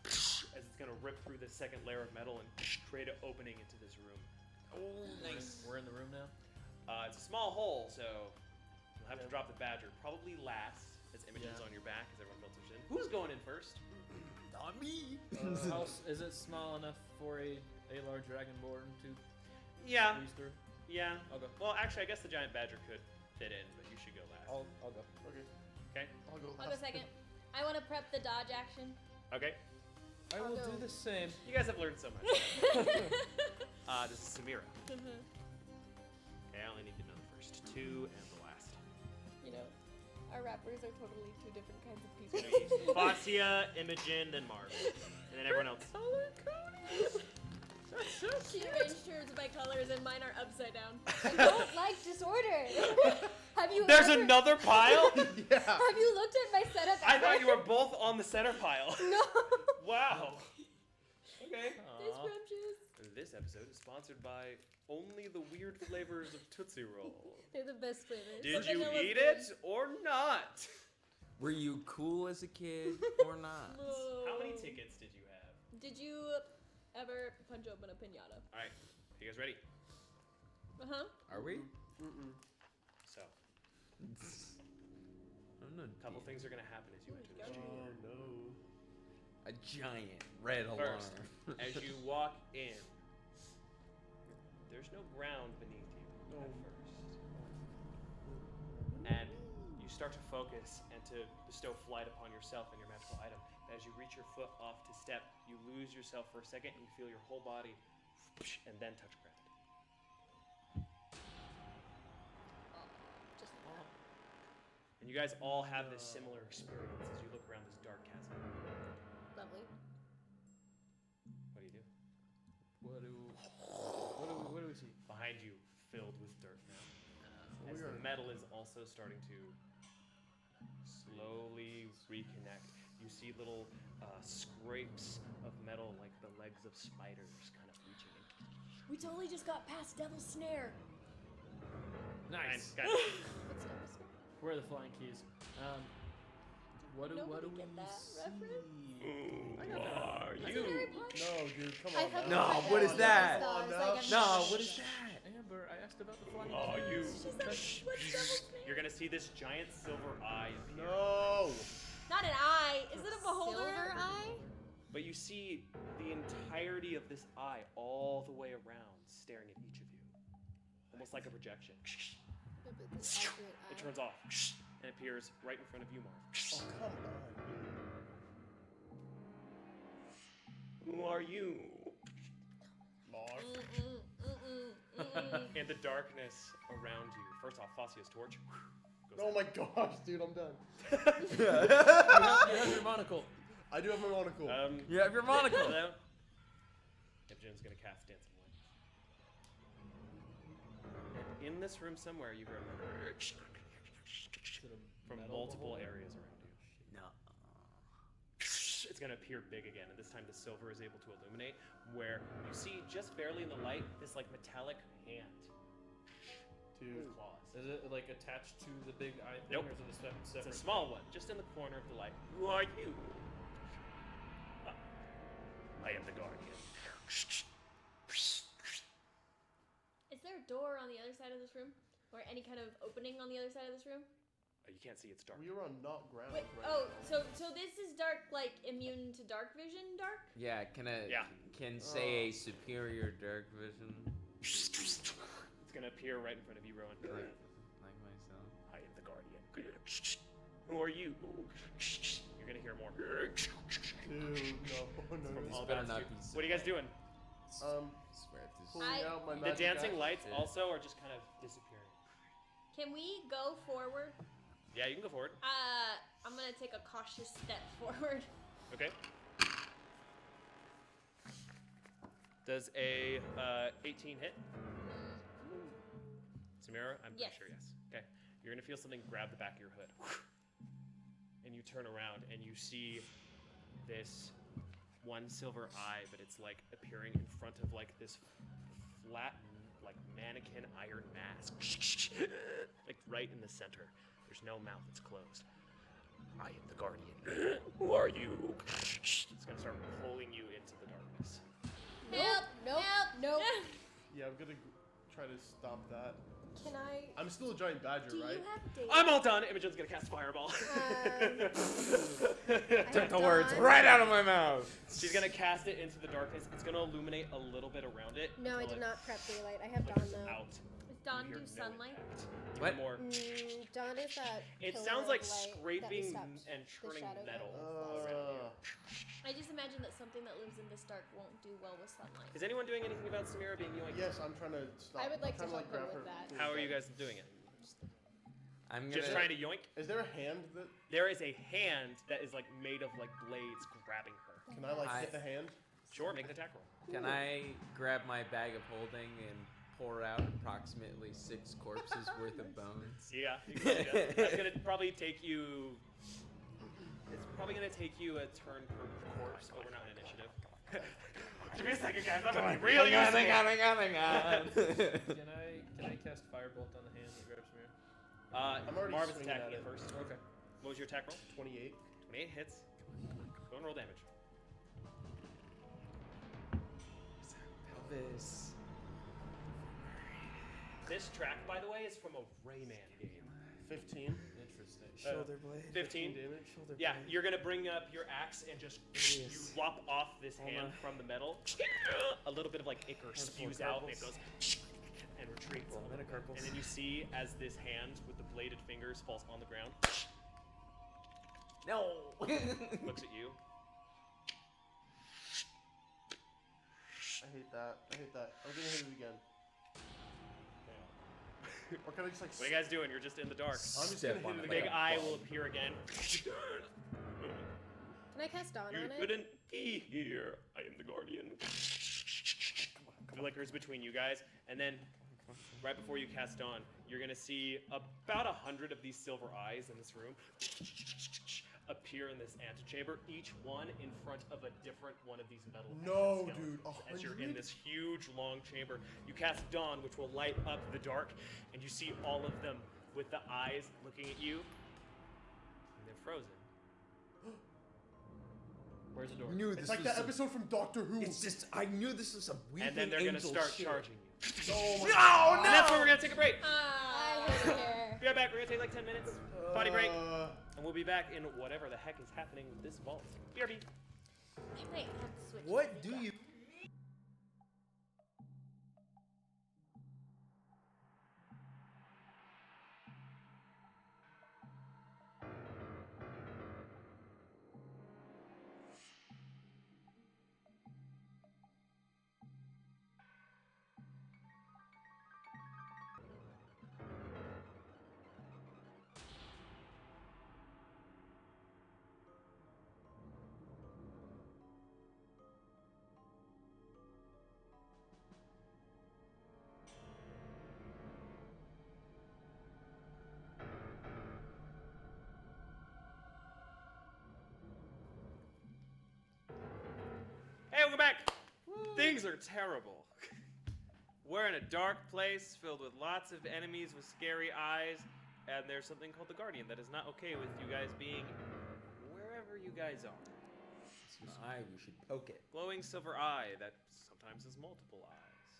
as it's gonna rip through the second layer of metal and create an opening into this room. We're in the room now. It's a small hole, so you'll have to drop the badger probably last, as Imogen's Yeah. on your back as everyone filters in. Who's going in first? Not me. Is it small enough for a large dragonborn to Yeah. squeeze through? Yeah. I'll go. Well, actually, I guess the giant badger could fit in, but you should go last. I'll go. Okay. Okay. I'll go I'll go second. I want to prep the dodge action. Okay. I will do the same. You guys have learned so much. This is Samira. Okay, I only need to know the first 2 and the last. You know, our rappers are totally two different kinds of It's people. gonna be Fascia, Imogen, then Marv, and then everyone else. Color coding. She arranged hers by colors and mine are upside down. I don't like disorder. Have you? There's ever, another pile. Yeah. Have you looked at my setup? I thought you were both on the center pile. No. Wow. Okay. This Aw. scrumptious. This episode is sponsored by only the weird flavors of Tootsie Roll. They're the best flavors. Did The you vanilla's eat good. it or not? Were you cool as a kid or not? How many tickets did you have? Did you ever punch open a pinata? All right. Are you guys ready? Uh huh. Are we? couple things are gonna happen as you enter this chamber. Oh no. A giant red First, alarm. as you walk in, there's no ground beneath you at first. And you start to focus and to bestow flight upon yourself and your magical item. As you reach your foot off to step, you lose yourself for a second and you feel your whole body and then touch ground. Just like that. And you guys all have this similar experience as you look around this dark chasm. Lovely. What do you do? What do we see? Behind you, filled with dirt now. As Weird. the metal is also starting to slowly reconnect. You see little scrapes of metal like the legs of spiders kind of reaching in. We totally just got past Devil's Snare. Nice. Guys, What's next? Where are the flying keys? What do Nobody we get that see? reference? who are That's you? a Harry Potter. No, dude, come I on. thought now. No, you said what is that? So I was No. like, No, what is that? Amber, I asked about the flying Oh, keys. you. She said, what's Devil's Snare? You're gonna see this giant silver eye appear. No. Not an eye. Is it a beholder? Silver eye? But you see the entirety of this eye all the way around, staring at each of you, almost like a projection. But this accurate eye. It turns off and appears right in front of you, Marv. Oh, come on. Who are you? Marv. In the darkness around you. First off, Fasia's torch. Goes Oh out. my gosh, dude, I'm done. You have your monocle. I do have my monocle. You have your monocle. Hello? Imogen's gonna cast Dancing Lights. And in this room somewhere, you hear a from multiple areas around you. No. It's gonna appear big again, and this time the silver is able to illuminate, where you see just barely in the light this like metallic hand Dude. with claws. Is it like attached to the big eye thing, Nope. or is it a It's separate? a small one, just in the corner of the light. Who are you? I am the guardian. Is there a door on the other side of this room? Or any kind of opening on the other side of this room? You can't see, it's dark. We were on not ground. Wait, right? oh, so this is dark, like immune to dark vision dark? Yeah, Yeah. can say a superior dark vision. It's gonna appear right in front of you, Rowan. Like myself. I am the guardian. Who are you? You're gonna hear more. Dude, no. From This all better that not too. be What are you guys doing? Swear if this Pulling out my The magic dancing axe. lights Yeah. also are just kind of disappearing. Can we go forward? Yeah, you can go forward. I'm gonna take a cautious step forward. Okay. Does a 18 hit? Samira, I'm pretty Yes. sure yes. Okay. You're gonna feel something grab the back of your hood. And you turn around and you see this one silver eye, but it's like appearing in front of like this flat like mannequin iron mask. Like right in the center. There's no mouth, it's closed. I am the guardian. Who are you? It's gonna start pulling you into the darkness. Help! Nope. Help! Nope. Yeah, I'm gonna try to stop that. Can I? I'm still a giant badger, Do right? you have data? I'm all done. Imogen's gonna cast fireball. Took the words right out of my mouth. She's gonna cast it into the darkness. It's gonna illuminate a little bit around it. No, I until did it not prep daylight. I have flickers dawn though. out. Does Dawn You do hear no sunlight? impact. You What? hear More. Dawn is that. It pillar sounds of like light that scraping stopped and the churning shadow metal going. around you. I just imagine that something that lives in this dark won't do well with sunlight. Is anyone doing anything about Samira being yoinked? Yes, I'm trying to stop. I would like to I'm trying help him grab with her. that. How are you guys doing it? I'm gonna Just trying to yoink? Is there a hand that? There is a hand that is like made of like blades grabbing her. Can I like I- hit the hand? Sure, make an attack roll. Can I grab my bag of holding and pour out approximately 6 corpses worth of bones? Yeah, you can do that. That's gonna probably take you. It's probably gonna take you a turn per corpse over not an initiative. Give me a second, guys. I'm gonna be real useful. Hang on. Can I cast firebolt on the hand that grabs Samir? I'm already Marv is swinging attacking at it it. first. Okay. What was your attack roll? 28. 28 hits. Go and roll damage. Pelvis. This track, by the way, is from a Rayman game. 15. Interesting. Shoulder blade. 15. damage. Shoulder Yeah, blade. you're gonna bring up your axe and just you Yes. lop off this Hold hand on. from the metal. A little bit of like ichor Handful of spews out and it purples. goes and retreats. Roll a little bit. metacarpals. And then you see as this hand with the bladed fingers falls on the ground, No. looks at you. I hate that. I'm gonna hit it again. Or can I just like? What are you guys doing? You're just in the dark. I'm just Step gonna on hit The it big again. eye will appear again. Can I cast Dawn You on it? couldn't be here. I am the guardian. Flickers between you guys, and then right before you cast on, you're gonna see about 100 of these silver eyes in this room appear in this antechamber, each one in front of a different one of these metal No, skeletons. dude, As you're in 100? this huge long chamber, you cast Dawn, which will light up the dark, and you see all of them with the eyes looking at you, and they're frozen. Where's the door? Knew It's this like was that episode from Doctor Who. It's just I knew this was a weeping And then they're gonna angel start shit. charging you. Oh my Oh And that's where we're gonna take a break. I hate care. Be right back. We're gonna take like 10 minutes. Potty break. Uh, And we'll be back in whatever the heck is happening with this vault. BRB. I might have to switch. What to do Zika. you? Hey, welcome back. Things are terrible. We're in a dark place filled with lots of enemies with scary eyes, and there's something called the Guardian that is not okay with you guys being wherever you guys are. It's an eye. We should poke it. Glowing silver eye that sometimes has multiple eyes.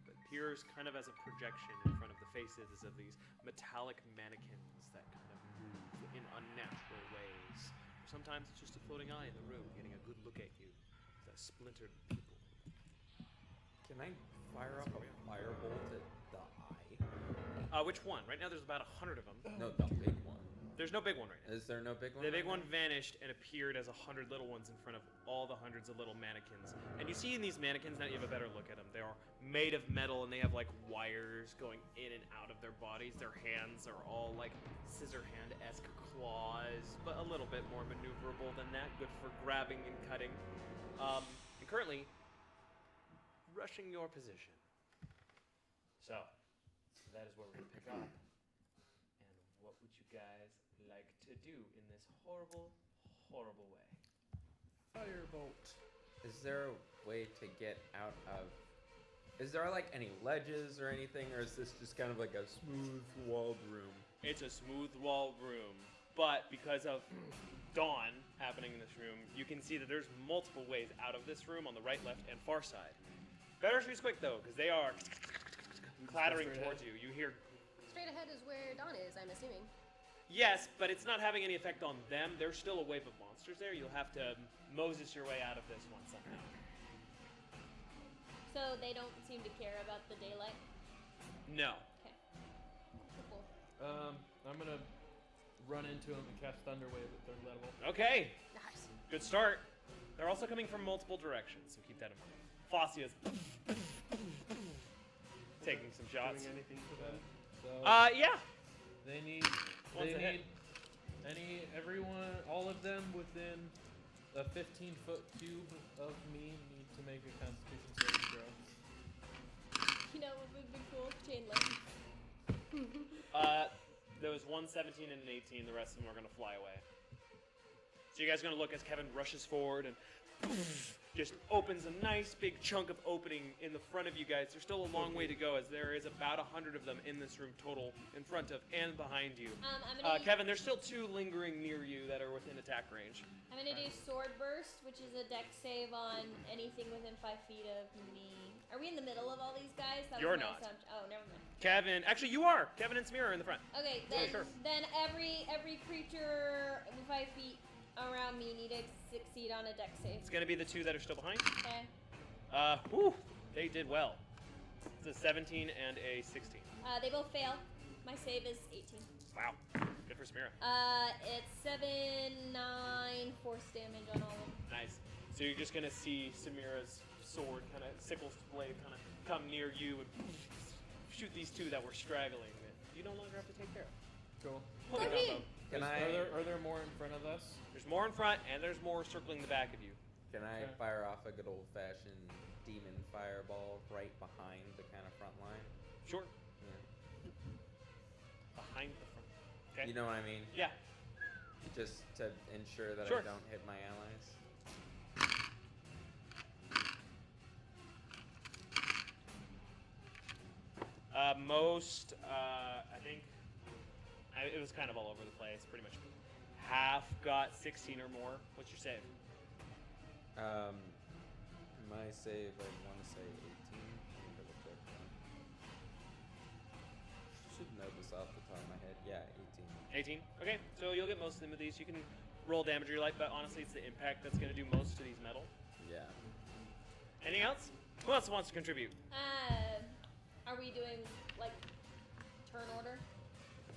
That appears kind of as a projection in front of the faces of these metallic mannequins that kind of move in unnatural ways. Sometimes it's just a floating eye in the room getting a good look at you with a splintered pupil. Can I fire off a firebolt at the eye? Which one? Right now there's about 100 of them. No, the big one. There's no big one right now. Is there no big one? The big right one now? vanished and appeared as 100 little ones in front of all the hundreds of little mannequins. And you see in these mannequins, now you have a better look at them. They are made of metal and they have like wires going in and out of their bodies. Their hands are all like scissor hand-esque claws, but a little bit more maneuverable than that. Good for grabbing and cutting. And currently, rushing your position. So, that is where we're gonna pick up. And what would you guys like to do in this horrible, horrible way? Firebolt. Is there a way to get out of? Is there like any ledges or anything, or is this just kind of like a smooth walled room? It's a smooth walled room, but because of dawn happening in this room, you can see that there's multiple ways out of this room on the right, left, and far side. Better choose quick though, because they are clattering straight towards you. You hear, Straight ahead is where Dawn is, I'm assuming. yes, but it's not having any effect on them. There's still a wave of monsters there. You'll have to Moses your way out of this one somehow. So they don't seem to care about the daylight. No. Okay. Cool. I'm gonna run into him and cast Thunder Wave at third level. Okay, Nice. good start. They're also coming from multiple directions, so keep that in mind. Faucia's taking some shots. doing anything to them? So Yeah. they need One's a hit. everyone, all of them within a 15-foot cube of me need to make a Constitution saving throw. You know what would be cool? Chain lightning. There was one 17 and an 18. The rest of them are gonna fly away. So you guys are gonna look as Kevin rushes forward and just opens a nice big chunk of opening in the front of you guys. There's still a long way to go, as there is about 100 of them in this room total, in front of and behind you. I'm gonna Kevin, there's still 2 lingering near you that are within attack range. I'm gonna do Sword Burst, which is a dex save on anything within 5 feet of me. Are we in the middle of all these guys? That You're was my not. assumption. Oh, never mind. Kevin, actually, you are. Kevin and Samira are in the front. Okay, Yeah, then sure. then every creature 5 feet around me need to succeed on a dex save. It's gonna be the two that are still behind. Okay. Whew, they did well. It's a 17 and a 16. They both fail. My save is 18. Wow, good for Samira. It's 7, 9 force damage on all of them. Nice. So you're just gonna see Samira's sword, kind of sickle blade, kind of come near you and shoot these two that were straggling that you no longer have to take care of. Cool. Holy Lovely. combo. Can Are there more in front of us? There's more in front, and there's more circling the back of you. Can I Okay. fire off a good old-fashioned demon fireball right behind the kind of front line? Sure. Yeah. Behind the front. Okay. You know what I mean? Yeah. Just to ensure that Sure. I don't hit my allies. I think, it was kind of all over the place. Pretty much half got 16 or more. What's your save? My save, I want to say 18. Let me double check that. Should know this off the top of my head. Yeah, 18. 18? Okay, so you'll get most of them with these. You can roll damage of your life, but honestly, it's the impact that's going to do most to these metal. Yeah. Anything else? Who else wants to contribute? Are we doing like turn order?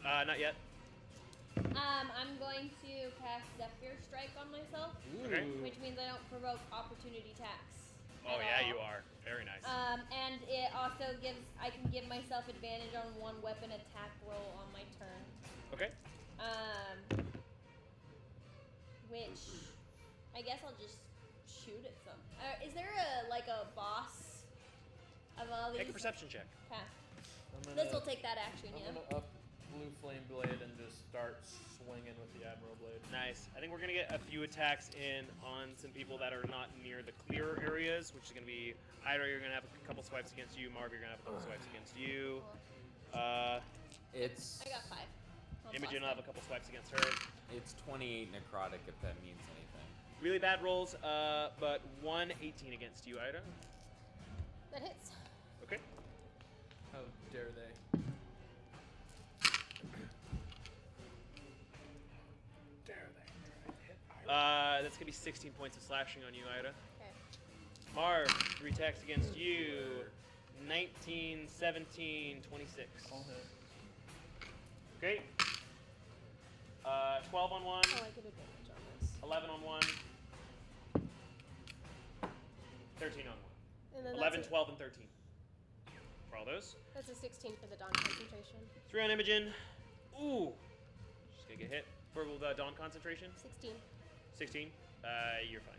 Not yet. I'm going to cast Zephyr Strike on myself, Okay. which means I don't provoke opportunity attacks. Oh, at yeah, all. you are. Very nice. And it also I can give myself advantage on one weapon attack roll on my turn. Okay. Which I guess I'll just shoot at some. Is there a boss of all these? Make a perception check. Okay. I'm gonna, This will take that action, I'm yeah. gonna up Blue Flame Blade and just start swinging with the Admiral Blade. Nice. I think we're going to get a few attacks in on some people that are not near the clear areas, which is going to be Ida, you're going to have a couple swipes against you. Marv, you're going to have a couple swipes against you. It's I got 5. Imogen will have a couple swipes against her. it's 28 necrotic if that means anything. Really bad rolls, but 118 against you, Ida. That hits. Okay. How dare they? That's going to be 16 points of slashing on you, Ida. Okay. Marv, 3 attacks against you. 19, 17, 26. All hit. Okay. 12 on one, Oh, I get advantage on this. 11 on one, 13 on one. And then 11, that's 12, and 13. For all those. That's a 16 for the Dawn concentration. 3 on Imogen. Ooh. She's going to get hit. For the Dawn concentration. 16. 16. You're fine.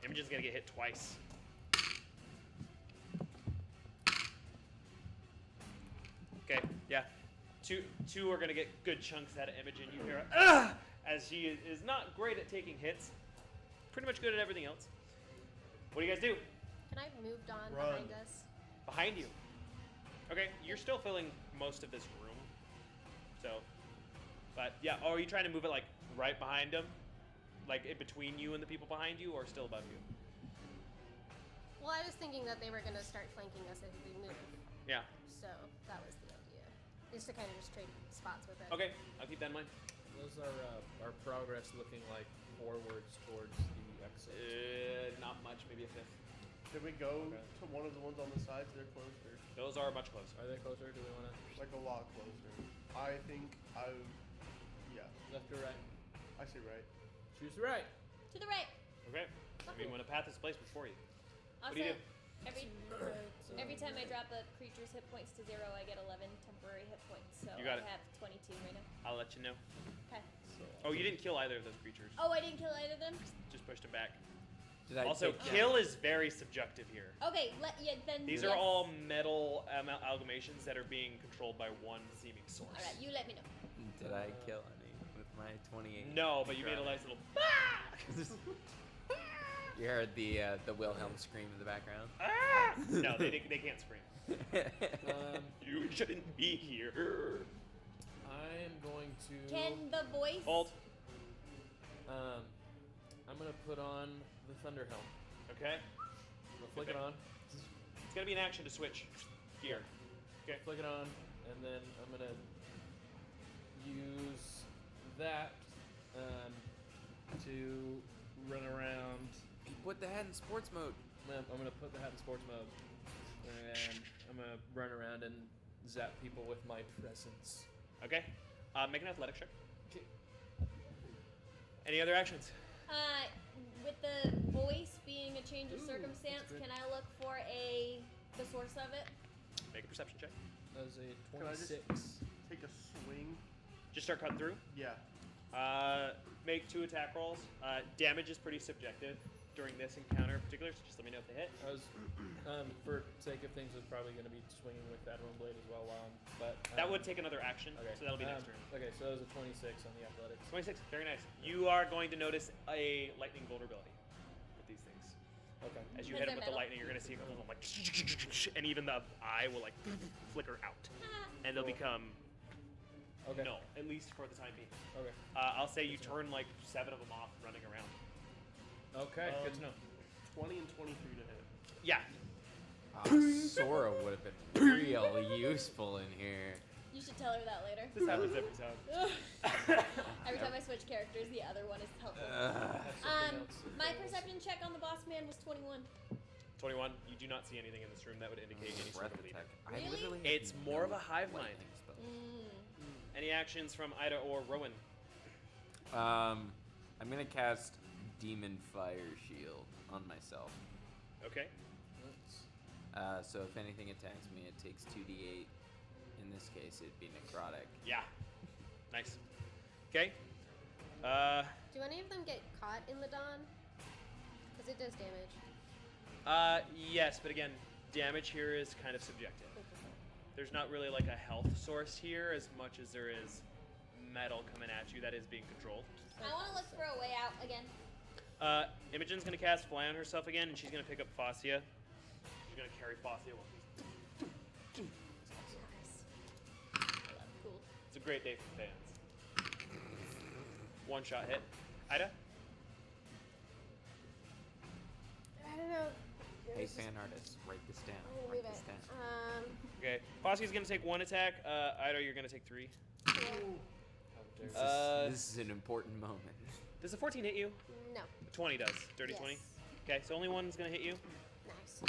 Imogen's going to get hit twice. Okay, yeah. Two are going to get good chunks out of Imogen. You hear her, as she is not great at taking hits. Pretty much good at everything else. What do you guys do? Can I move Dawn Run. behind us? Behind you. Okay, you're still filling most of this room. So, but yeah, are you trying to move it like right behind them? Like in between you and the people behind you, or still above you? Well, I was thinking that they were going to start flanking us as we move. Yeah. So that was the idea. Is to kind of just trade spots with it. Okay, I'll keep that in mind. Those are our progress looking like forwards towards the exit. Not much, maybe a fifth. Should we go Okay. to one of the ones on the sides? They're closer. Those are much closer. Are they closer? Do we want to Like a lot closer. I think yeah. left or right? I say right. Choose the right. To the right. Okay. I mean, when a path is placed before you. Also, What do you do? every time I drop a creature's hit points to 0, I get 11 temporary hit points. So You got I it. have 22 right now. I'll let you know. Okay. Oh, you didn't kill either of those creatures. Oh, I didn't kill either of them? Just pushed them back. Did I Also, take kill is very subjective here. Okay, then These yes. are all metal amalgamations that are being controlled by one seeming source. Alright, you let me know. Did I kill any with my 28? No, but you made a nice little. You heard the Wilhelm scream in the background. Ah! No, they can't scream. You shouldn't be here. I am going to. Can the voice... Hold. I'm gonna put on the Thunder Helm. Okay. I'm gonna flick it on. gonna be an action to switch gear. Okay. Flick it on, and then I'm gonna use that to run around. Put the hat in sports mode. I'm gonna put the hat in sports mode, and I'm gonna run around and zap people with my presence. Okay. Make an athletics check. Okay. Any other actions? With the voice being a change of Ooh, circumstance, that's good. can I look for the source of it? Make a perception check. That was a Can I just 26. take a swing? Just start cutting through. Yeah. Make 2 attack rolls. Damage is pretty subjective during this encounter in particular, so just let me know if they hit. I was, for sake of things, was probably going to be swinging with that one blade as well. But That would take another action, Okay. so that'll be next turn. Okay, so that was a 26 on the athletics. 26, very nice. You are going to notice a lightning vulnerability with these things. Okay. As you Is hit there them with the metal? lightning, you're going to see a little like, and even the eye will like flicker out, and they'll Cool. become Okay. null, at least for the time being. Okay. I'll say you turn like 7 of them off running around. Okay. Good to know. 20 and 23 to hit. Yeah. Sora would have been real useful in here. You should tell her that later. This happens every time. Every time I switch characters, the other one is helpful. Have something else. My perception check on the boss man was 21. 21. You do not see anything in this room that would indicate any sort Breath of leader. attack. I Really? literally have It's more of a hive mind. lightning spell. Any actions from Ida or Rowan? I'm gonna cast Demon Fire Shield on myself. Okay. So if anything attacks me, it takes 2d8. In this case, it'd be necrotic. Yeah. Nice. Okay. Do any of them get caught in the dawn? Because it does damage. Yes, but again, damage here is kind of subjective. There's not really like a health source here as much as there is metal coming at you that is being controlled. I want to look for a way out again. Imogen's gonna cast Fly on herself again, and she's gonna pick up Fascia. She's gonna carry Fascia while he's. Cool. It's a great day for fans. One shot hit. Ida? I don't know. Hey, fan artists, write this down. I'll Write leave this it. down. Okay. Fascia's gonna take 1 attack. Ida, you're gonna take 3. How dare you. This is an important moment. Does a 14 hit you? No. 20 does. Dirty Yes. 20. Okay, so only one's gonna hit you. Nice.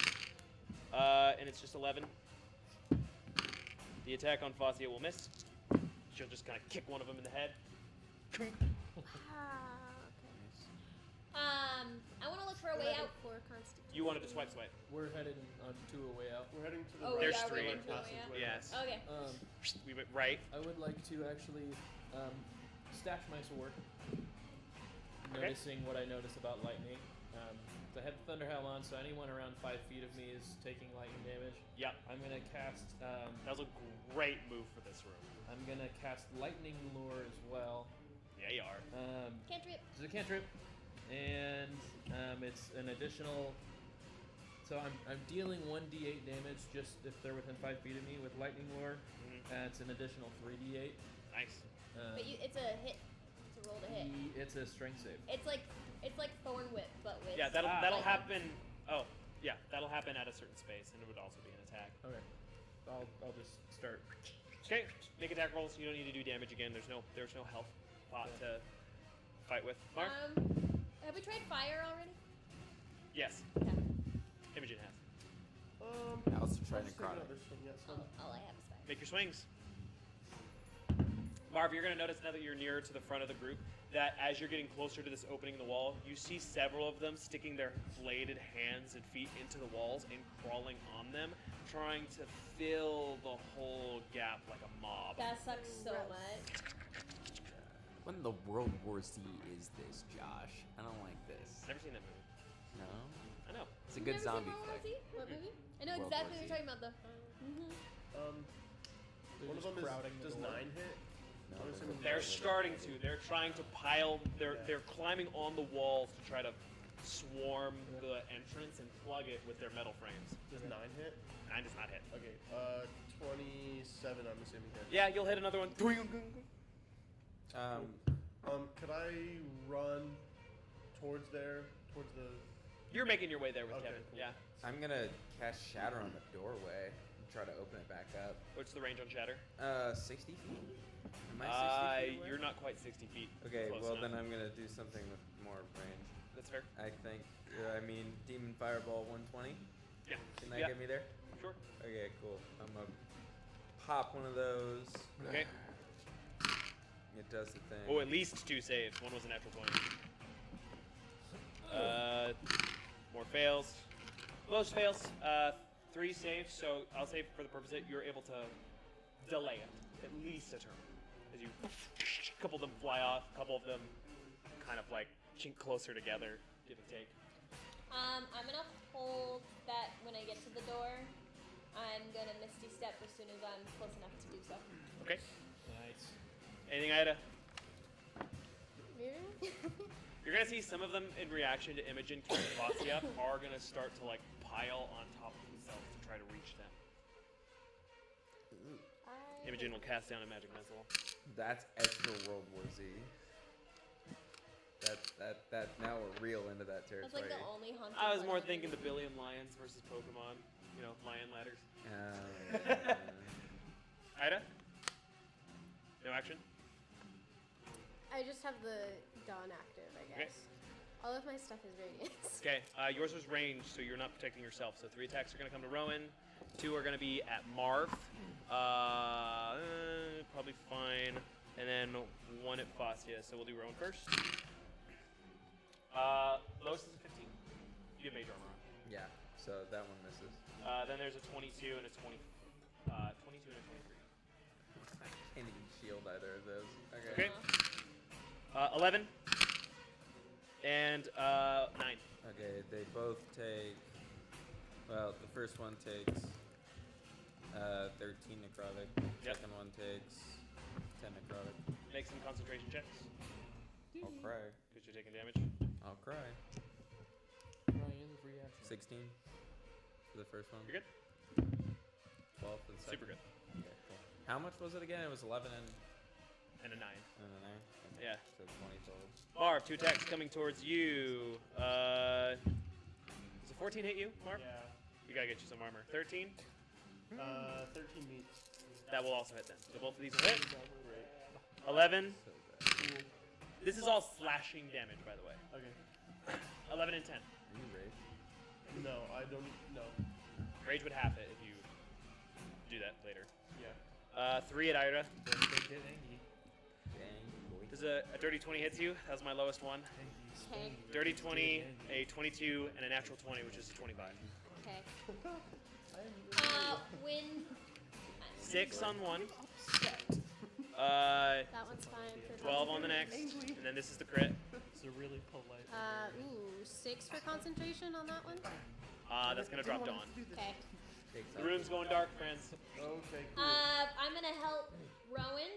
And it's just 11. The attack on Fascia will miss. She'll just kind of kick one of them in the head. Ah, I want to look for a way out. For constitution. You wanted to swipe. We're headed on to a way out. We're heading to the Oh, right. There's yeah, three. we're going to a way out. Yes. Okay. We went right. I would like to actually stash my sword. Okay. Noticing what I notice about lightning. So I have the Thunder Howl on, so anyone around 5 feet of me is taking lightning damage. Yep. I'm gonna cast. That was a great move for this room. I'm gonna cast Lightning Lure as well. Yeah, you are. Cantrip. It's a cantrip, and it's an additional. So I'm dealing 1d8 damage just if they're within 5 feet of me with Lightning Lure. Mhm. It's an additional 3d8. Nice. But it's a hit. It's a roll to hit. It's a strength save. It's like Thorn Whip, but with. Yeah, that'll lightning. happen. Oh, yeah, that'll happen at a certain space, and it would also be an attack. Okay. I'll just start. Okay, make attack rolls. You don't need to do damage again. There's no health pot to fight with. Mark? Have we tried fire already? Yes. Okay. Imogen has. I also tried I'll just take necrotic. another swing, yeah, so- All I have is fire. Make your swings. Marv, you're going to notice now that you're nearer to the front of the group that as you're getting closer to this opening in the wall, you see several of them sticking their bladed hands and feet into the walls and crawling on them, trying to fill the whole gap like a mob. That sucks so much. When in the World War Z is this, Josh? I don't like this. Never seen that movie. No? I know. It's a You've good never seen zombie World War flick. Z? What movie? I know World exactly War what you're Z. talking about though. They're One of just them crowding is, the does door. 9 hit? No, I'm assuming They're nine. starting to. They're trying to pile. They're climbing on the walls to try to swarm the entrance and plug it with their metal frames. Does 9 hit? 9 does not hit. Okay, 27 I'm assuming hit. Yeah, you'll hit another one. Um, Could I run towards the You're making your way there with Okay, Kevin. cool. Yeah. I'm gonna cast Shatter on the doorway and try to open it back up. What's the range on Shatter? 60 feet? Am I 60 feet away? You're not quite 60 feet. Okay, Close well enough. then I'm gonna do something with more range. That's fair. I think. I mean, Demon Fireball 120. Yeah. Can that Yeah. get me there? Sure. Okay, cool. I'm gonna pop one of those. Okay. It does the thing. Oh, at least 2 saves. One was a natural 20. More fails. Most fails. 3 saves. So I'll say for the purpose that you're able to delay it at least a turn. As you, a couple of them fly off. A couple of them kind of like chink closer together. Give and take. I'm gonna hold that when I get to the door. I'm gonna Misty Step as soon as I'm close enough to do so. Okay. Nice. Anything, Ida? Really? You're gonna see some of them in reaction to Imogen keeping Fossey up are gonna start to like pile on top of themselves to try to reach them. Imogen will cast down a magic missile. That's extra World War Z. That now we're real into that That's territory. like the only haunted I was one more I've thinking the ever- Billion Lions versus Pokemon. You know, lion ladders. Ida? No action? I just have the dawn active, I Okay. guess. All of my stuff is radiance. Okay, yours was ranged, so you're not protecting yourself. So 3 attacks are gonna come to Rowan. 2 are gonna be at Marv. Probably fine. And then 1 at Fascia. So we'll do Rowan first. Lowest is a 15. You have major armor on. Yeah, so that one misses. Then there's a 22 and a 20. 22 and a 23. I can't even shield either of those. Okay. 11 and 9. Okay, they both take. Well, the first one takes 13 necrotic. Yep. Second one takes 10 necrotic. Make some concentration checks I'll cry. because you're taking damage. I'll cry. Ryan's reaction. 16 for the first one. You're good. 12 for the second. Super good. Okay, cool. How much was it again? It was 11 and And a 9. a 9. Okay. Yeah. So 20 total. Marv, 2 attacks coming towards you. Does a 14 hit you, Marv? Yeah. You gotta get you some armor. 13. 13 meets. That will also hit then. So both of these will hit. Great. 11. So bad. Cool. This is all slashing damage, by the way. Okay. 11 and 10. Are you rage? No, I don't. No. Rage would half it if you do that later. Yeah. 3 at Ira. Don't they get angry? Dang, boy. Does a dirty 20 hits you? That was my lowest one. Okay. Dirty 20, a 22, and a natural 20, which is a 25. Okay. When 6 on one. Upset. That one's fine for 12 on the next, Angry. and then this is the crit. It's a really polite. 6 for concentration on that one. That's gonna drop Dawn. Okay. Takes The off. room's going dark, friends. Okay, cool. I'm gonna help Rowan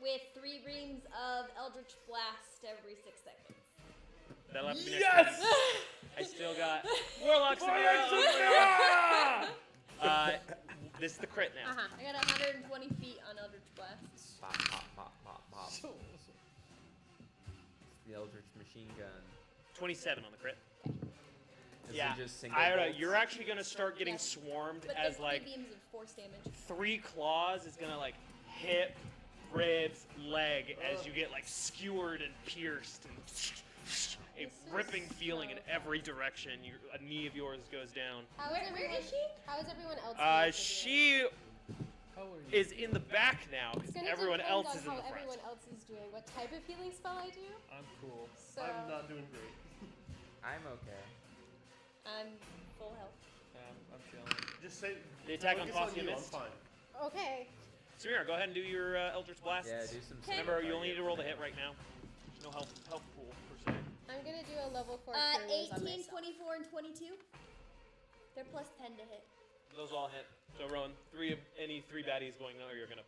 with 3 reams of Eldritch Blast every 6 seconds. That'll have to be next turn. I still got Warlock Scenario. This is the crit now. I got 120 feet on Eldritch Blast. Pop, pop, pop, pop, pop. So, The Eldritch machine gun. 27 on the crit. Is Yeah, it just single Ira, bolts? you're actually gonna start getting Yes. swarmed But as there's like 3 beams of force damage. 3 claws is gonna like hip, ribs, leg as you get like skewered and pierced and a This is ripping feeling in so every direction. A knee of yours goes down. How is Where everyone? is she? How is everyone else? doing for She how are you? is in the back now It's because gonna everyone depend else on is in how the front. everyone else is doing. What type of healing spell I do? I'm cool. So I'm not doing great. I'm okay. I'm full health. I'm chilling. Just say. The attack on focus Fossey you, I'm missed. fine. okay. Samira, go ahead and do your Eldritch Blasts. Yeah, do some. Remember, you single only need to target roll for the hit now. right now. There's no health pool per se. I'm gonna do a level 4 cure wounds on 18, myself. 24, and 22. They're plus 10 to hit. Those all hit. So Rowan, any three baddies going on, or you're gonna.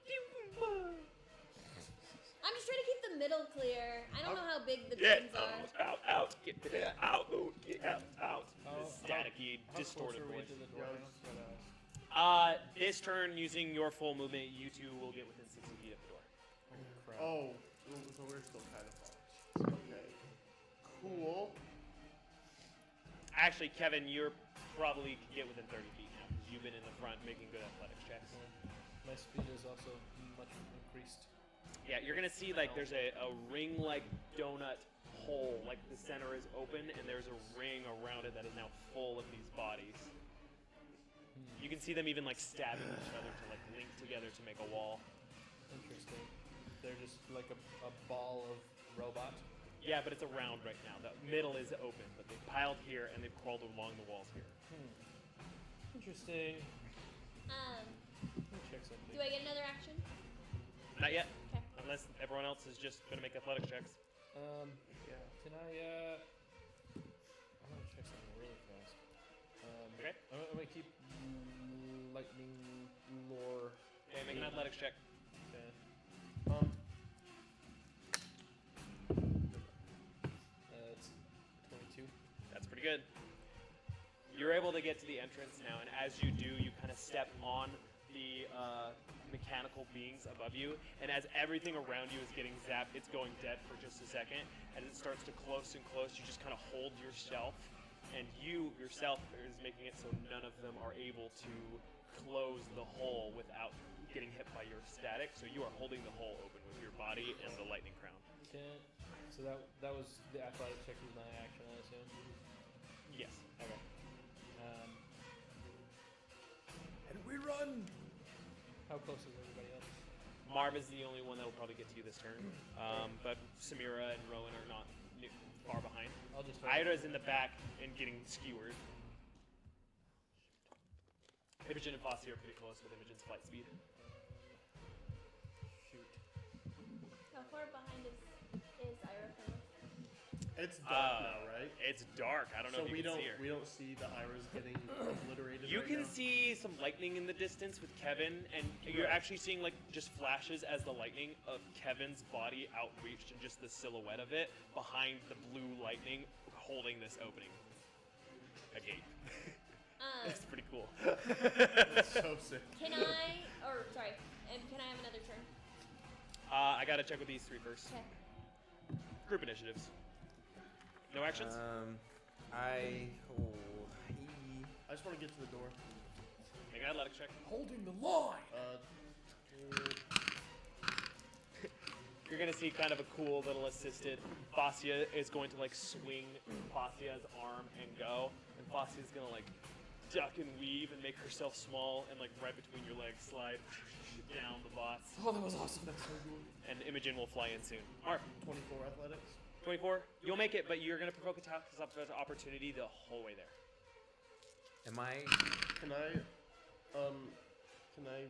I'm just trying to keep the middle clear. I don't know how big the Get beams are. out, get out, get out. How- This staticky, How distorted close are we voice. to the Yeah, I door? was just gonna ask. This turn, using your full movement, you two will get within 60 feet of the door. Crap. Oh, so we're still kind of far. Okay. Cool. Actually, Kevin, you're probably could get within 30 feet now because you've been in the front making good athletics checks. My speed is also much increased. Yeah, you're gonna see like there's a ring-like donut hole, like the center is open, and there's a ring around it that is now full of these bodies. You can see them even like stabbing each other to like link together to make a wall. Interesting. They're just like a ball of robot. Yeah, but it's around right now. The middle is open, but they've piled here and they've crawled along the walls here. Interesting. Let me check something. Do I get another action? Not yet, Okay. unless everyone else is just gonna make athletics checks. Yeah. Can I want to check something really fast. Okay. I'm gonna keep lightning lore. Okay, make an athletics check. Okay. It's 22. That's pretty good. You're able to get to the entrance now, and as you do, you kind of step on the mechanical beings above you, and as everything around you is getting zapped, it's going dead for just a second. As it starts to close and close, you just kind of hold yourself, and you yourself is making it so none of them are able to close the hole without getting hit by your static. So you are holding the hole open with your body and the lightning crown. So that was the athletic check was my action, I assume. Yes. Okay. And we run. How close is everybody else? Marv is the only one that will probably get to you this turn, but Samira and Rowan are not far behind. I'll just. Ida's in the back and getting skewered. Imogen and Fossey are pretty close with Imogen's flight speed. Shoot. How far behind is Ira from us? It's dark now, right? It's dark. I don't know So if you can see her. we don't see the Iras getting obliterated. You right can now? see some lightning in the distance with Kevin, and you're actually seeing like just flashes as the lightning of Kevin's body outreached and just the silhouette of it behind the blue lightning holding this opening. A gate. It's pretty cool. That's so sick. Can I have another turn? I gotta check with these three first. Okay. Group initiatives. No actions? I just want to get to the door. Make an athletics check. Holding the line. You're gonna see kind of a cool little assisted. Fascia is going to like swing Fascia's arm and go, and Fascia's gonna like duck and weave and make herself small and like right between your legs slide down the bots. Oh, that was awesome. That's so good. And Imogen will fly in soon. Marv, 24 athletics. 24. You'll make it, but you're gonna provoke attack opportunity the whole way there. am I? Can I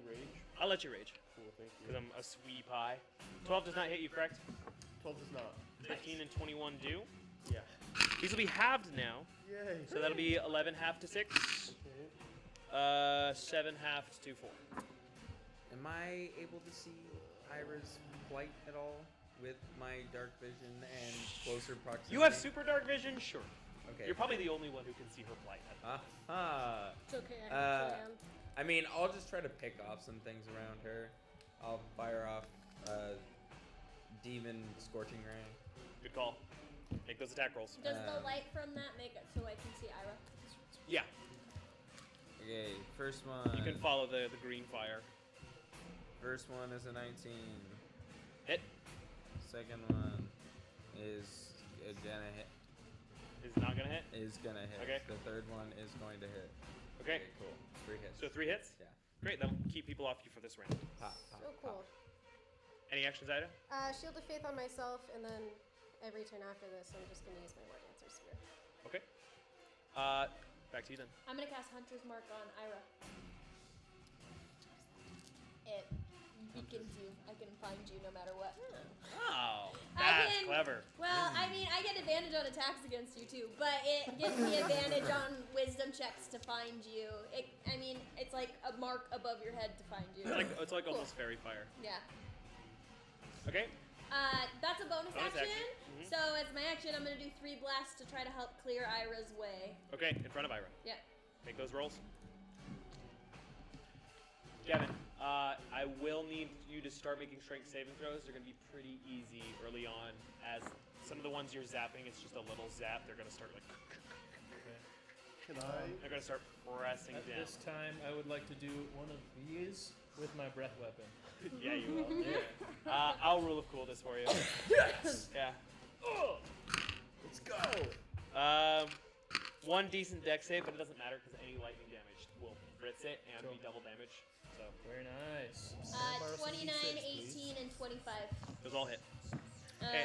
rage? I'll let you rage Cool, thank you. because I'm a sweet pie. 12 does not hit you, correct? 12 does not. 15 and 21 do. Yeah. These will be halved now, Yay. so that'll be 11 half to 6. Okay. 7 half to 4. Am I able to see Ira's plight at all with my dark vision and closer proximity? You have super dark vision? Sure. Okay. You're probably the only one who can see her plight. Aha. It's okay. I have plan. I mean, I'll just try to pick off some things around her. I'll fire off demon scorching ray. Good call. Make those attack rolls. Does the light from that make it so I can see Ira? Yeah. Okay, first one. You can follow the green fire. First one is a 19. Hit. Second one is gonna hit. Is not gonna hit. Is gonna hit. Okay. The third one is going to hit. Okay. Cool. 3 hits. So 3 hits. Yeah. Great. That'll keep people off you for this round. Pop, pop, Oh, cool. Any actions, Ida? Shield of Faith on myself, and then every turn after this, I'm just gonna use my War Dancer Spear. Okay. Back to you then. I'm gonna cast Hunter's Mark on Ira. It beacons you. I can find you no matter what. Oh, I that's can- clever. Well, I mean, I get advantage on attacks against you too, but it gives me advantage on wisdom checks to find you. It's like a mark above your head to find you. It's like almost fairy fire. Yeah. Okay. That's a bonus Bonus action. action. Mhm. So as my action, I'm gonna do 3 blasts to try to help clear Ira's way. Okay. In front of Ira. Yeah. Make those rolls. Gavin, I will need you to start making strength saving throws. They're going to be pretty easy early on, as some of the ones you're zapping, it's just a little zap. They're going to start like. Can I? They're gonna start pressing At down. this time, I would like to do one of these with my breath weapon. Yeah, you will. Yeah. I'll rule of coolness for you. Yes! Yeah. Let's go! One decent deck save, but it doesn't matter because any lightning damage will ritz it and Cool. be double damage. So Very nice. 29, 18, and 25. those all hit. Um, Okay.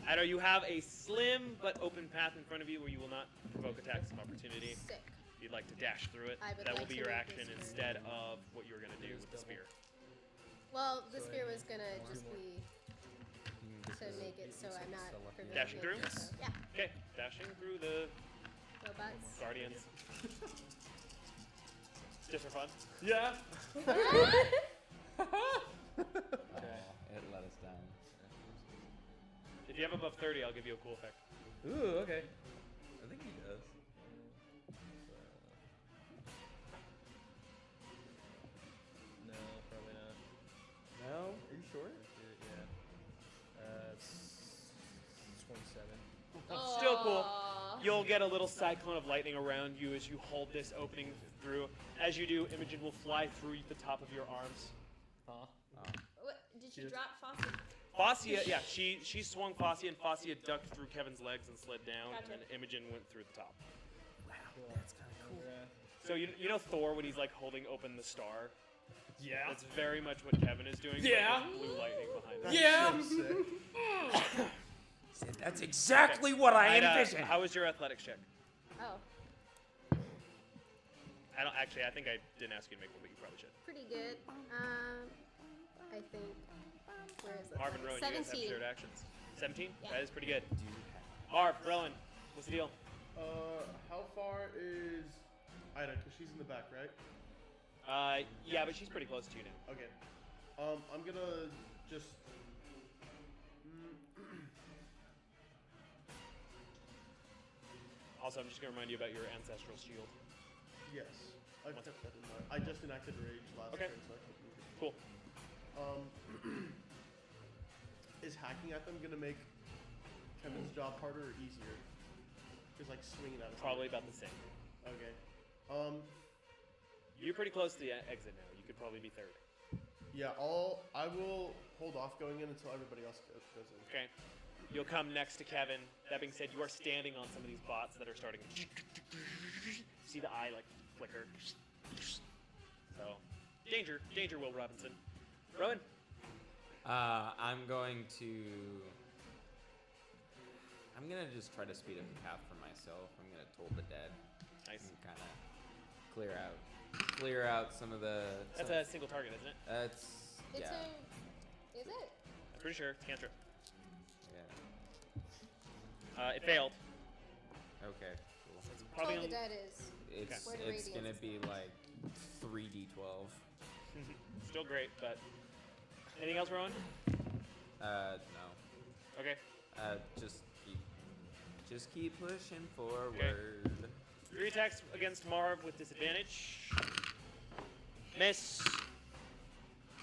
I know you have a slim but open path in front of you where you will not provoke attacks of opportunity. Sick. If you'd like to dash through it, I would that will like be to your move action this instead of what you were gonna do It is with the double. spear. Well, the So spear I was gonna need just two more. be to make it so I'm not prevented. Dashing through? So, yeah. Okay, dashing through the Robots. guardians. Just for fun. Yeah! It let us down. If you have above 30, I'll give you a cool effect. Ooh, okay. I think he does. No, probably not. No? Are you sure? Yeah. It's 27. Still cool. Aw. You'll get a little cyclone of lightning around you as you hold this opening through. As you do, Imogen will fly through the top of your arms. Huh? What, did she Cute. drop Fawcett? Fascia, yeah, she swung Fascia, and Fascia ducked through Kevin's legs and slid down, Gotcha. and then Imogen went through the top. Cool. That's kind of cool. So you know Thor when he's like holding open the star? Yeah. That's very much what Kevin is doing. but Yeah. with blue lightning behind him. Yeah! That's exactly what I envisioned. How was your athletics check? Oh, I think I didn't ask you to make one, but you probably should. pretty good. I think. Where is it? Marv and Rowan, you guys have 17. shared actions. 17? Yeah. That is pretty good. Marv, Rowan, what's the deal? How far is Ida? Because she's in the back, right? Yeah, but she's pretty close to you now. Okay. I'm gonna just. Also, I'm just gonna remind you about your ancestral shield. Yes. I kept that in mind. I just enacted rage last Okay. turn, so I could move it. Cool. Is hacking at them gonna make Kevin's job harder or easier? Just like swinging at him. Probably about the same. Okay. You're pretty close to the exit now. You could probably be third. Yeah. I will hold off going in until everybody else goes in. Okay. You'll come next to Kevin. That being said, you are standing on some of these bots that are starting to see the eye like flicker. So, danger, Will Robinson. Rowan. I'm gonna just try to speed up the path for myself. I'm gonna toll the dead. Nice. And kind of clear out some of the. That's a single target, isn't it? That's It's yeah. Is it? I'm pretty sure it's cantrip. Yeah. It failed. Okay. Cool. It's probably Toll the on- Dead is. It's Where the it's radiance gonna is. be like 3d12. Still great, but anything else, Rowan? No. Okay. Just keep pushing forward. 3 attacks against Marv with disadvantage. Miss.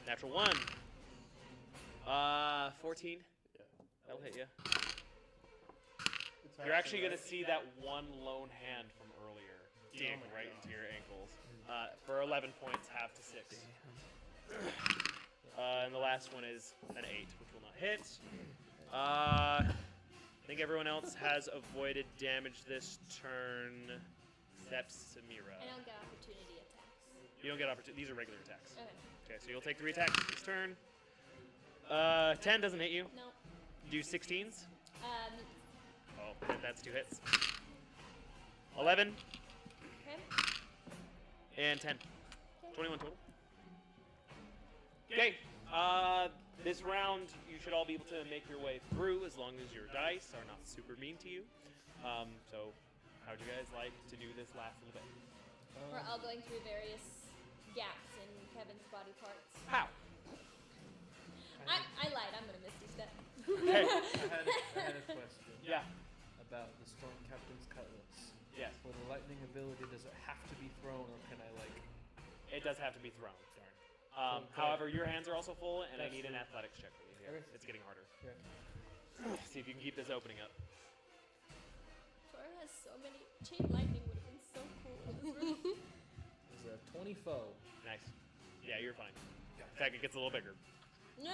Natural 1. 14. Yeah. That'll hit you. It's You're actually going to right? see that one lone hand from earlier dig Oh my right God. into your ankles. For 11 points, half to 6. And the last one is an 8, which will not hit. I think everyone else has avoided damage this turn, except Samira. I don't get opportunity attacks. You don't get opportunity. These are regular attacks. Okay. Okay, so you'll take 3 attacks this turn. 10 doesn't hit you. No. Do 16s. Um. Oh, that's 2 hits. 11 Okay. and 10. 21 total. Okay. This round, you should all be able to make your way through as long as your dice are not super mean to you. So, how would you guys like to do this last little bit? We're all going through various gaps in Kevin's body parts. How? I lied. I'm gonna Misty Step. Okay. I had a question Yeah. about the Storm Captain's Cutlass. Yes. For the lightning ability, does it have to be thrown, or can I It does have to be thrown. Darn. Okay. However, your hands are also full, and I That's need an true. athletics check from you here. Okay. It's getting harder. Okay. See if you can keep this opening up. Thor has so many. Chain lightning would have been so cool. It's a 24. Nice. Yeah, you're fine. In fact, it gets a little bigger. Nah.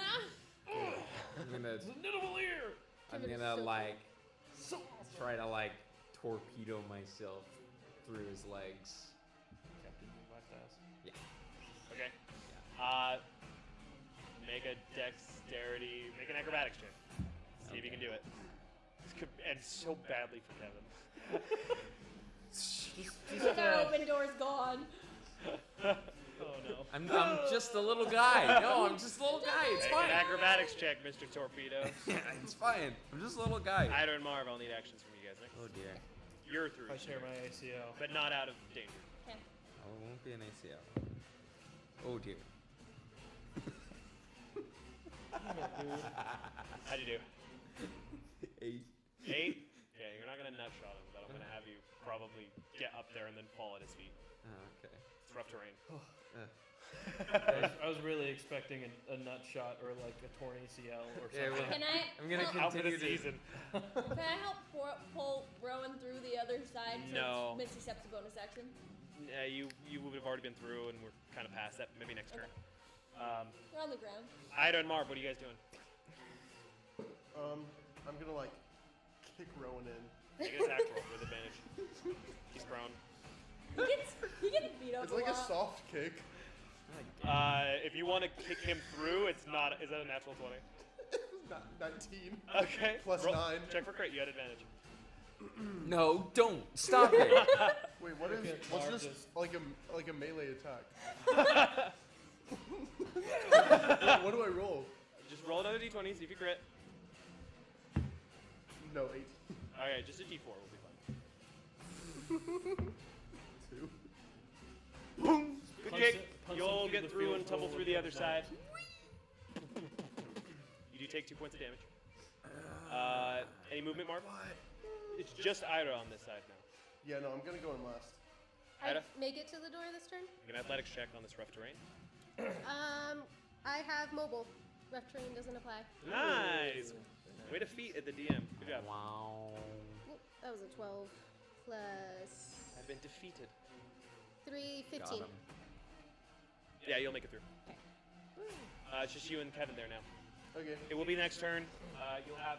I'm gonna, I'm Kevin is gonna so like try to like torpedo myself through his legs. Captain Lifestyles. Yeah. Okay. Yeah. Make a dexterity, make an acrobatics check. See if you can do it. This could end so badly for Kevin. Our open door's gone. Oh no. I'm just a little guy. No, I'm just a little guy. It's Make fine. an acrobatics check, Mr. Torpedo. It's fine. I'm just a little guy. Ida and Marv, I'll need actions from you guys next. Oh dear. You're through, I share my ACL. but not out of danger. Okay. Oh, it won't be an ACL. Oh dear. How'd you do? 8. 8? Yeah, you're not gonna nutshot him, but I'm gonna have you probably get up there and then fall at his feet. Oh, okay. It's rough terrain. I was really expecting a nut shot or like a torn ACL or Yeah, something. well, Can I? I'm gonna help, Out for the continue to. season. Can I help pull Rowan through the other side? So No. Misty steps a bonus action. Yeah, you would have already been through, and we're kind of past that. Maybe next turn. We're on the ground. Ida and Marv, what are you guys doing? I'm gonna like kick Rowan in. Make an attack roll with advantage. He's prone. He gets beat up It's a like a lot. soft kick. If you want to kick him through, it's not. Is that a natural 20? 19. Okay. Plus Roll- 9. Check for crit. You had advantage. No, don't stop it. Wait, what is? Okay, What's Marv this? just- Like a melee attack? What do I roll? Just roll another d20, see if you crit. No, 8. Okay, just a d4 will be fine. 2. Boom! Good Punch kick. it- punch You'll him get the through field and tumble goal through with the one other shot. side. You do take 2 points of damage. Any movement, Marv? It's just Ida on this side now. Yeah, no, I'm gonna go in last. I Ida? make it to the door this turn. Make an athletics check on this rough terrain. I have mobile. Rough terrain doesn't apply. Nice! Way to feat at the DM. Good job. Wow. Oop, that was a 12 plus I've been defeated. 3, Got 15. him. Yeah, you'll make it through. It's just you and Kevin there now. Okay. It will be next turn. You'll have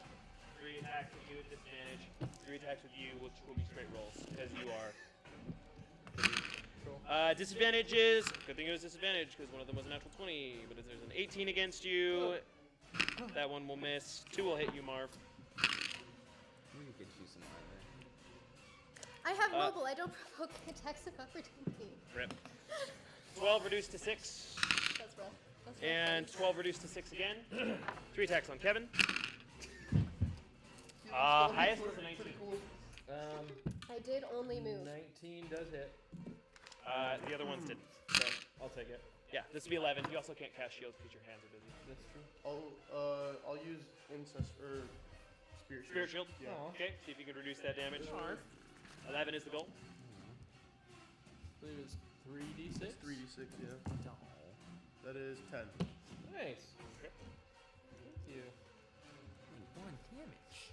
3 attacks with you at disadvantage, 3 attacks with you, which will be straight rolls, as you are. Disadvantages. Good thing it was disadvantage, because one of them was a natural 20. But if there's an 18 against you, that one will miss. 2 will hit you, Marv. We could choose some either. I have mobile. I don't provoke attacks of opportunity. Rip. 12 reduced to 6. That's rough. That's rough. And 12 reduced to 6 again. 3 attacks on Kevin. Highest was a 19. Pretty cool. I did only move. 19 does hit. The other ones didn't. So I'll take it. Yeah, this will be 11. You also can't cast shields because your hands are busy. That's true. I'll use incest or spirit shield. Spirit shield. Yeah. Aw. Okay, see if you can reduce that damage. 11 is the goal. I believe it's 3d6. It's 3d6, yeah. That is 10. Nice. Okay. Thank you. 1 damage.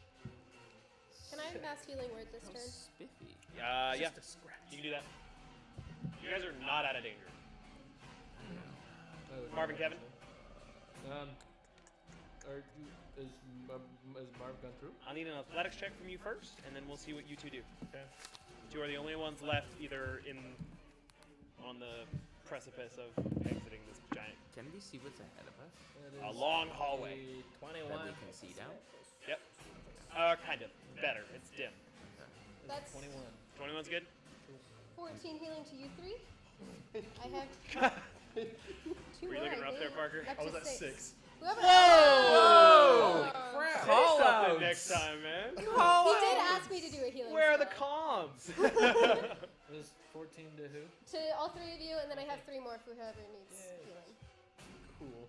Can I mass healing word this How turn? spiffy. Yeah. Just a scratch. You can do that. You guys are not out of danger. Oh, Marvin, Kevin? Is Marv gone through? I'll need an athletics check from you first, and then we'll see what you two do. Okay. You two are the only ones left either on the precipice of exiting this giant. Can we see what's ahead of us? A long hallway. A 21. That we can see down? Yep. Kind of. Better. It's dim. That's 21. 21's good? 14 healing to you 3. I have 2 Were more. you looking I rough there, think. Parker? Up I was to at 6. 6. Whoever. Whoa! Crap. Say Call something outs. next time, man. He did ask me to do a healing. Where are the spell. comms? It was 14 to who? To all 3 of you, and then I have 3 more for whoever needs healing. Cool.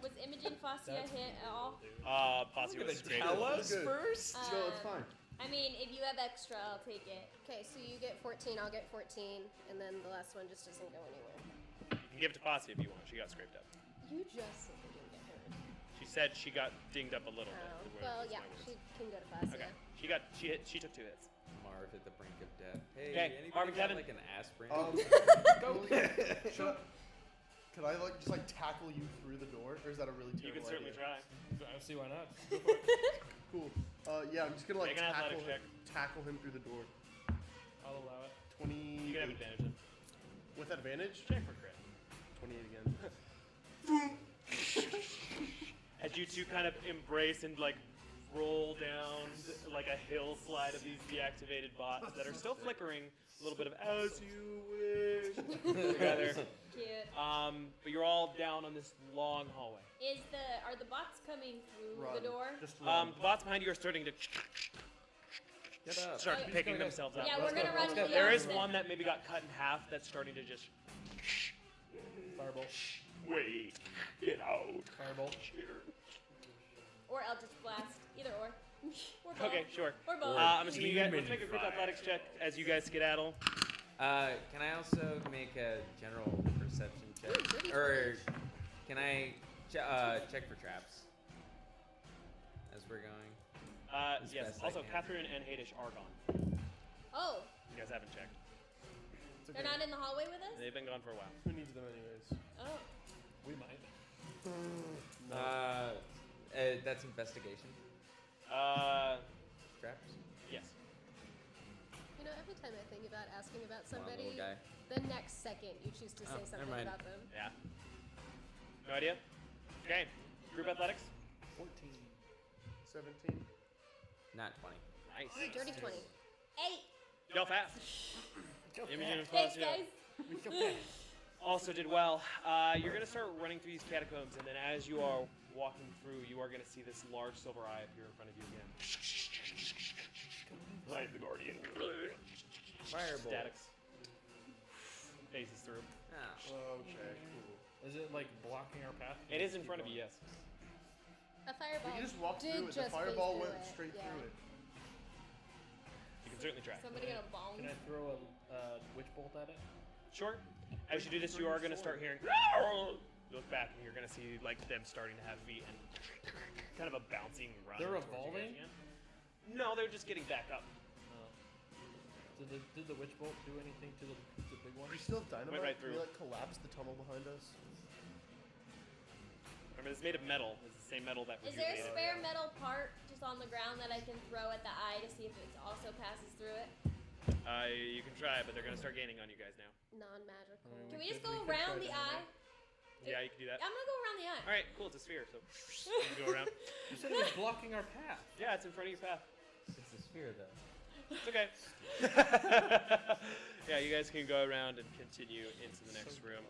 Was Imogen Fascia hit at all? Posse was straight. Tell up. us Good. first. No, it's fine. I mean, if you have extra, I'll take it. Okay, so you get 14, I'll get 14, and then the last one just doesn't go anywhere. You can give it to Posse if you want. She got scraped up. You just said you didn't get hurt. She said she got dinged up a little bit. Oh, Where- well, that's yeah, my words. she can go to class. Okay. Yeah. She took 2 hits. Marv at the brink of death. Hey, Okay, anybody Marvin, got Kevin. like an aspirin? Could I like just like tackle you through the door, or is that a really terrible You can certainly idea? try. I see why not. Cool. Yeah, I'm just gonna like Make an athletics tackle him through the door. I'll allow it. 20. You can have advantage then. With advantage? Check for crit. 28 again. As you two kind of embrace and like roll down like a hill slide of these deactivated bots that are still flickering a little bit of as you wish together. Cute. But you're all down on this long hallway. Are the bots coming through Run. the door? Just run. The bots behind you are starting to Get up. start Oh, picking themselves up. Yeah, we're gonna run to the There is opposite. one that maybe got cut in half that's starting to just Fireball. wait, get out. Fireball. Or Eldritch Blast. Either or. Or both. Okay, sure. Or both. I'm assuming you guys let's make a quick athletics check as you guys skedaddle. Can I also make a general perception check? Ooh, dirty Or can I check for traps as we're going? As Yes. best I Also, can. Catherine and Hadish are gone. Oh, You guys haven't checked. It's they're okay. not in the hallway with us? They've been gone for a while. Who needs them anyways? Oh. We might. No. That's investigation. Traps. Yes. You know, every time I think about asking about Come on, somebody, little guy. the next second you choose to Oh, say never something mind. about them. Yeah. No idea. Okay. Group athletics. 14. 17. Not 20. Nice. Ooh, dirty 20. 8. Go fast. Imogen and Thanks, Fazio guys. also did well. You're gonna start running through these catacombs, and then as you are walking through, you are gonna see this large silver eye appear in front of you again. I am the guardian. Fireball. Statics. Phases through. Oh. Okay, cool. Is it like blocking our path? It is in front of you, yes. A fireball. You just walked did through it. The just fireball phase went through it. straight Yeah. through it. You can certainly try. Somebody gonna bong. Can I throw a witch bolt at it? Sure. As you do this, you are going to start hearing. You look back, and you're going to see like them starting to have feet and kind of a bouncing run. They're towards you guys evolving? again. No, they're just getting back up. Did the witch bolt do anything to the big one? We still have dynamite. right Can we through. like collapse the tunnel behind us? Remember, it's made of metal. It's the same metal that Is was there a made of. spare metal part just on the ground that I can throw at the eye to see if it also passes through it? You can try, but they're going to start gaining on you guys now. Non-magical. Can we just could- go we could try around the dynamite. eye? Yeah, you can do that. I'm gonna go around the eye. All right, cool. It's a sphere, so you can go around. You said it was blocking our path. Yeah, it's in front of your path. It's a sphere, though. It's okay. Yeah, you guys can go around and continue into the next room.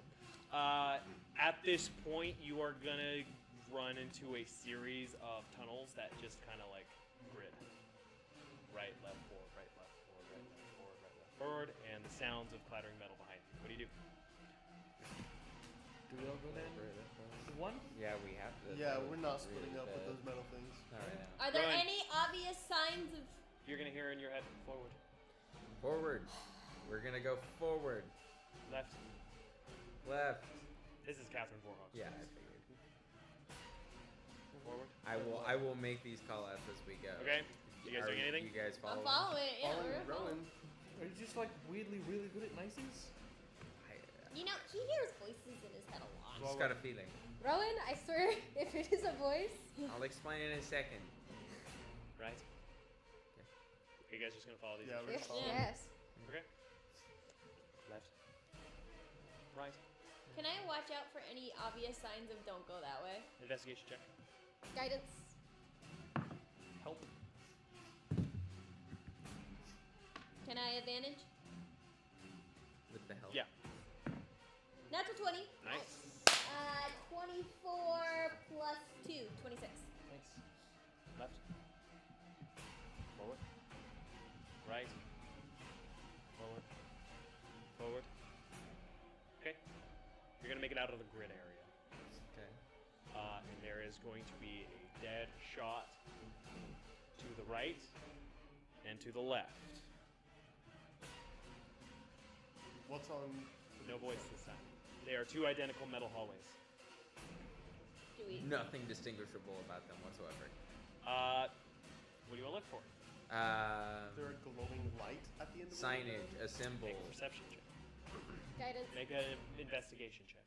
At this point, you are gonna run into a series of tunnels that just kind of like grid. Right, left, forward, right, left, forward, right, left, forward, right, left, forward, and the sounds of clattering metal behind you. What do you do? Do we all go down? One? Yeah, we have to. Yeah, that we're was not really splitting up with bad. those metal things. Not right now. Are there Run. any obvious signs of? You're gonna hear in your head forward, Forward. We're gonna go forward. left. Left. This is Catherine Vorhawk. Yeah, I figured. Forward. I will make these call outs as we go. Okay. You guys Are doing anything? You guys I'm following? following it. Yeah, Following, we're following. Rowan. Are you just like weirdly really good at nices? You know, he hears voices in his head a lot. I just got a feeling. Rowan, I swear, if it is a voice, I'll explain in a second. Right. You guys just gonna follow these? Yeah, we're instructions? following. yes. Okay. Left. Right. Can I watch out for any obvious signs of don't go that way? Investigation check. Guidance. Help. Can I advantage? With the help. Yeah. Natural 20. Nice. 24 plus 2. 26. Thanks. Left. Forward. Right. Forward. Forward. Okay. You're gonna make it out of the grid area. Okay. And there is going to be a dead shot to the right and to the left. What's on? No voice this time. They are two identical metal hallways. Do we nothing distinguishable about them whatsoever. What do you want to look for? Is there a glowing light at the end of the Signage, a symbol. Make a perception check. Guidance. Make an investigation check.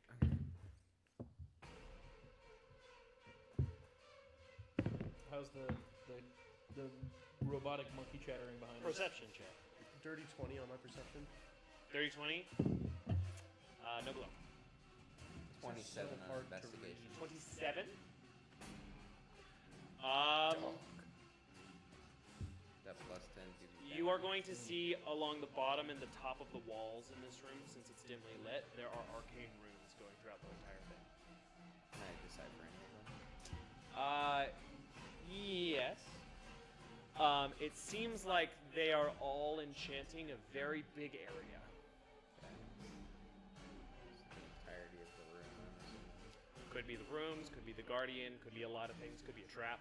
How's the robotic monkey chattering behind us? Perception check. Dirty 20 on my perception. 30-20. No glow. 27 So on hard to investigation. 27. That plus 10 gives you. You are going to see along the bottom and the top of the walls in this room, since it's dimly lit, there are arcane runes going throughout the entire thing. Can I decipher any of them? Yes. It seems like they are all enchanting a very big area. Okay. So the entirety of the room. I'm assuming. Could be the rooms, could be the guardian, could be a lot of things, could be a trap.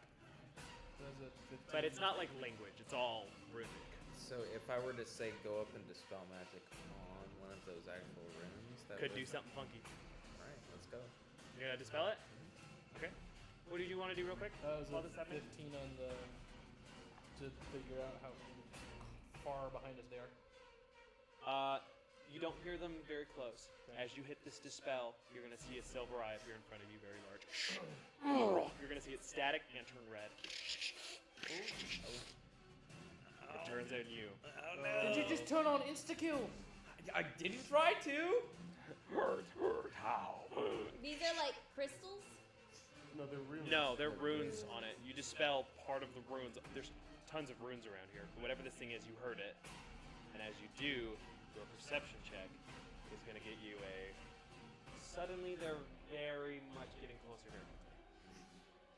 That's a 15. But it's not like language, it's all runic. So if I were to say go up and dispel magic on one of those actual runes, that Could would... do something funky. All right, let's go. You're gonna dispel it? Okay. What did you want to do real quick? That was while a this happens? 15 on the to figure out how far behind us they are. You don't hear them very close. As you hit this dispel, you're gonna see a silver eye appear in front of you, very large. You're gonna see it static and turn red. It turns on you. Did you just turn on insta kill? I didn't try to. These are like crystals. No, they're runes. No, they're runes on it. You dispel part of the runes. There's tons of runes around here. But whatever this thing is, you heard it. And as you do, your perception check is going to get you a... Suddenly, they're very much getting closer here.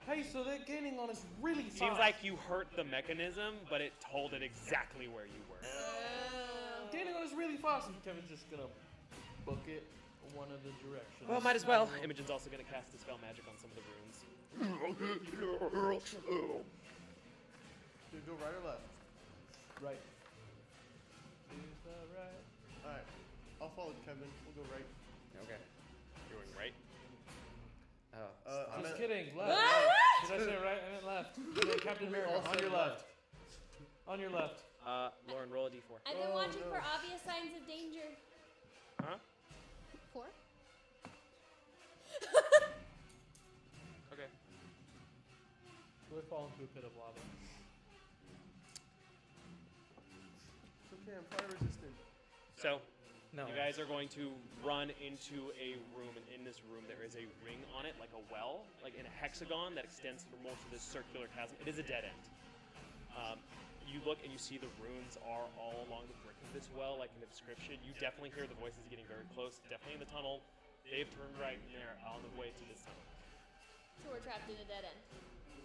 Hey, so they're gaining on us really fast. Seems like you hurt the mechanism, but it told it exactly where you were. Gaining on us really fast. And Kevin's just gonna book it one of the directions. Well, might as well. Imogen's also going to cast Dispel Magic on some of the runes. Dude, go right or left? Right. Is that right? Alright. I'll follow Kevin. We'll go right. Okay. You're going right. Oh. I Just meant- kidding. Left. Did I say right? I meant left. Okay, Captain America, all on said your left. On your left. Lauren, roll a d4. I've been Oh, watching no. for obvious signs of danger. Huh? 4. Okay. We'll fall into a pit of lava. It's okay, I'm fire resistant. So, No. you guys are going to run into a room, and in this room there is a ring on it, like a well, like in a hexagon that extends through most of this circular chasm. It is a dead end. You look and you see the runes are all along the brick of this well, like an inscription. You definitely hear the voices getting very close, definitely in the tunnel. They've turned right in there on the way to this tunnel. So we're trapped in a dead end.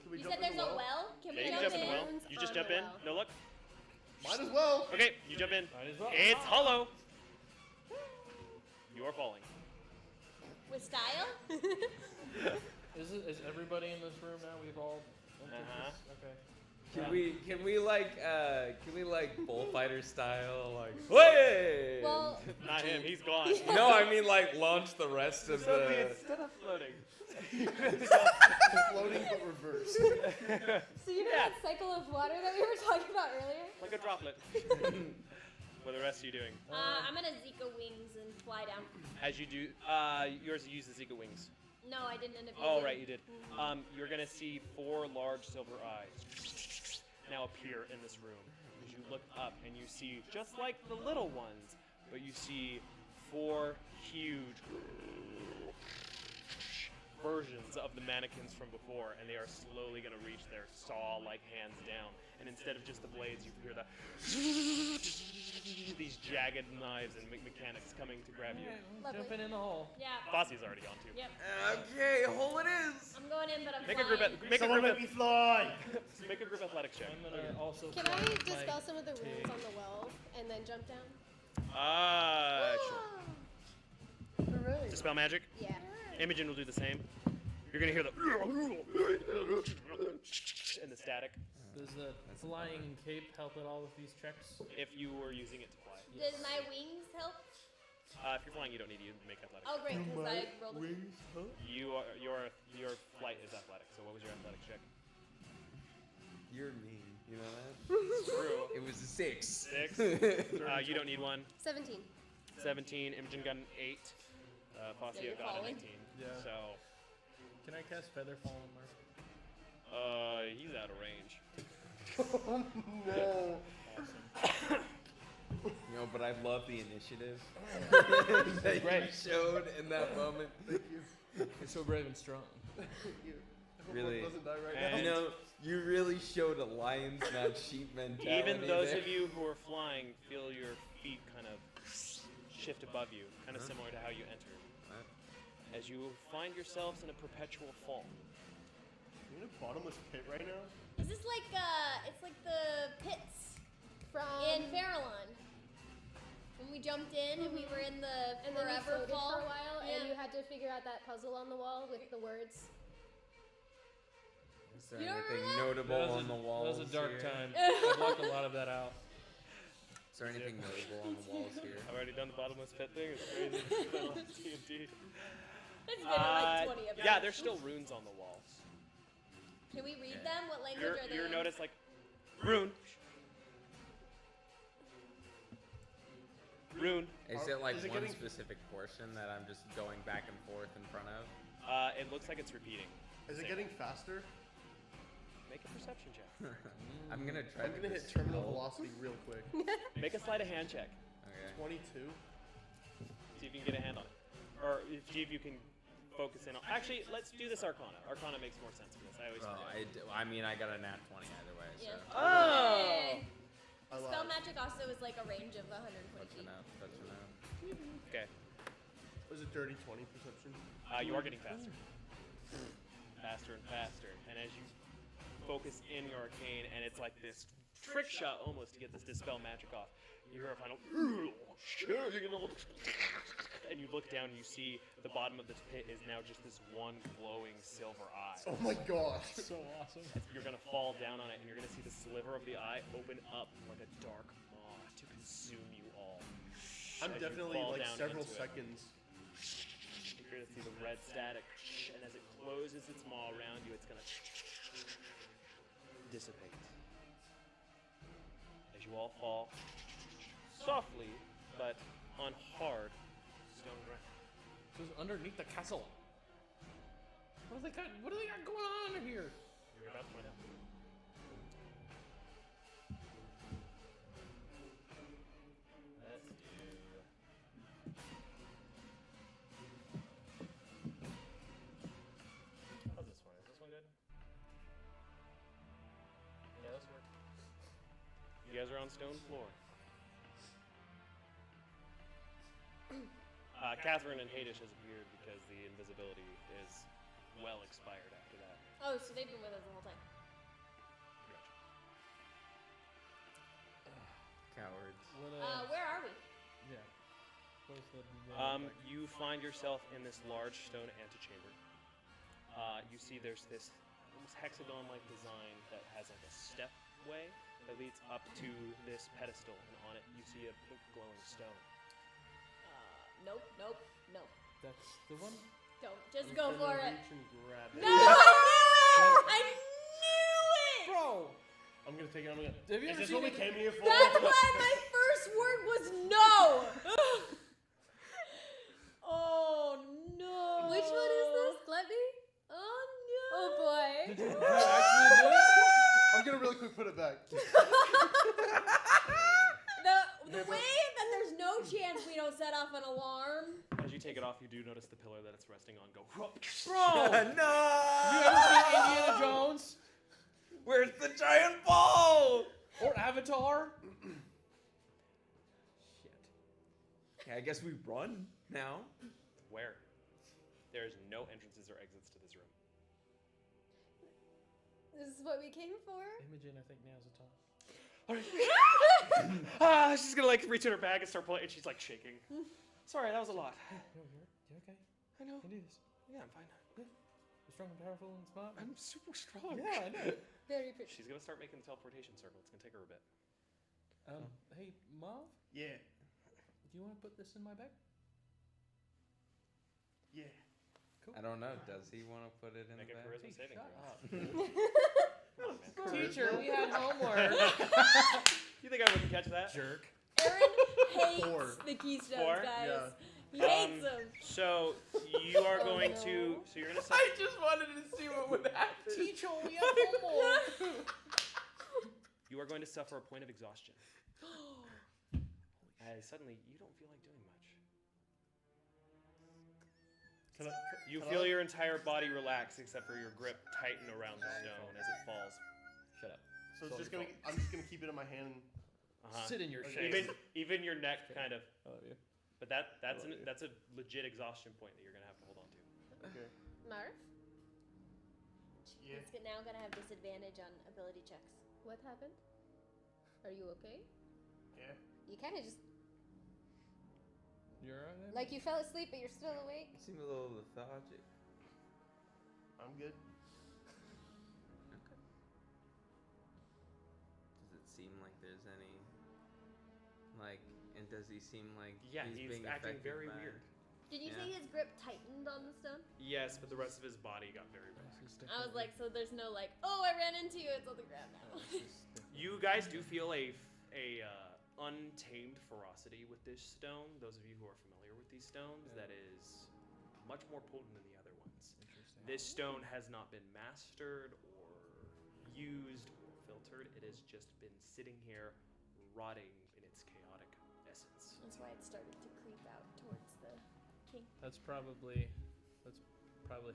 Can we You jump said in there's the a well? Can Yeah, we you can jump in the well. Runes You just on jump the in. well. No luck. Might as well. Okay, you jump in. Might as well. It's hollow. You are falling. With style? Is everybody in this room now? We've all. Uh-huh. Okay. Can we like bullfighter style like way? Well, Not him. He's gone. No, I mean like launch the rest of Suddenly, the. instead of floating, Floating but reversed. So you know that cycle of water that we were talking about earlier? like a droplet. What are the rest of you doing? I'm gonna Zika wings and fly down. As you do, yours use the Zika wings. No, I didn't end up using Oh, right, you did. You're gonna see 4 large silver eyes now appear in this room. As you look up and you see, just like the little ones, but you see 4 huge versions of the mannequins from before, and they are slowly gonna reach their saw-like hands down. And instead of just the blades, you hear these jagged knives and mechanics coming to grab you. Lovely. Jumping in the hole. Yeah. Fosse's already gone too. Yep. Okay, hole it is. I'm going in, but I'm Make a flying. group. Make a Someone group. let me fly! Make a group athletics check. I'm gonna also. Can I fly my dispel some of the runes tail. on the well and then jump down? Sure. Hooray. Dispel magic. Yeah. Imogen will do the same. You're gonna hear the and the static Does the flying cape help at all with these checks? if you were using it to fly. Does my wings help? If you're flying, you don't need to make athletics. Oh, great, because I rolled a Wings, huh? Your flight is You're mean. You know that? It's true. It was a 6. 6. You don't need one. 17. 17. Imogen got an 8. Fossio you're got an falling. 18. Yeah. So, Can I cast Feather Fall on Mark? he's out of range. No. Awesome. You know, but I love the initiative that you Right. showed in that moment. Thank you. You're so brave and strong. Thank you. I hope Really. Mark doesn't die right And- You know, you really showed a lion's not sheep mentality. Even those there. of you who are flying feel your feet kind of shift above you, kind of similar to how you entered. As you find yourselves in a perpetual fall. You're in a bottomless pit right now? Is this like it's like the pits From in Farallon? When we jumped in and we were in the and then you forever floated fall for a while, Yeah. and you had to figure out that puzzle on the wall with the words. Is there You don't anything remember notable on the walls? That was a dark here? time. I blocked a lot of that out. Is there anything notable on the walls here? I've already done the bottomless pit thing. It's crazy. It's been on D&D. It's been like 20 of Yeah, there's still runes on the walls. Can we read them? What language are they You're in? notice like rune. Rune. Is it like Is it one getting- specific portion that I'm just going back and forth in front of? It looks like it's repeating. Is it Same. getting faster? Make a perception check. I'm gonna try I'm to gonna hit dispel- terminal velocity real quick. Make a sleight of hand check. Okay. 22. See if you can get a hand on it. Or see if you can focus in on. Actually, let's do this Arcana. Arcana makes more sense for this. I always Well, forget. I mean, I got a nat 20 either way, so. Yeah. Oh! Yay. I Spell lied. magic also is like a range of 120 Touching feet. out, touching out. Okay. Was it dirty 20 perception? You are getting faster. Faster and faster. And as you focus in your arcane, and it's like this trick shot almost to get this dispel magic off, you hear a final and you look down and you see the bottom of this pit is now just this one glowing silver eye. Oh my gosh. So awesome. You're gonna fall down on it and you're gonna see the sliver of the eye open up like a dark maw to consume you all. I'm As you definitely fall like down several into it. seconds. You're gonna see the red static, and as it closes its maw around you, it's gonna dissipate. As you all fall softly, but on hard stone ground. This is underneath the castle. What do they got going on under here? You're about to find out. Let's do. How's this one? Is this one good? Yeah, this works. You guys are on stone floor. Catherine and Hadish has appeared because the invisibility is well expired after that. Oh, so they've been with us the whole time. Cowards. What, Where are we? yeah. Where's the You find yourself in this large stone antechamber. You see there's this almost hexagon-like design that has like a stepway that leads up to this pedestal, and on it you see a pink glowing stone. Nope, nope, nope. That's the one? Don't. Just I'm go gonna for it. reach and grab it. No! I knew it! Bro! I'm gonna take it. I'm gonna. Have you Is ever this seen what we it? came here for? That's why my first word was no! Oh no! Which one is this? Gluttony? Oh no! Oh boy. Did you actually do it? I'm gonna really quick put it back. The way that there's no chance we don't set off an alarm. As you take it off, you do notice the pillar that it's resting on go. Bro! No! Have you ever seen Indiana Jones? Where's the giant ball? Or Avatar? Shit. Okay, I guess we run now. Where? There's no entrances or exits to this room. This is what we came for? Imogen, I think now's the time. She's gonna like reach in her bag and start pulling, and she's like shaking. Sorry, that was a lot. You okay? I know. You can do this. Yeah, I'm fine. You're strong and powerful and smart. I'm super strong. Yeah, I know. Very pretty. She's gonna start making the teleportation circle. It's gonna take her a bit. Hey, Marv, Yeah. do you want to put this in my bag? Yeah. Cool. I don't know. Does he want to put it in Make the a bag? charisma saving shut throw. up. Come on, man. Teacher, we had homework. You think I wouldn't catch that? Jerk. Aaron hates 4. the Keystones, 4? guys. Yeah. He hates them. So you are Oh, going no. to. So you're gonna. I just wanted to see what would happen. Teacher, we had homework. You are going to suffer a point of exhaustion. As suddenly you don't feel like doing much. You Can feel I- your entire body relax except for your grip tighten around the stone as it falls. Shut up. So it's just gonna. I'm just gonna keep it in my hand. Uh-huh. Sit in your Okay. shade. Even your neck kind of. I love you. But that's a legit exhaustion point that you're gonna have to hold on to. Okay. Marv, Yeah. He's now gonna have disadvantage on ability checks. what happened? Are you okay? Yeah. You kind of just You're alright then? like you fell asleep, but you're still awake. You seem a little lethargic. I'm good. Okay. Does it seem like there's any, like, and does he seem like Yeah, he's he's being acting affected very by it? weird. Did you Yeah. say his grip tightened on the stone? Yes, but the rest of his body got very relaxed. I was like, so there's no like, oh, I ran into you. It's on the ground now. You guys do feel a untamed ferocity with this stone. Those of you who are familiar with these stones, Yeah. that is much more potent than the other ones. Interesting. This stone has not been mastered or used or filtered. It has just been sitting here, rotting in its chaotic essence. That's why it started to creep out towards the king. That's probably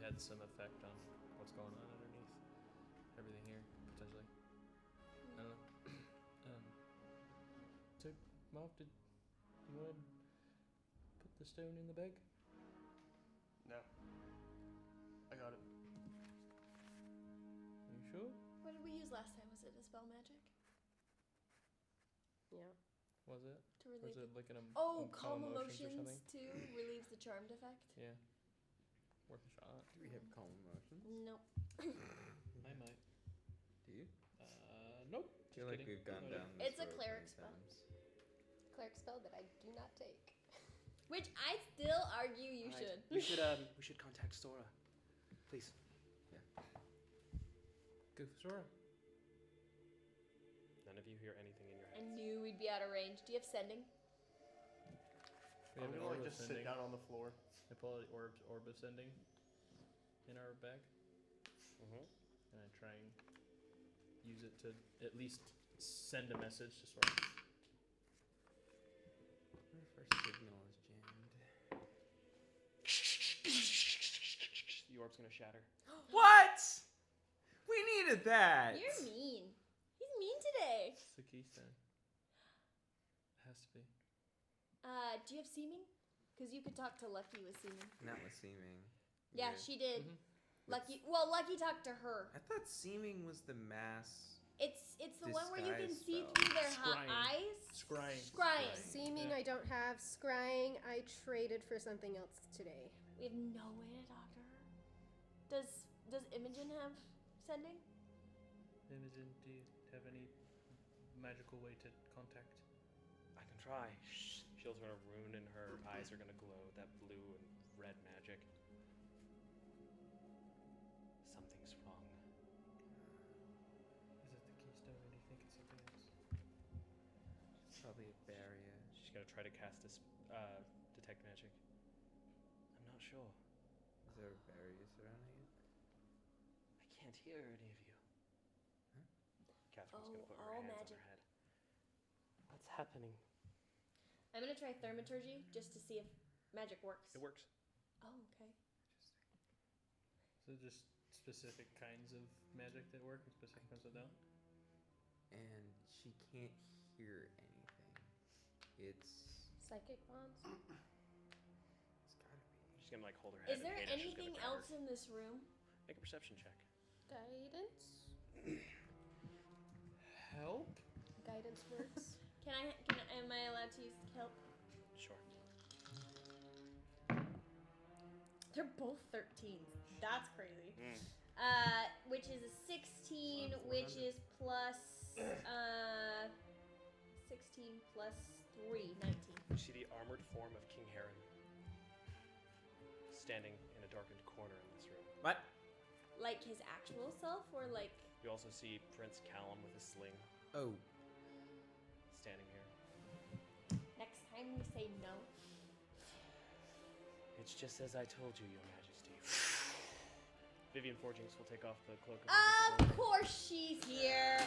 had some effect on what's going on underneath everything here, potentially. I don't know. So, Marv, did you want to put the stone in the bag? No. I got it. Are you sure? What did we use last time? Was it dispel magic Yeah. Was it? to Or was relieve? it like an Oh, calm calm emotions or emotions something? too relieves the charmed effect. Yeah. Worth a shot. Do we have calm emotions? Nope. I might. Do you? Nope. I feel Just like kidding. we've gone No, down no. this It's a road cleric many spell. times. Cleric spell that I do not take. Which I still argue you Alright, should. we should contact Sora. Please. Go for Sora. None of you hear anything in your I heads. knew we'd be out of range. Do you have sending? We I'm have an gonna orb like of just sending. sit down on the floor. I pull out the orb of sending in our bag, Mm-hmm. and I try and use it to at least send a message to Sora. What if our signal is jammed? The orb's gonna shatter. What? We needed that. You're mean. He's mean today. It's the keystone. It has to be. Do you have seeming? Because you could talk to Lucky with seeming. Not with seeming. Yeah, Weird. she did. Mhm. Lucky. Well, Lucky talked to her. I thought seeming was the mass. It's the one where you can Disguise see spell. through their Scrying. eyes. Scrying. Scrying. Seeming Yeah. I don't have. Scrying I traded for something else today. We have no way to talk to her. Does Imogen have sending? Imogen, do you have any magical way to contact? I can try. She'll turn a rune and her eyes are gonna glow that blue and red magic. Something's wrong. Is it the keystone, or do you think it's something else? It's probably a barrier. She's gonna try to cast this detect magic. I'm not sure. Is there a barrier surrounding it? I can't hear any of you. Huh? Catherine's Oh, gonna put her all hands magic. on her head. What's happening? I'm gonna try thaumaturgy just to see if magic works. It works. Oh, okay. So just specific kinds of magic that work and specific ones that don't? And she can't hear anything. It's Psychic bonds? gotta be. She's gonna like hold her head. Is there and Hadash is gonna anything grab her. else in this room? Make a perception check. Guidance? Help? Guidance works. Am I allowed to use help? Sure. They're both 13s. That's crazy. Mm. Which is a 16, Wow, which 400. is plus 16 plus 3, 19. You see the armored form of King Heron standing in a darkened corner in this room. What? Like his actual self, or like You also see Prince Callum with his sling Oh. standing here. Next time we say no. It's just as I told you, Your Majesty. Vivian Forgings will take off the cloak of Of invisibility. course she's here.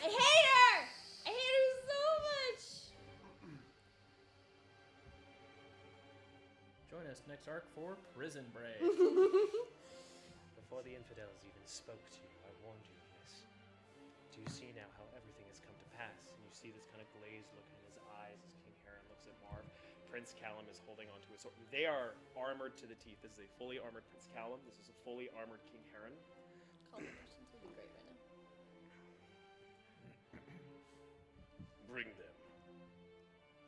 I hate her. I hate her so much. Join us next arc for Prison Break. Before the infidels even spoke to you, I warned you of this. Do you see now how everything has come to pass? And you see this kind of glazed look in his eyes as King Heron looks at Marv. Prince Callum is holding onto his sword. They are armored to the teeth. This is a fully armored Prince Callum. This is a fully armored King Heron. Combinations would be great right now. Bring them.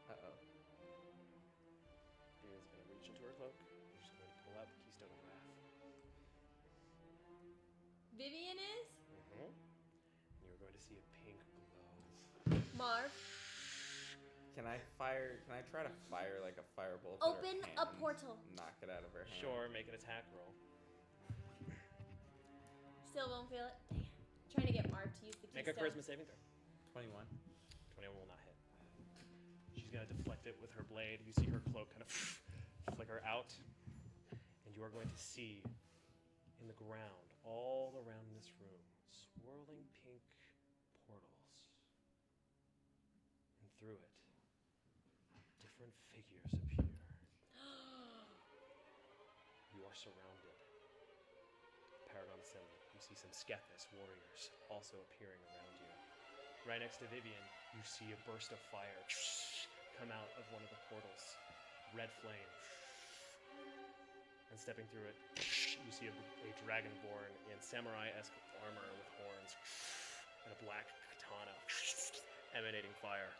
Uh-oh. Vivian's going to reach into her cloak. She's going to pull out the Keystone of Wrath. Vivian is? Mm-hmm. And you're going to see a pink glow. Marv. Can I try to fire like a firebolt? Open at her a hand, portal. Knock it out of her hand. Sure, make an attack roll. Still won't feel it. Damn. Trying to get Marv to use the keystone. Make a charisma saving throw. 21. 21 will not hit. She's going to deflect it with her blade. You see her cloak kind of flicker out. And you are going to see in the ground, all around this room, swirling pink portals. And through it, different figures appear. You are surrounded. Paragon Assembly. You see some Skethis warriors also appearing around you. Right next to Vivian, you see a burst of fire come out of one of the portals. Red flame. And stepping through it, you see a dragonborn in samurai-esque armor with horns and a black katana emanating fire.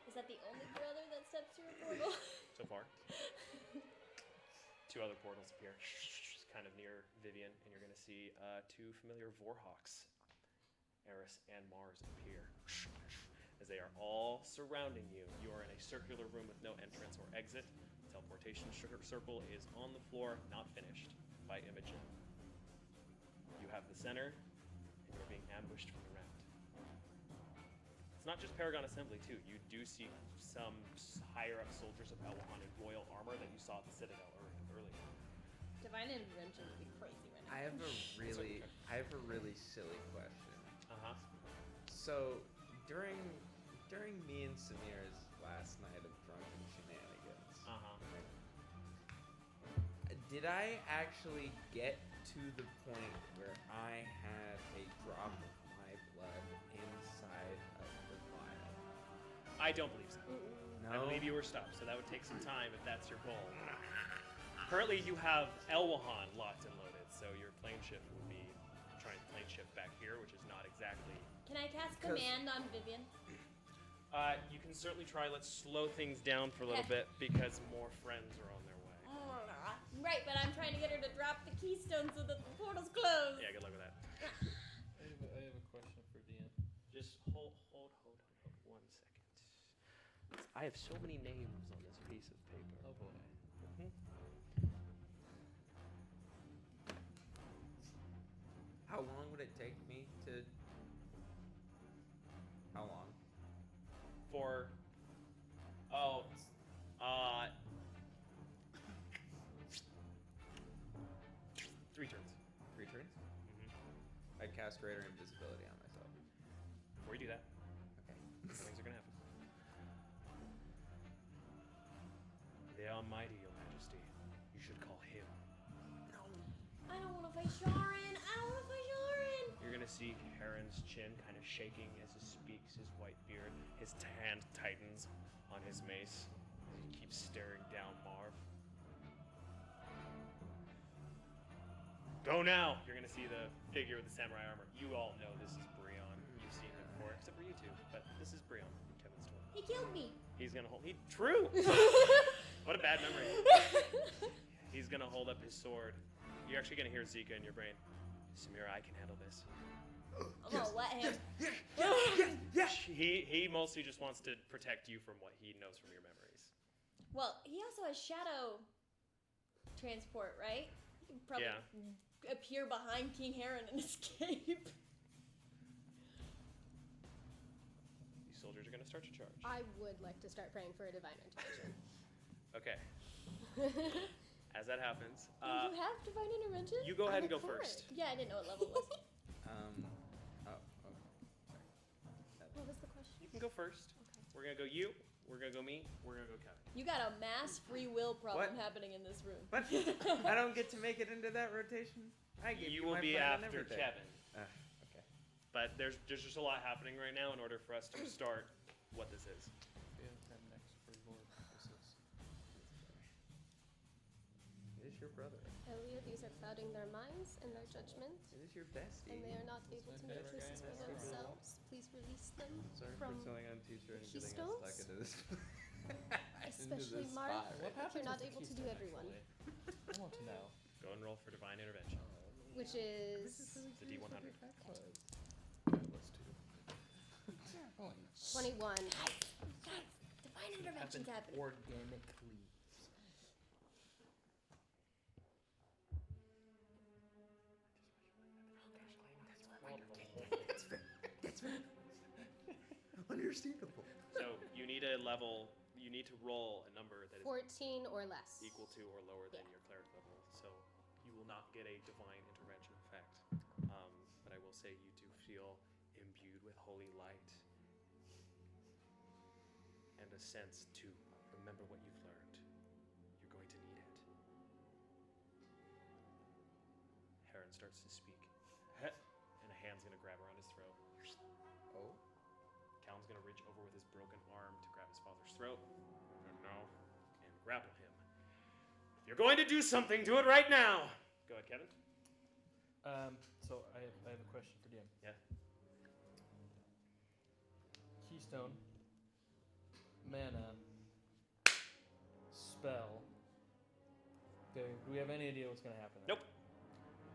Is that the only brother that steps through a portal? So far. Two other portals appear kind of near Vivian, and you're going to see two familiar Vorhawks, Eris and Mars, appear. As they are all surrounding you, you are in a circular room with no entrance or exit. The teleportation circle is on the floor, not finished, by Imogen. You have the center, and you're being ambushed from the round. It's not just Paragon Assembly, too. You do see some higher-up soldiers of Elwahon in royal armor that you saw at the Citadel earlier. Divine intervention would be crazy right now. I have a really silly question. Uh-huh. So during me and Samir's last night of drunken shenanigans, did I actually get to the point where I had a drop of my blood inside of the vial? I don't believe so. No. I believe you were stopped, so that would take some time if that's your goal. Currently, you have Elwahon locked and loaded, so your plane shift will be trying to plane shift back here, which is not exactly... Can I cast command on Vivian? You can certainly try. Let's slow things down for a little bit because more friends are on their way. Right, but I'm trying to get her to drop the keystone so that the portal's closed. Yeah, good luck with that. I have a question for Deanne. Just hold 1 second. I have so many names on this piece of paper. Oh boy. How long would it take me to... How long? For... 3 turns. 3 turns? Mm-hmm. I'd cast Greater Invisibility on myself. Before you do that, Okay. things are gonna happen. The Almighty, Your Majesty. You should call him. I don't want to fight Sharon. You're gonna see Heron's chin kind of shaking as he speaks, his white beard. His hand tightens on his mace as he keeps staring down Marv. Go now! You're gonna see the figure with the samurai armor. You all know this is Breon. You've seen him before, except for you two. But this is Breon, Kevin's twin. He killed me. He's gonna hold. True! What a bad memory. He's gonna hold up his sword. You're actually gonna hear Zika in your brain. Samira, I can handle this. I'm gonna let him. He mostly just wants to protect you from what he knows from your memories. Well, he also has shadow transport, right? He can probably Yeah. appear behind King Heron and escape. These soldiers are going to start to charge. I would like to start praying for a divine intervention. Okay. As that happens, you have divine intervention? you go ahead and go look for first. Yeah, I didn't know what level it was. What was the question? You can go first. Okay. We're going to go you. We're going to go me. We're going to go Kevin. You got a mass free will problem What? happening in this room. What? I don't get to make it into that rotation? I give You you will my be plan and after everything. Kevin. Okay. But there's just a lot happening right now in order for us to start what this is. Yeah, and next free board. This is. It is your brother. Elia, these are clouding their minds and their judgment, It is your bestie. and they are not able to make choices for themselves. Please release them Sorry from, for telling on teacher and getting us Keystones? stuck into this. especially this Mark, spot. What if you're happens not with the able to do keystone, everyone, actually? I want to know. Go and roll for divine intervention. which is It's a D100. Let's do. 21. Divine intervention's happening. Organically. Understandable. So you need a level. You need to roll a number that is 14 or less. equal to or lower than Yeah. your cleric level. So you will not get a divine intervention effect. But I will say you do feel imbued with holy light and a sense to remember what you've learned. You're going to need it. Heron starts to speak. And a hand's going to grab around his throat. Oh. Calum's going to reach over with his broken arm to grab his father's throat. And grapple him. If you're going to do something, do it right now! Go ahead, Kevin. So I have a question for DM. Yeah. Keystone, mana, spell. Do we have any idea what's gonna happen? Nope.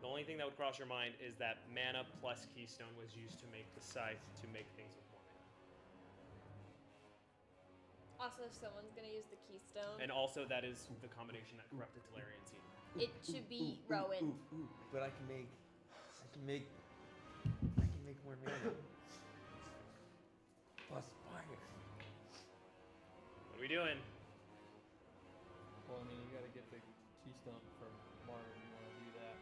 The only thing that would cross your mind is that mana plus keystone was used to make the scythe to make things with more mana. Also, if someone's gonna use the keystone, And also that is the combination that corrupted Talarian seed. it should be Rowan. But I can make more mana. Plus fire. What are we doing? Well, I mean, you gotta get the keystone from Marv if you want to do that.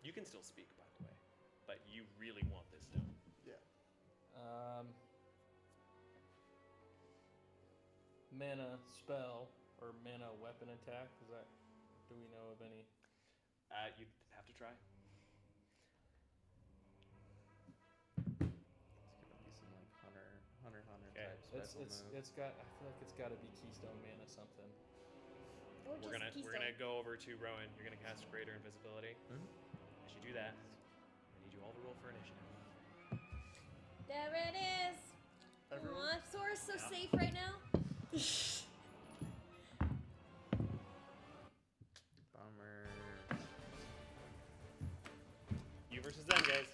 You can still speak, by the way. But you really want this done. Yeah. Mana spell or mana weapon attack. Is that? Do we know of any? You'd have to try. It's gonna be some like hunter Okay. type special move. It's got. I feel like it's got to be keystone mana something. Or We're just gonna keystone. go over to Rowan. You're gonna cast Greater Invisibility. Mhm. As you do that, I need you all to roll for initiative. There it is. Everyone? Aw, Sora's so Yeah. safe right now. Bummer. You versus them, guys.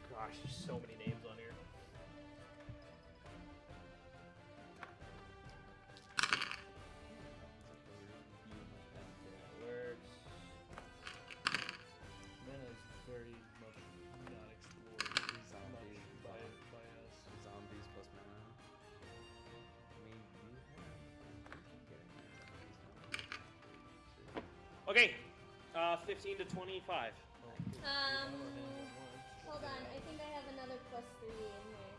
Gosh, there's so many names on here. Works. Mana is very much not explored Zombie. much by us. Zombies plus mana. I mean, you can get it. Okay, 15 to 25. Hold on. I think I have another +3 in here.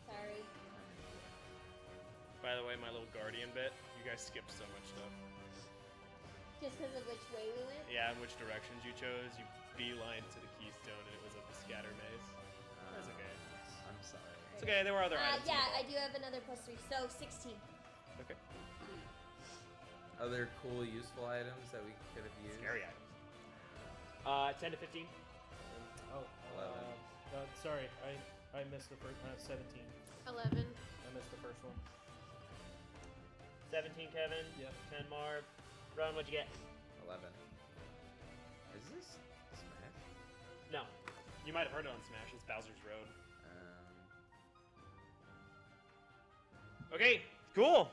Sorry. By the way, my little guardian bit, you guys skipped so much stuff. Just because of which way we went? Yeah, and which directions you chose. You beeline to the keystone, and it was a scatter maze. That's okay. I'm sorry. It's okay. There were other items. Yeah, I involved. do have another +3, so 16. Okay. Other cool, useful items that we could have used. Scary items. 10 to 15. Oh, 11. Sorry, I missed the first. 17. 11. I missed the first one. 17 Kevin. Yep. 10 Marv. Ron, what'd you get? 11. Is this Smash? No. You might have heard it on Smash. It's Bowser's Road. Okay, cool.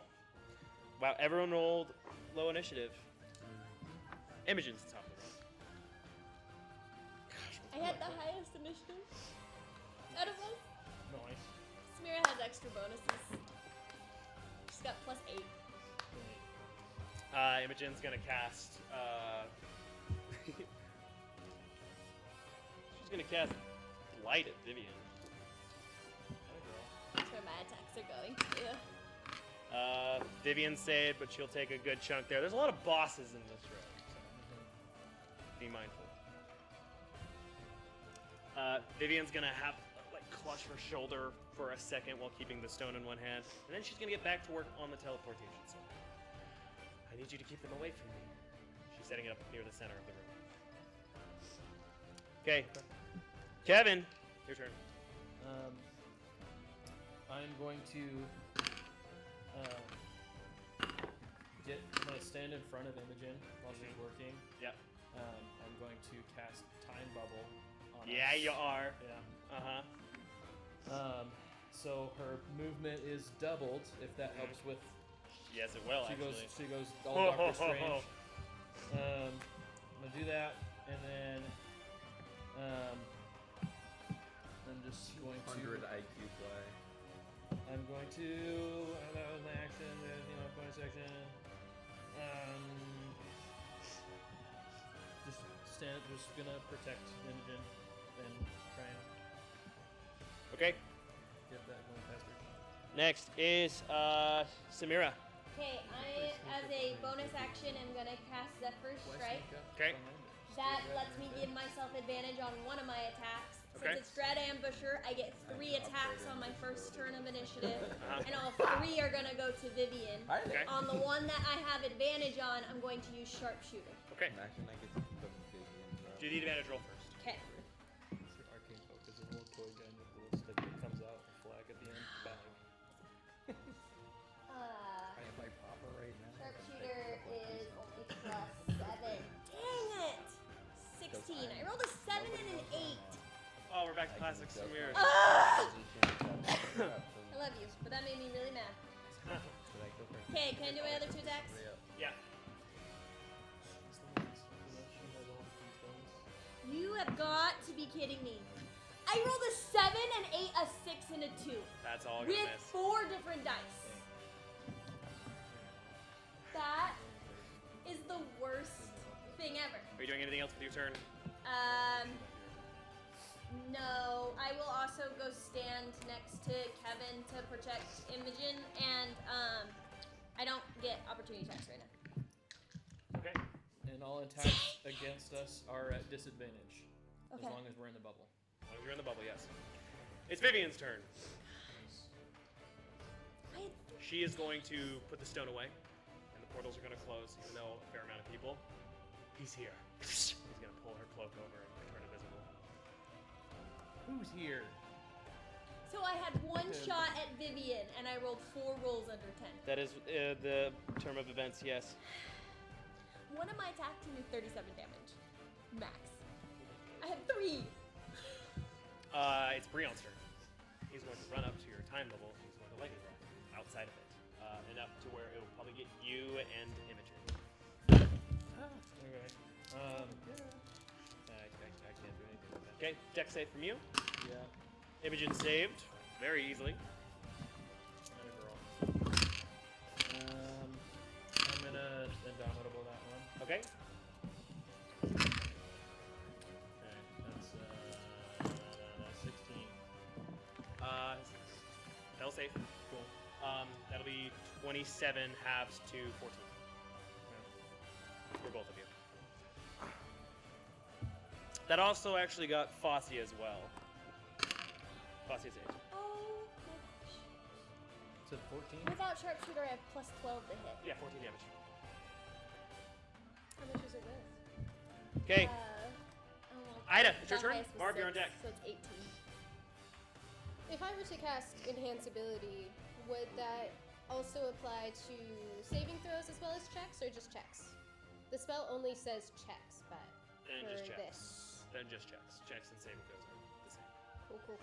Wow, everyone rolled low initiative. Imogen's the top of the road. Gosh, I had the highest initiative out of us. Nice. Samira has extra bonuses. She's got +8. Imogen's gonna cast. She's gonna cast Light at Vivian. That's where my attacks are going. Yeah. Vivian saved, but she'll take a good chunk there. There's a lot of bosses in this road, so be mindful. Vivian's gonna have like clutch her shoulder for a second while keeping the stone in one hand, and then she's gonna get back to work on the teleportation center. I need you to keep them away from me. She's setting it up near the center of the room. Okay, Kevin, your turn. I'm going to I'm gonna stand in front of Imogen while she's working. Yep. I'm going to cast Time Bubble on Yeah, us. you are. Yeah. Uh-huh. So her movement is doubled, if that helps with. Yes, it will, She actually. goes all Doctor Strange. I'm gonna do that, and then I'm just going to. 100 IQ play. I'm going to. That was my action. Bonus action. Just gonna protect Imogen and try and Okay. get that going faster. Next is Samira. Okay, I, as a bonus action, am gonna cast Zephyr's Strike. Okay. That lets me give myself advantage on one of my attacks. Okay. Since it's Dread Ambusher, I get 3 attacks on my first turn of initiative, Uh-huh. and all 3 are gonna go to Vivian. Okay. On the one that I have advantage on, I'm going to use Sharpshooter. Okay. Imagine I get to keep them big and Do the advantage roll first. Okay. It's your arcane focus, a little toy gun with a little stick that comes out, a flag at the end. Bang. I am my papa right now. Sharpshooter is only +7. Dang it! 16. I rolled a 7 and an 8. Oh, we're back to classic Samira. Ah! I I love you, but that made me really mad. Okay, can I do my other 2 attacks? Yeah. You have got to be kidding me. I rolled a 7, an 8, a 6, and a 2. That's all With gonna miss. 4 different dice. That is the worst thing ever. Are you doing anything else with your turn? No. I will also go stand next to Kevin to protect Imogen, and I don't get opportunity attacks right now. Okay. And all attacks against us are at disadvantage. Okay. As long as we're in the bubble. As long as you're in the bubble, yes. It's Vivian's turn. She is going to put the stone away, and the portals are going to close, even though a fair amount of people. He's here. He's going to pull her cloak over and turn invisible. Who's here? So I had 1 shot at Vivian, and I rolled 4 rolls under 10. That is the term of events, yes. One of my attacks can do 37 damage. Max. I have 3. It's Breon's turn. He's going to run up to your time level. He's going to lightning run outside of it, enough to where it will probably get you and Imogen. Okay. I can't do anything with that. Okay, deck save from you. Yeah. Imogen saved very easily. I'm gonna Indomitable that one. Okay. Okay, that's 16. That'll save. Cool. That'll be 27 halves to 14 for both of you. That also actually got Fossey as well. Fossey saved. Oh my gosh. Is it 14? Without Sharpshooter, I have +12 to hit. Yeah, 14 damage. How much is it with? Okay. Ida, it's your the turn. highest was Marv, you're on 6, deck. So it's 18. If I were to cast Enhanceability, would that also apply to saving throws as well as checks, or just checks? The spell only says checks, but And for just checks. this. Then just checks. Checks and saving throws are the same. Cool.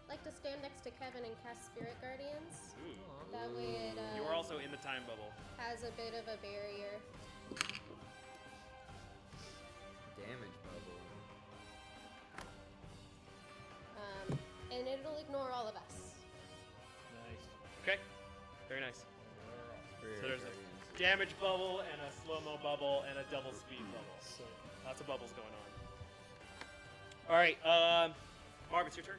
Like to stand next to Kevin and cast Spirit Guardians. Ooh. That way it You are also in the time bubble. has a bit of a barrier. Damage bubble. And it'll ignore all of us. Nice. Okay. Very nice. Spirit So there's a Guardians. damage bubble and a slow-mo bubble and a double speed bubble. So, Lots of bubbles going on. All right, Barb, it's your turn.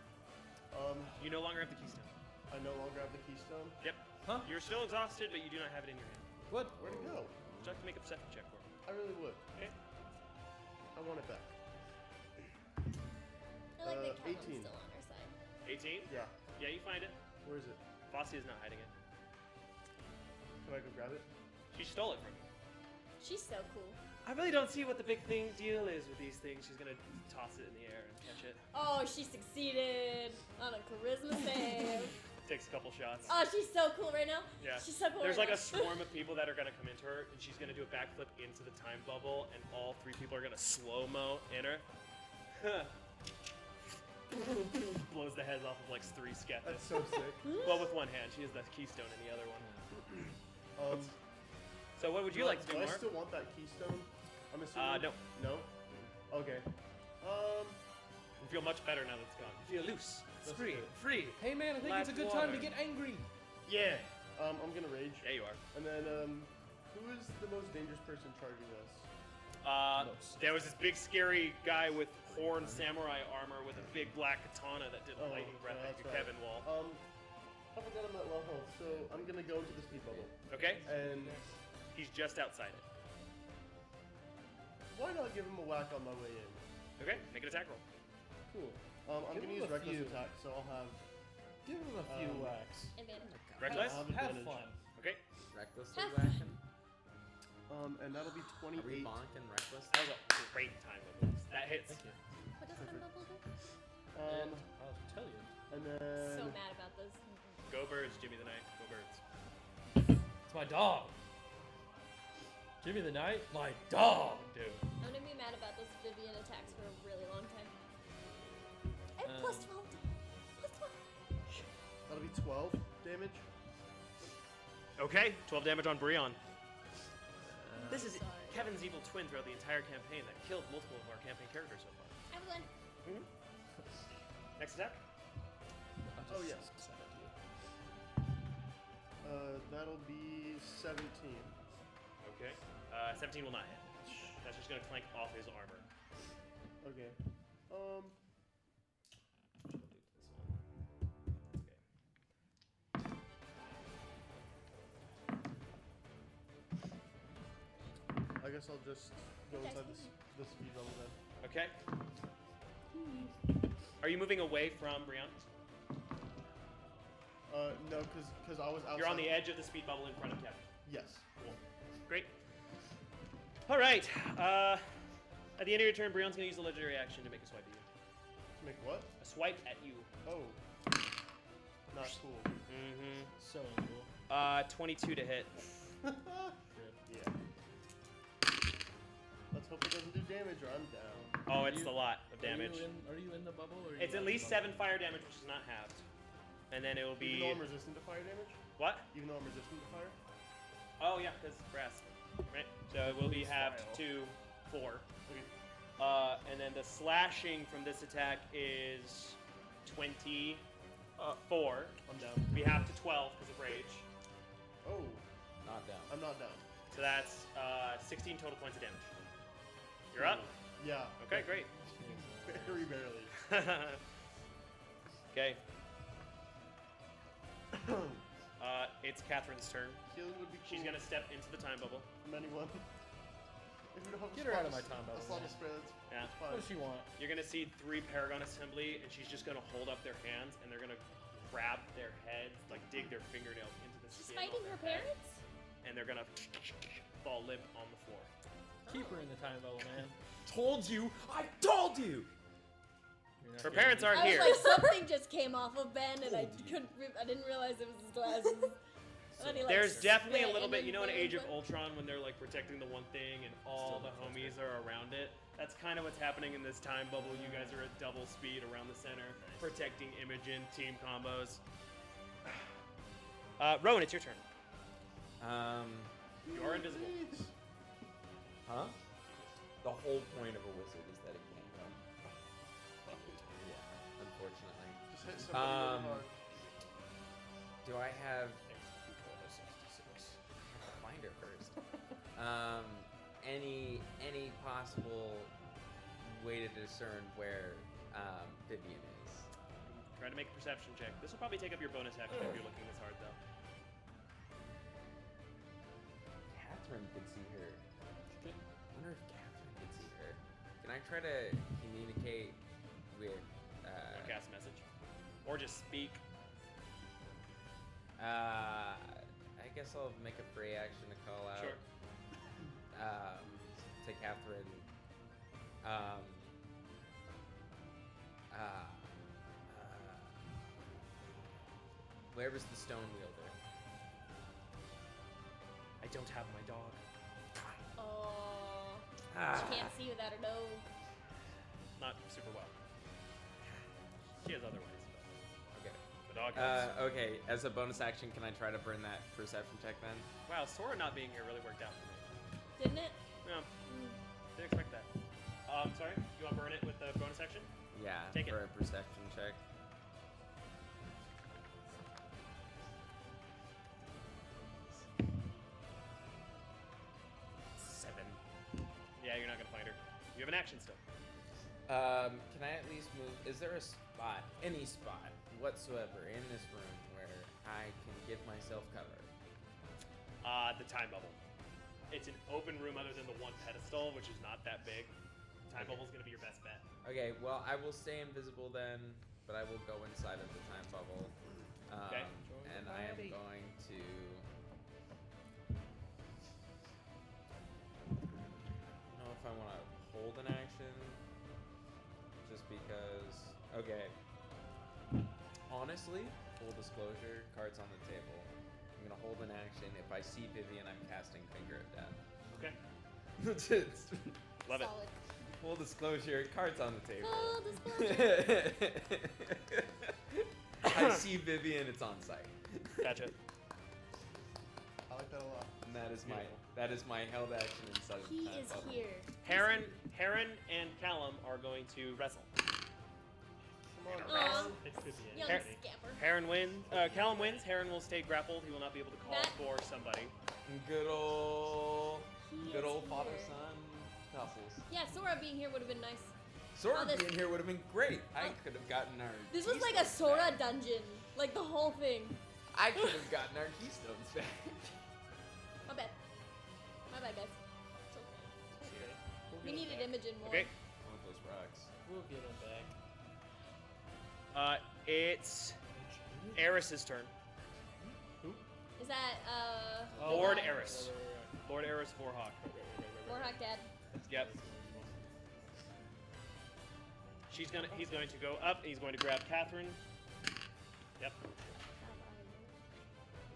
You no longer have the keystone. I no longer have the keystone. Yep. huh? You're still exhausted, but you do not have it in your hand. What? Where'd it go? Would you like to make a perception check for me? I really would. Okay. I want it back. I like that 18. Calvin's still on our side. 18? Yeah. Yeah, you find it. Where is it? Fossey is not hiding it. Can I go grab it? She stole it from you. She's so cool. I really don't see what the big deal is with these things. She's gonna toss it in the air and catch it. Oh, she succeeded on a charisma save. Takes a couple shots. Oh, she's so cool right now. Yeah. She's so cool There's right like a now. swarm of people that are gonna come into her, and she's gonna do a backflip into the time bubble, and all 3 people are gonna slow-mo in her. Blows the heads off of like 3 skeptics. That's so sick. Well, with one hand, she has the keystone in the other one. So what would you like to do, I Mark? still want that keystone? I'm assuming. No. No? Okay. You feel much better now that it's gone. You feel loose, That's free, good. free. Hey man, I think Last it's a good time to water. get angry. Yeah. I'm gonna rage. There you are. And then, who is the most dangerous person charging us? There was this big scary guy with horn samurai armor with a big black katana that did a Oh, lightning breath yeah, at that's your right. Kevin wall. I forgot I'm at low health, so I'm gonna go into the speed bubble. Okay? And He's just outside it. why not give him a whack on my way in? Okay, make an attack roll. Cool. I'm Give gonna him use a reckless few. attack, so I'll have Give him a few Um, whacks. Advantage. Reckless? I'll Have advantage. fun. Okay. Recklessly Have whacking? And that'll be Are we 28. bonking reckless? That was a great time of moves. That hits. Thank you. What does time bubble do? And I'll tell you. And then So mad about this. Go birds, Jimmy the Knight. Go birds. It's my dog. Jimmy the Knight, my dog, dude. I'm gonna be mad about this Vivian attacks for a really long time. I have plus 12. Plus 12. that'll be 12 damage. Okay, 12 damage on Brion. This is Kevin's evil twin throughout the entire campaign that killed multiple of our campaign characters so far. I have one. Next attack. Oh, yes. Send it to you. That'll be 17. Okay. 17 will not hit. That's just gonna clank off his armor. Okay. I'll do this one. I guess I'll just go inside the speed bubble then. Okay. Are you moving away from Brion? No, because I was outside. You're on the edge of the speed bubble in front of Kevin. Yes. Cool. Great. All right. At the end of your turn, Brion's gonna use a legendary action to make a swipe at you. To make what? A swipe at you. Oh. Not cool. Mm-hmm. So cool. 22 to hit. Yeah. Let's hope it doesn't do damage or I'm down. Oh, it's a lot of damage. Are you in the bubble? Or are you It's out at of the least bubble? 7 fire damage, which is not halved. And then it will Even be though I'm resistant to fire damage? what? Even though I'm resistant to fire? Oh yeah, because grass. Right. So it will be halved to 4. Okay. And then the slashing from this attack is 24. I'm down. Be halved to 12 because of rage. Oh, Not down. I'm not down. So that's 16 total points of damage. You're up. Yeah. Okay, great. Very barely. Okay. It's Catherine's turn. Healing would be cool. She's gonna step into the time bubble. From anyone. If we don't have a Get her out of slot- my time bubble, A slot man. of spirits. Yeah. It's What fine. does she want? You're gonna see 3 Paragon Assembly, and she's just gonna hold up their hands, and they're gonna grab their heads, like dig their fingernails into the She's skin on fighting their her head, parents? and they're gonna fall limp on the floor. Keep her in the time bubble, man. Told you! I told you! You're not Her getting parents these- aren't I was here. like, something just came off of Ben, and I didn't realize it was his glasses. And he, like, There's definitely a spit, little and bit, then you know, in there Age was of one- Ultron when they're like protecting the one thing and all the homies are around it. That's kind of what's happening in this time bubble. You guys are at double speed around the center, protecting Imogen, team combos. Rowan, it's your turn. You're invisible. Huh? The whole point of a wizard is that it can't go. Yeah, unfortunately. Just hit somebody really hard. Do I have? Execute bonus 66. Find her first. Any possible way to discern where Vivian is? Try to make a perception check. This will probably take up your bonus action if you're looking this hard, though. Catherine could see her. I wonder if Catherine could see her. Can I try to communicate with? Cast a message, or just speak. I guess I'll make a free action to call out. Sure. To Catherine. Where was the stone wielder? I don't have my dog. Oh, Ah. she can't see without her nose. Not super well. She has other ways, Okay. but the dog has. Okay, as a bonus action, can I try to burn that perception check then? Wow, Sora not being here really worked out for me. Didn't it? No, didn't expect that. Sorry, you want to burn it with the bonus action? Yeah, Take it. for a perception check. Yeah, you're not gonna find her. You have an action still. Can I at least move? Is there a spot, any spot whatsoever in this room where I can give myself cover? The time bubble. It's an open room other than the one pedestal, which is not that big. Time bubble's gonna be your best bet. Okay, well, I will stay invisible then, but I will go inside of the time bubble. Okay. And I am going to. I don't know if I want to hold an action, just because. Okay. Honestly, full disclosure, cards on the table. I'm gonna hold an action. If I see Vivian, I'm casting Finger of Death. Okay. Just Love it. Solid. full disclosure, cards on the table. Full disclosure. I see Vivian, it's on site. Gotcha. I like that a lot. And that is Beautiful. my held action inside of the He time is bubble. here. Heron and Callum are going to wrestle. Aw, It could be young Her- anybody. scamper. Heron wins. Callum wins. Heron will stay grappled. He will not be able to call That- for somebody. Good old He good is old father here. son tussles. Yeah, Sora being here would have been nice. Sora Oh, this- being here would have been great. I Oh. could have gotten our This was like a keystones Sora back. dungeon. Like the whole thing. I could have gotten our keystones back. My bad. My bad, guys. It's okay. We'll We get 'em needed back. Imogen more. Okay. I want those rocks. We'll get him back. It's Eris's turn. Is that Lord the guy? Eris. Lord Eris Warhawk. Warhawk Dad? Yep. He's going to go up. He's going to grab Catherine. Yep.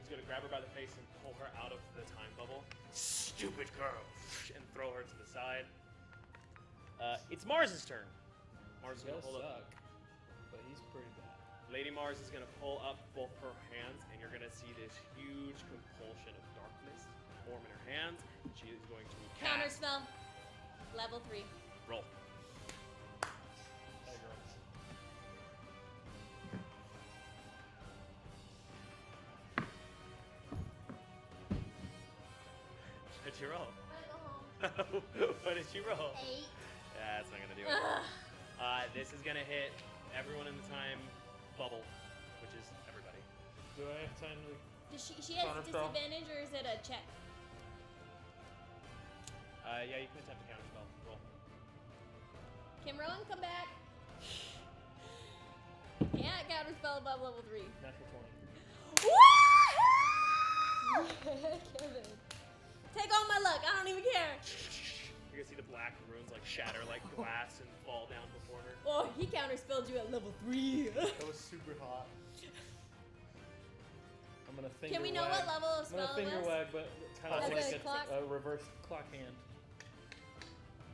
He's going to grab her by the face and pull her out of the time bubble. Stupid girl. And throw her to the side. It's Mars's turn. Mars is He'll going to pull up. suck, but he's pretty bad. Lady Mars is going to pull up both her hands, and you're going to see this huge compulsion of darkness form in her hands. She is going to Counter cast. spell. Level 3. Roll. Hey, girl. What'd you roll? I'm gonna go home. What did you roll? 8. Yeah, that's not gonna do it. Ugh. This is gonna hit everyone in the time bubble, which is everybody. Do I have time to? Does she has Counter spell. disadvantage or is it a check? Yeah, you can attempt a counter spell. Roll. Can Rowan come back? Can't counter spell above level 3. Natural 20. Kevin. Take all my luck. I don't even care. You're gonna see the black runes like shatter like glass and fall down before her. Oh, he counterspelled you at level 3. That was super hot. I'm gonna finger Can we know wag. what level of I'm gonna spell finger it is? wag, but kind of That's like a clock. a reverse clock hand.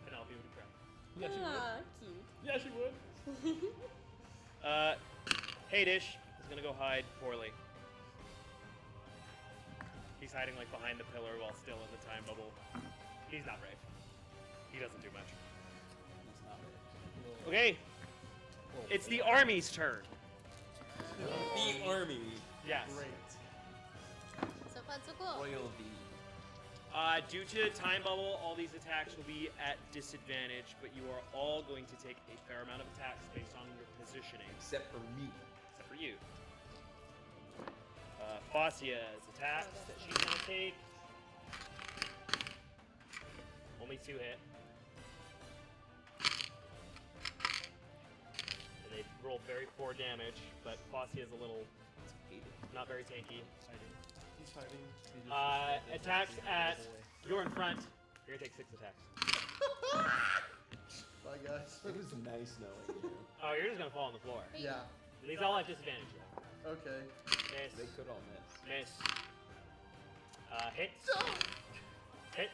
Penelope would cry. Yeah, she would. Ah, cute. Yeah, she would. Hadish is gonna go hide poorly. He's hiding like behind the pillar while still in the time bubble. He's not brave. He doesn't do much. He's not rich. Okay, it's the army's turn. The army. Yes. Great. So fun, so cool. Royalty. Due to time bubble, all these attacks will be at disadvantage, but you are all going to take a fair amount of attacks based on your positioning, Except for me. except for you. Faucia's attacks that she's gonna take. Only 2 hit. And they rolled very poor damage, but Faucia's a little not very tanky. He's hiding. Attacks at you're in front. You're gonna take 6 attacks. Bye, guys. It was nice knowing you. Oh, you're just gonna fall on the floor. Yeah. These all have disadvantage. Okay. Miss. They could all miss. Miss. Hit. Hit.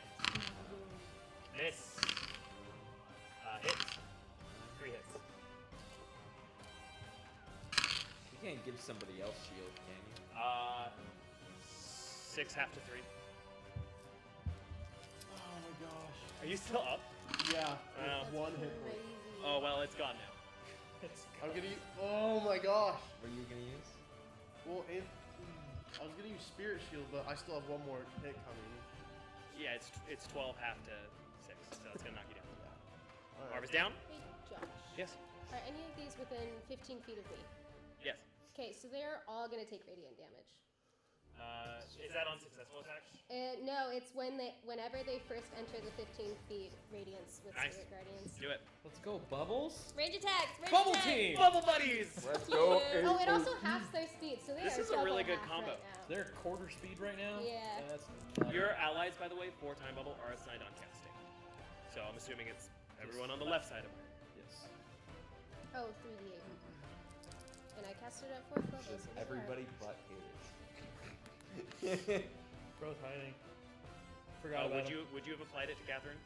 Miss. Hit. 3 hits. You can't give somebody else shield, can you? 6 half to 3. Oh my gosh. Are you still up? Yeah. Wow. with one hit point. Crazy. Oh well, it's gone now. I'm gonna use. Oh my gosh. What are you gonna use? Well, I was gonna use Spirit Shield, but I still have one more hit coming. Yeah, it's 12 half to 6, so it's gonna knock you down. All right. Marv is down. Hey, Josh. Yes. Are any of these within 15 feet of me? Yes. Okay, so they're all gonna take radiant damage. Is that on successful attacks? No, it's whenever they first enter the 15 feet radiance with Nice. Spirit Guardians. Do it. Let's go, Bubbles. Range attacks! Range Bubble attacks! team. Bubble buddies. Let's go. Yeah. Oh, it also halves their speed, so they This are is a really double good half combo. Right now. They're quarter speed right now. Yeah. That's Your allies, by the way, for time bubble are assigned on casting. So I'm assuming it's everyone on the left side of it. Yes. Oh, 3d8. And I casted it at 4th level. Just so there. everybody but Hades. Bro's hiding. Forgot about him. Would you have applied it to Catherine?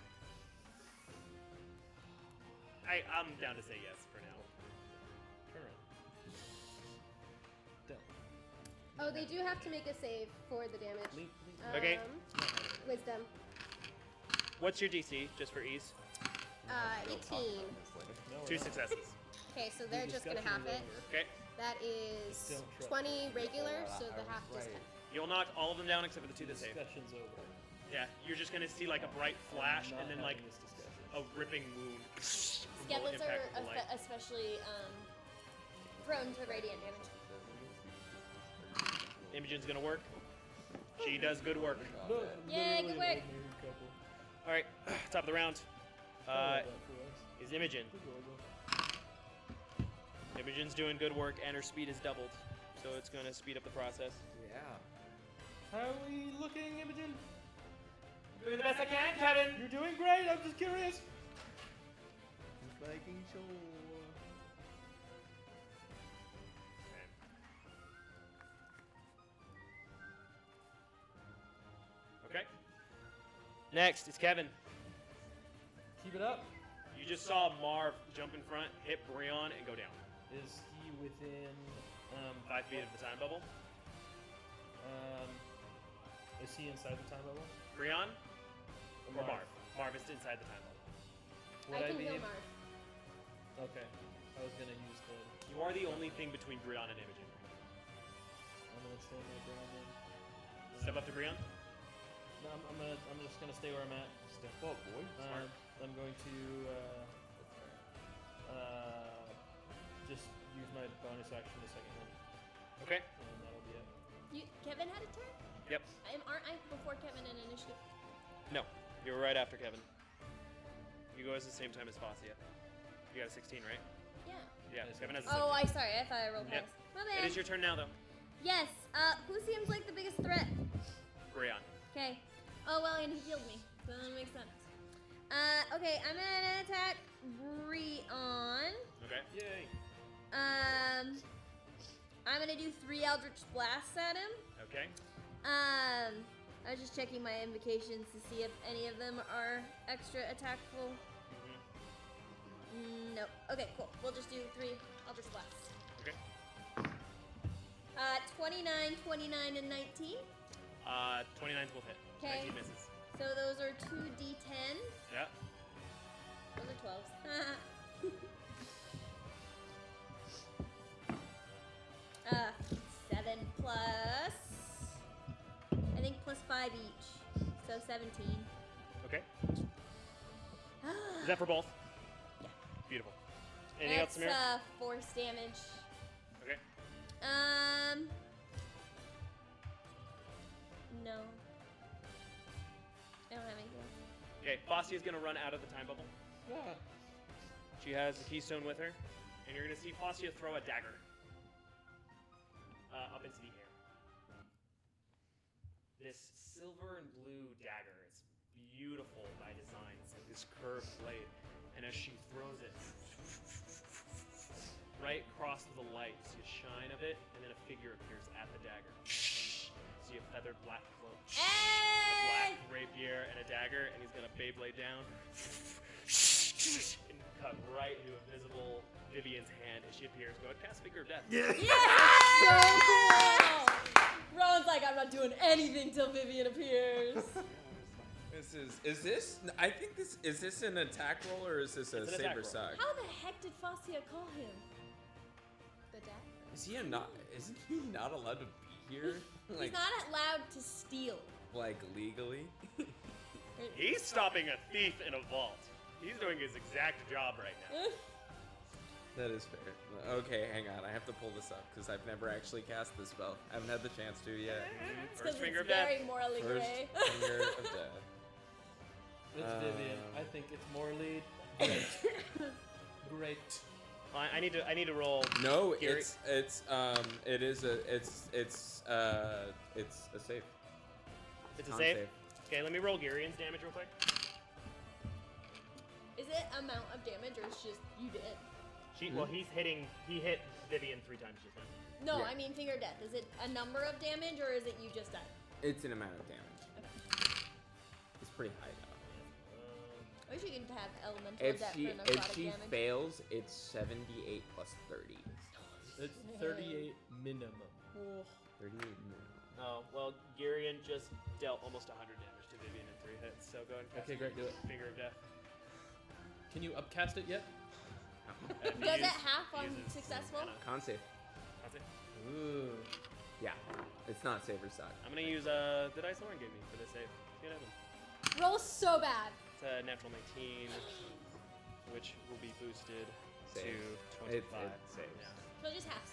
I'm down to say yes for now. Turn around. Don't. Oh, they do have to make a save for the damage. Leap. Okay. Wisdom. What's your DC, just for ease? 18. No, 2 we're not. successes. Okay, so they're just gonna Discussion half is it. over. Okay. That is Don't trust 20 regular, so the half Right. just You'll knock all of them down except for the 2 that save. Discussion's over. Yeah, you're just gonna see like a bright flash I'm not and then like having this discussion. a ripping wound. Skeletons are Impact with the light. especially prone to radiant damage. Imogen's gonna work. She does good work. No, Yay, good literally an work. old married couple. All right, top of the round Follow that for us. is Imogen. Adorable. Imogen's doing good work and her speed is doubled, so it's gonna speed up the process. Yeah. How are we looking, Imogen? Doing the best I can, Kevin. You're doing great. I'm just curious. Just making sure. Okay. Next is Kevin. Keep it up. You just saw Marv jump in front, hit Brion, and go down. Is he within 5 feet of the time bubble. Is he inside the time bubble? Brion or Marv. Marv? Marv is inside the time bubble. Would I can be heal ab- Marv. Okay. I was gonna use the. You are the only thing between Brion and Imogen. I'm gonna stay my ground then. Step up to Brion. No, I'm just gonna stay where I'm at. Step up, boy. I'm going to just use my bonus action the second one, Okay. and that'll be it. Kevin had a turn? Yep. Aren't I before Kevin in initiative? No, you're right after Kevin. You go at the same time as Faucia. You got a 16, right? Yeah. Yeah, Yes. Kevin has a 17. Oh, I thought I rolled Yep. twice. My It bad. is your turn now, though. Yes. Who seems like the biggest threat? Brion. Okay. Oh well, and he healed me, so that makes sense. Okay, I'm gonna attack Breon. Okay. Yay. I'm gonna do 3 Eldritch Blasts at him. Okay. I was just checking my invocations to see if any of them are extra attackful. Nope. Okay, cool. We'll just do 3 Eldritch Blasts. Okay. 29, 29, and 19. 29's will hit. 'Kay. 19 misses. So those are 2d10. Yeah. Those are 12s. 7 plus, I think plus 5 each. So 17. Okay. Is that for both? Yeah. Beautiful. Anything else, That's Samir? force damage. Okay. No. I don't have anything else. Okay, Fossia's gonna run out of the time bubble. She has the keystone with her, and you're gonna see Fossia throw a dagger up into the air. This silver and blue dagger, it's beautiful by design. It's like this curved blade, and as she throws it, right across the light, you see a shine of it, and then a figure appears at the dagger. See a feathered black cloak, a black rapier, and a dagger, and he's gonna Beyblade down and cut right into a visible Vivian's hand as she appears. Go ahead, cast Finger of Death. Yeah! So cool! Rowan's like, I'm not doing anything till Vivian appears. I think is this an attack roll or is this a It's an attack saber roll. suck? How the heck did Fascia call him? The dagger. Isn't he not allowed to be here? He's not allowed to steal. Like legally? He's stopping a thief in a vault. He's doing his exact job right now. That is fair. Okay, hang on. I have to pull this up because I've never actually cast this spell. I haven't had the chance to yet. It's First 'cause Finger it's of Death. very morally First gray. Finger of Death. It's Vivian. I think it's morally great. Great. I need to roll. No, Gary- it's a save. It's a Con save. Okay, let me roll Garian's damage real quick. Is it amount of damage or it's just you did? Well, he hit Vivian 3 times just now. No, Yeah. I mean finger death. Is it a number of damage or is it you just died? It's an amount of damage. Okay. It's pretty high though. I wish you could have elemental If death she for necrotic damage. fails, it's 78 plus 30. It's 38 minimum. Oh. 38 minimum. Oh, well, Garian just dealt almost 100 damage to Vivian in 3 hits, so go ahead and cast Okay, great, do it. Finger of Death. Can you upcast it yet? If he Does it uses- half on uses successful? Con save. That's it. Ooh. Yeah, it's not saber suck. I'm gonna use the dice Lauren gave me for this save. See what happens. Roll so bad. It's a natural 19, which will be boosted Saves. to 25. It saves. Yeah. So just halves.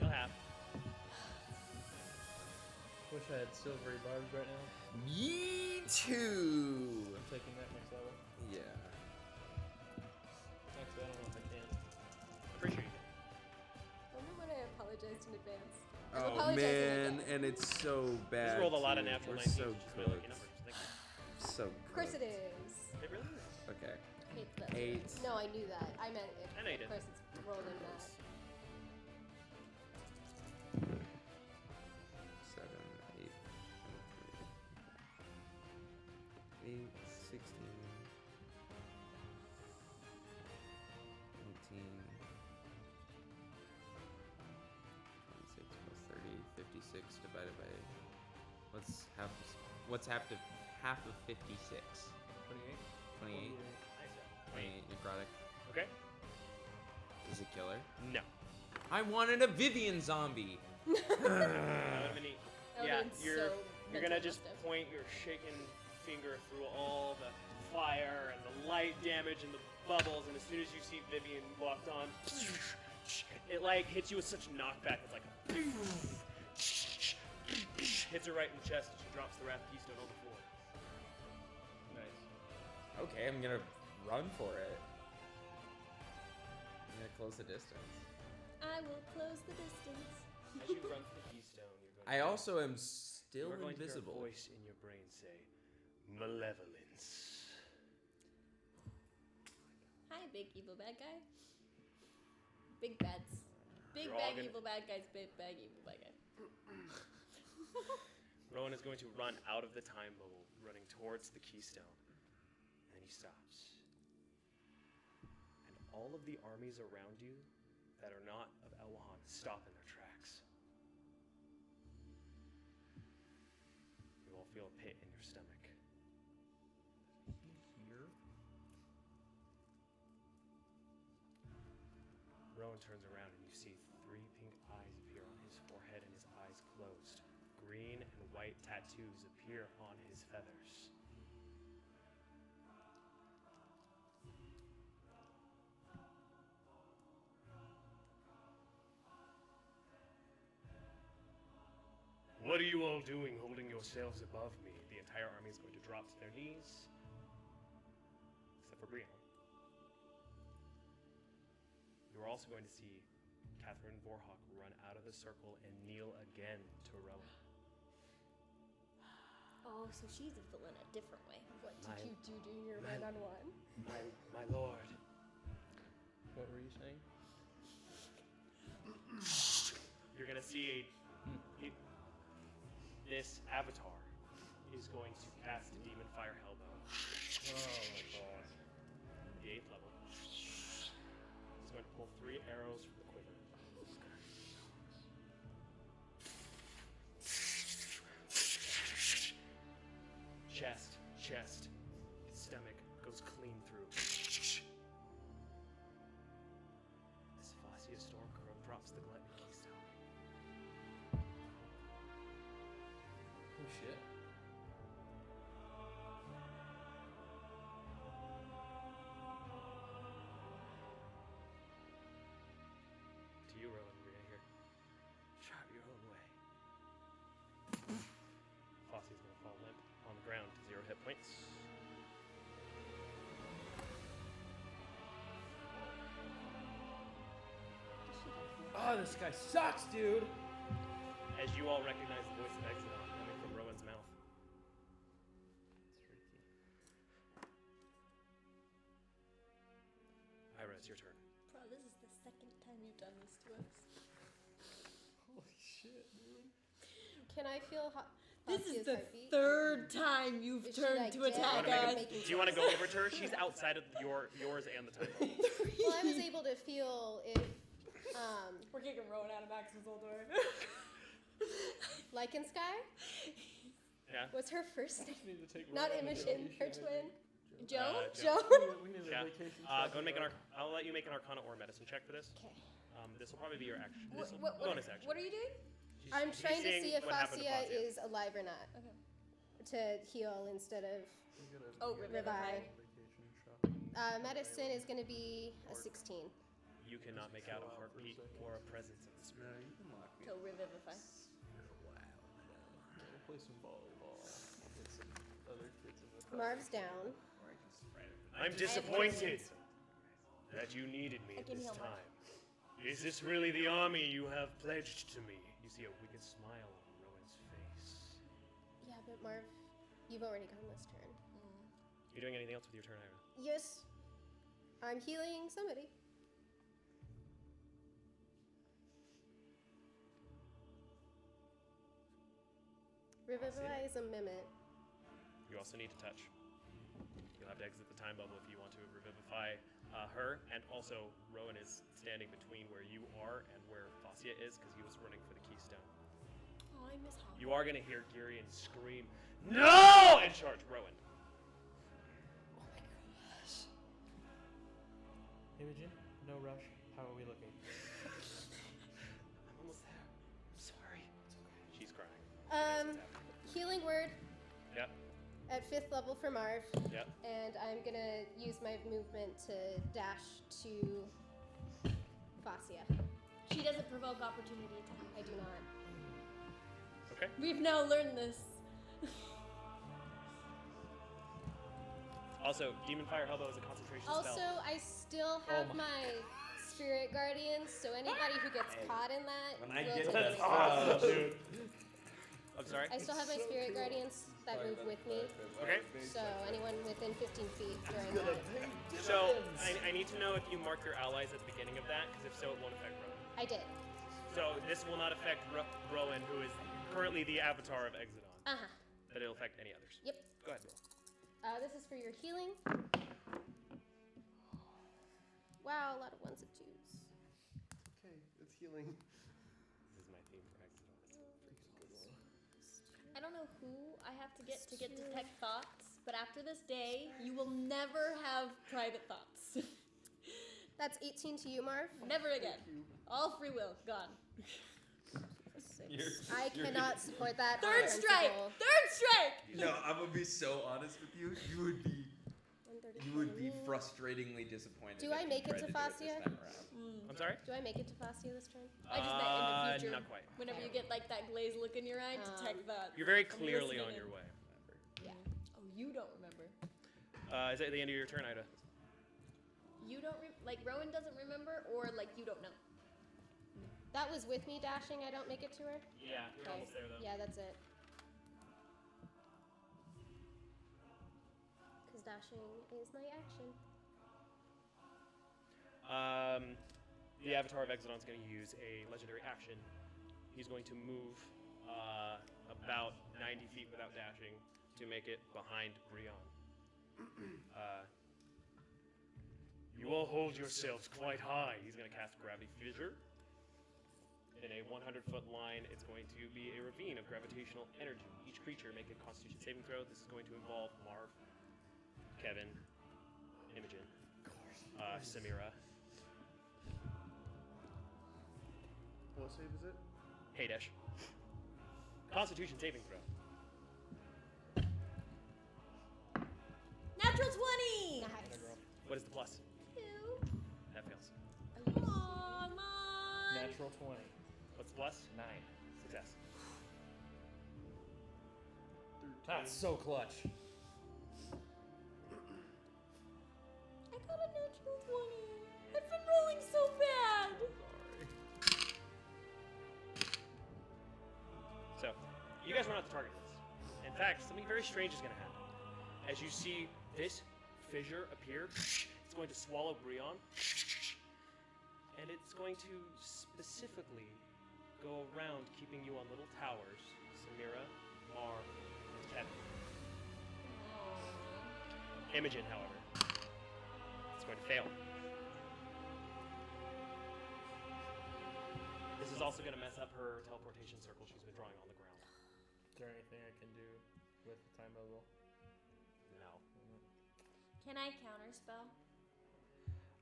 You'll have. Wish I had silvery barbs right now. Me too. I'm taking that next level. Yeah. Actually, I don't know if I can. I'm pretty sure you can. Remember when I apologized in advance? Oh Apologize in man, advance. and it's so bad. Just rolled a lot of too. natural We're 19s, so which is my lucky good. numbers. Thank you. So Of course it is. It really is. Okay. Hate that. 8. No, I knew that. I meant if I know you the did. person's rolled in that. 7, 8, 8, 16, 19, 26 plus 30, 56 divided by, what's half of 56? 28? 28? Nice. 28 necrotic. Okay. Is it killer? No. I wanted a Vivian zombie! That would have been neat. That Yeah, would've been you're so gonna mental just justice. point your shaking finger through all the fire and the light damage and the bubbles, and as soon as you see Vivian walked on, it like hits you with such knockback. It's like hits her right in the chest, and she drops the Wrath Keystone on the floor. Nice. Okay, I'm gonna run for it. I'm gonna close the distance. I will close the distance. As you run for the keystone, you're going. I to also am still You're going invisible. to hear a voice in your brain say, "Malevolence." big evil bad guy. Big bads. Big You're all bad gonna- evil bad guys. Big bad evil bad guy. Rowan is going to run out of the time bubble, running towards the keystone. And then he stops. And all of the armies around you that are not of Elwahan stop in their tracks. You all feel a pit in your stomach. Here. Rowan turns around and you see 3 pink eyes appear on his forehead and his eyes closed. Green and white tattoos appear on his feathers. What are you all doing holding yourselves above me? The entire army is going to drop to their knees. Except for Brianna. You're also going to see Catherine Vorhawk run out of the circle and kneel again to Rowan. Oh, so she's a villain a different way. What My- did you do during your my- one-on-one? My lord. What were you saying? You're gonna see this avatar is going to cast Demon Fire Hellbow. Oh my god. The 8th level. He's going to pull 3 arrows from the quiver. Chest, his stomach goes clean through. This Fascia Stormcrow drops the Gluttony Keystone. Oh shit. To you, Rowan, we're gonna hear, "Chart your own way." Fossey's gonna fall limp on the ground to 0 hit points. Oh, this guy sucks, dude. As you all recognize the voice of Exodon coming from Rowan's mouth. It's freaky. Ira, it's your turn. Bro, this is the second time you've done this to us. Holy shit, dude. Can I feel This is Facia's the heartbeat? third time you've Is she, turned like, to dead? attack Do you wanna us. make Do you want to go over to her? She's outside of yours and the time bomb. Well, I was able to feel if We're kicking Rowan out of Maximus Ultor. Lycan Sky Yeah. was her first name. Just need to take Not Rowan on a Imogen, her vacation, twin. maybe. Joe? Joe. Joe? We need a Yeah. vacation. Go and make an I'll let you make an Arcana or Medicine check for this. Okay. This will probably be your action. What, This what, will, bonus action. what are you doing? I'm She's trying to seeing see if what happened to Fascia Fascia. is alive or not Okay. to heal instead of. Oh, Revive. Vacation shop. Medicine is going to be a 16. You cannot make out a heartbeat or a presence of the No, spirit. you can lock me To revivify. for a while. Yeah, we'll play some volleyball. Get some other kids in the Marv's down. Or I can spread it. I'm disappointed that you needed me I at can this heal Marv. time. Is this really the army you have pledged to me? You see a wicked smile on Rowan's face. Yeah, but Marv, you've already gone this turn. You doing anything else with your turn, Ira? Yes. I'm healing somebody. Revivify is a mimic. You also need to touch. You'll have to exit the time bubble if you want to revivify her, and also Rowan is standing between where you are and where Fascia is because he was running for the keystone. Oh, I miss Hawk. You are going to hear Girion scream, "No!" and charge Rowan. Oh my gosh. Imogen, no rush. How are we looking? I'm almost there. I'm sorry. It's okay. She's crying. She knows what's happening. Healing word Yep. at 5th level for Marv. Yep. And I'm gonna use my movement to dash to Fascia. She doesn't provoke opportunity attack. I do not. Okay. We've now learned this. Also, Demon Fire Hellbow is a concentration Also, spell. I still have my Spirit Guardians, so anybody who gets caught in that When I will get take that it. spell, dude. I'm Sorry? I still have my spirit guardians that move with me. Okay. So anyone within 15 feet during Gonna that. pay So dividends. I need to know if you mark your allies at the beginning of that, because if so, it won't affect Rowan. I did. So this will not affect Rowan, who is currently the avatar of Exodon, Uh-huh. but it'll affect any others. Yep. Go ahead, roll. This is for your healing. Wow, a lot of ones and twos. Okay, it's healing. This is my theme for Exodon. I don't know who I have to get detect thoughts, but after this day, you will never have private thoughts. That's 18 to you, Marv. Never again. All free will gone. I cannot support that. on Third strike. principle. Third strike. No, I'm gonna be so honest with you. You would be 130. frustratingly disappointed. Do if I you make it tried to do Fastia? this time around. I'm sorry? Do I make it to Fastia this turn? I just meant in the future. Not quite. Whenever you get like that glazed look in your eye, detect that. You're very I'm clearly listening on in. your way. Yeah. Oh, you don't remember. Is that the end of your turn, Ida? You don't like Rowan doesn't remember, or like you don't know. That was with me dashing. I don't make it to her. Yeah, you're Okay. almost there though. Yeah, that's it. Because dashing is my action. The avatar of Exodon is going to use a legendary action. He's going to move about 90 feet without dashing to make it behind Brion. You all hold yourselves quite high. He's going to cast Gravity Fissure. In a 100-foot line, it's going to be a ravine of gravitational energy. Each creature make a Constitution saving throw. This is going to involve Marv, Kevin, Imogen, Samira, What save is it? Haydesh. Constitution saving throw. Natural 20. Nice. What is the plus? 2. That fails. Come on. Natural 20. What's the plus? 9. Success. That's so clutch. I got a natural 20. I've been rolling so bad. So, you guys run out the target list. In fact, something very strange is going to happen. As you see this fissure appear, it's going to swallow Brion, and it's going to specifically go around keeping you on little towers, Samira, Marv, and Kevin. Imogen, however, it's going to fail. This is also going to mess up her teleportation circle she's been drawing on the ground. Is there anything I can do with the time bubble? No. Can I counterspell?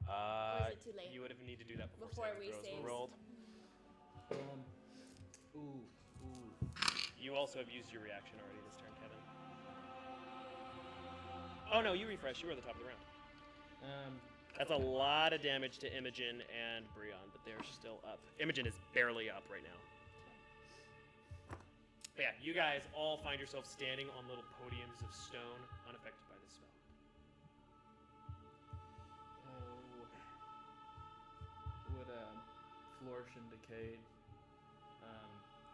Or is it too late? You would have need to do that before Before saving we throws save. were rolled. Ooh. You also have used your reaction already this turn, Kevin. Oh no, you refresh. You were at the top of the round. That's a lot of damage to Imogen and Brion, but they're still up. Imogen is barely up right now. But yeah, you guys all find yourselves standing on little podiums of stone, unaffected by this spell. Would Flourish and Decayed,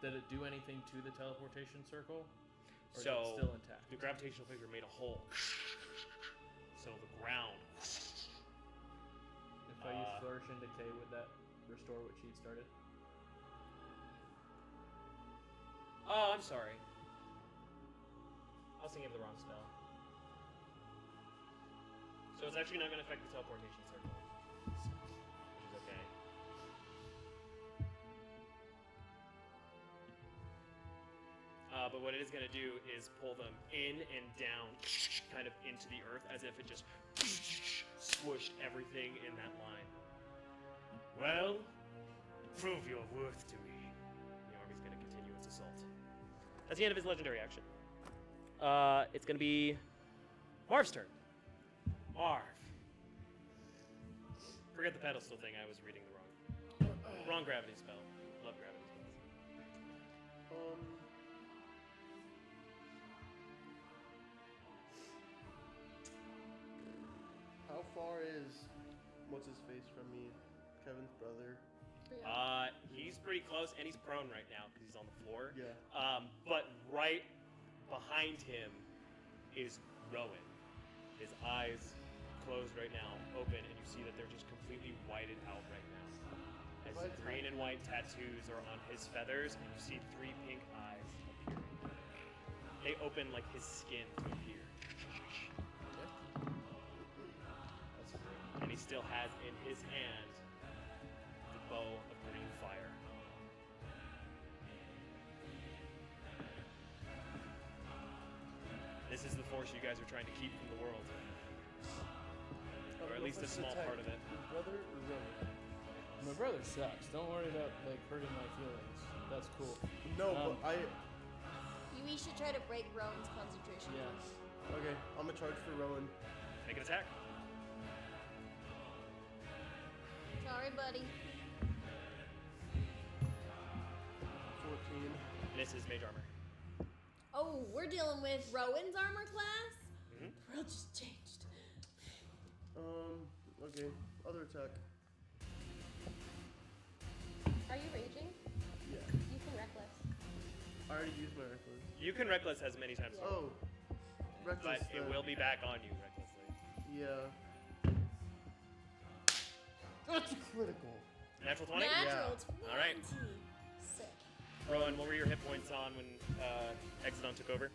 did it do anything to the teleportation circle? Or is So, it still intact? the gravitational fissure made a hole. So the ground. If I use Flourish and Decay, would that restore what she'd started? Oh, I'm sorry. I was thinking of the wrong spell. So it's actually not going to affect the teleportation circle, which is okay. But what it is going to do is pull them in and down, kind of into the earth, as if it just squished everything in that line. Well, prove your worth to me. The army's going to continue its assault. That's the end of his legendary action. It's going to be Marv's turn. Marv. Forget the pedestal thing. I was reading the wrong gravity spell. Love gravity spells. How far is what's his face from me? Kevin's brother. He's pretty close, and he's prone right now because he's on the floor. Yeah. But right behind him is Rowan. His eyes closed right now, open, and you see that they're just completely whited out right now. As the green and white tattoos are on his feathers, and you see 3 pink eyes appearing. They open like his skin to appear. And he still has in his hand the bow of green fire. This is the force you guys are trying to keep from the world. Or at least a small part of it. Brother or Rowan? My brother sucks. Don't worry about like hurting my feelings. That's cool. No, but We should try to break Rowan's concentration. Yeah. Okay, I'm gonna charge for Rowan. Make an attack. Sorry, buddy. 14. Misses mage armor. Oh, we're dealing with Rowan's armor class? Mhm. The world just changed. Okay. Other attack. Are you raging? Yeah. You can reckless. I already used my reckless. You can reckless as many times as you want, Oh. Reckless. but it then. will be back on you recklessly. Yeah. That's a critical. Natural 20? Natural 20. All right. Sick. Rowan, what were your hit points on when Exodon took over?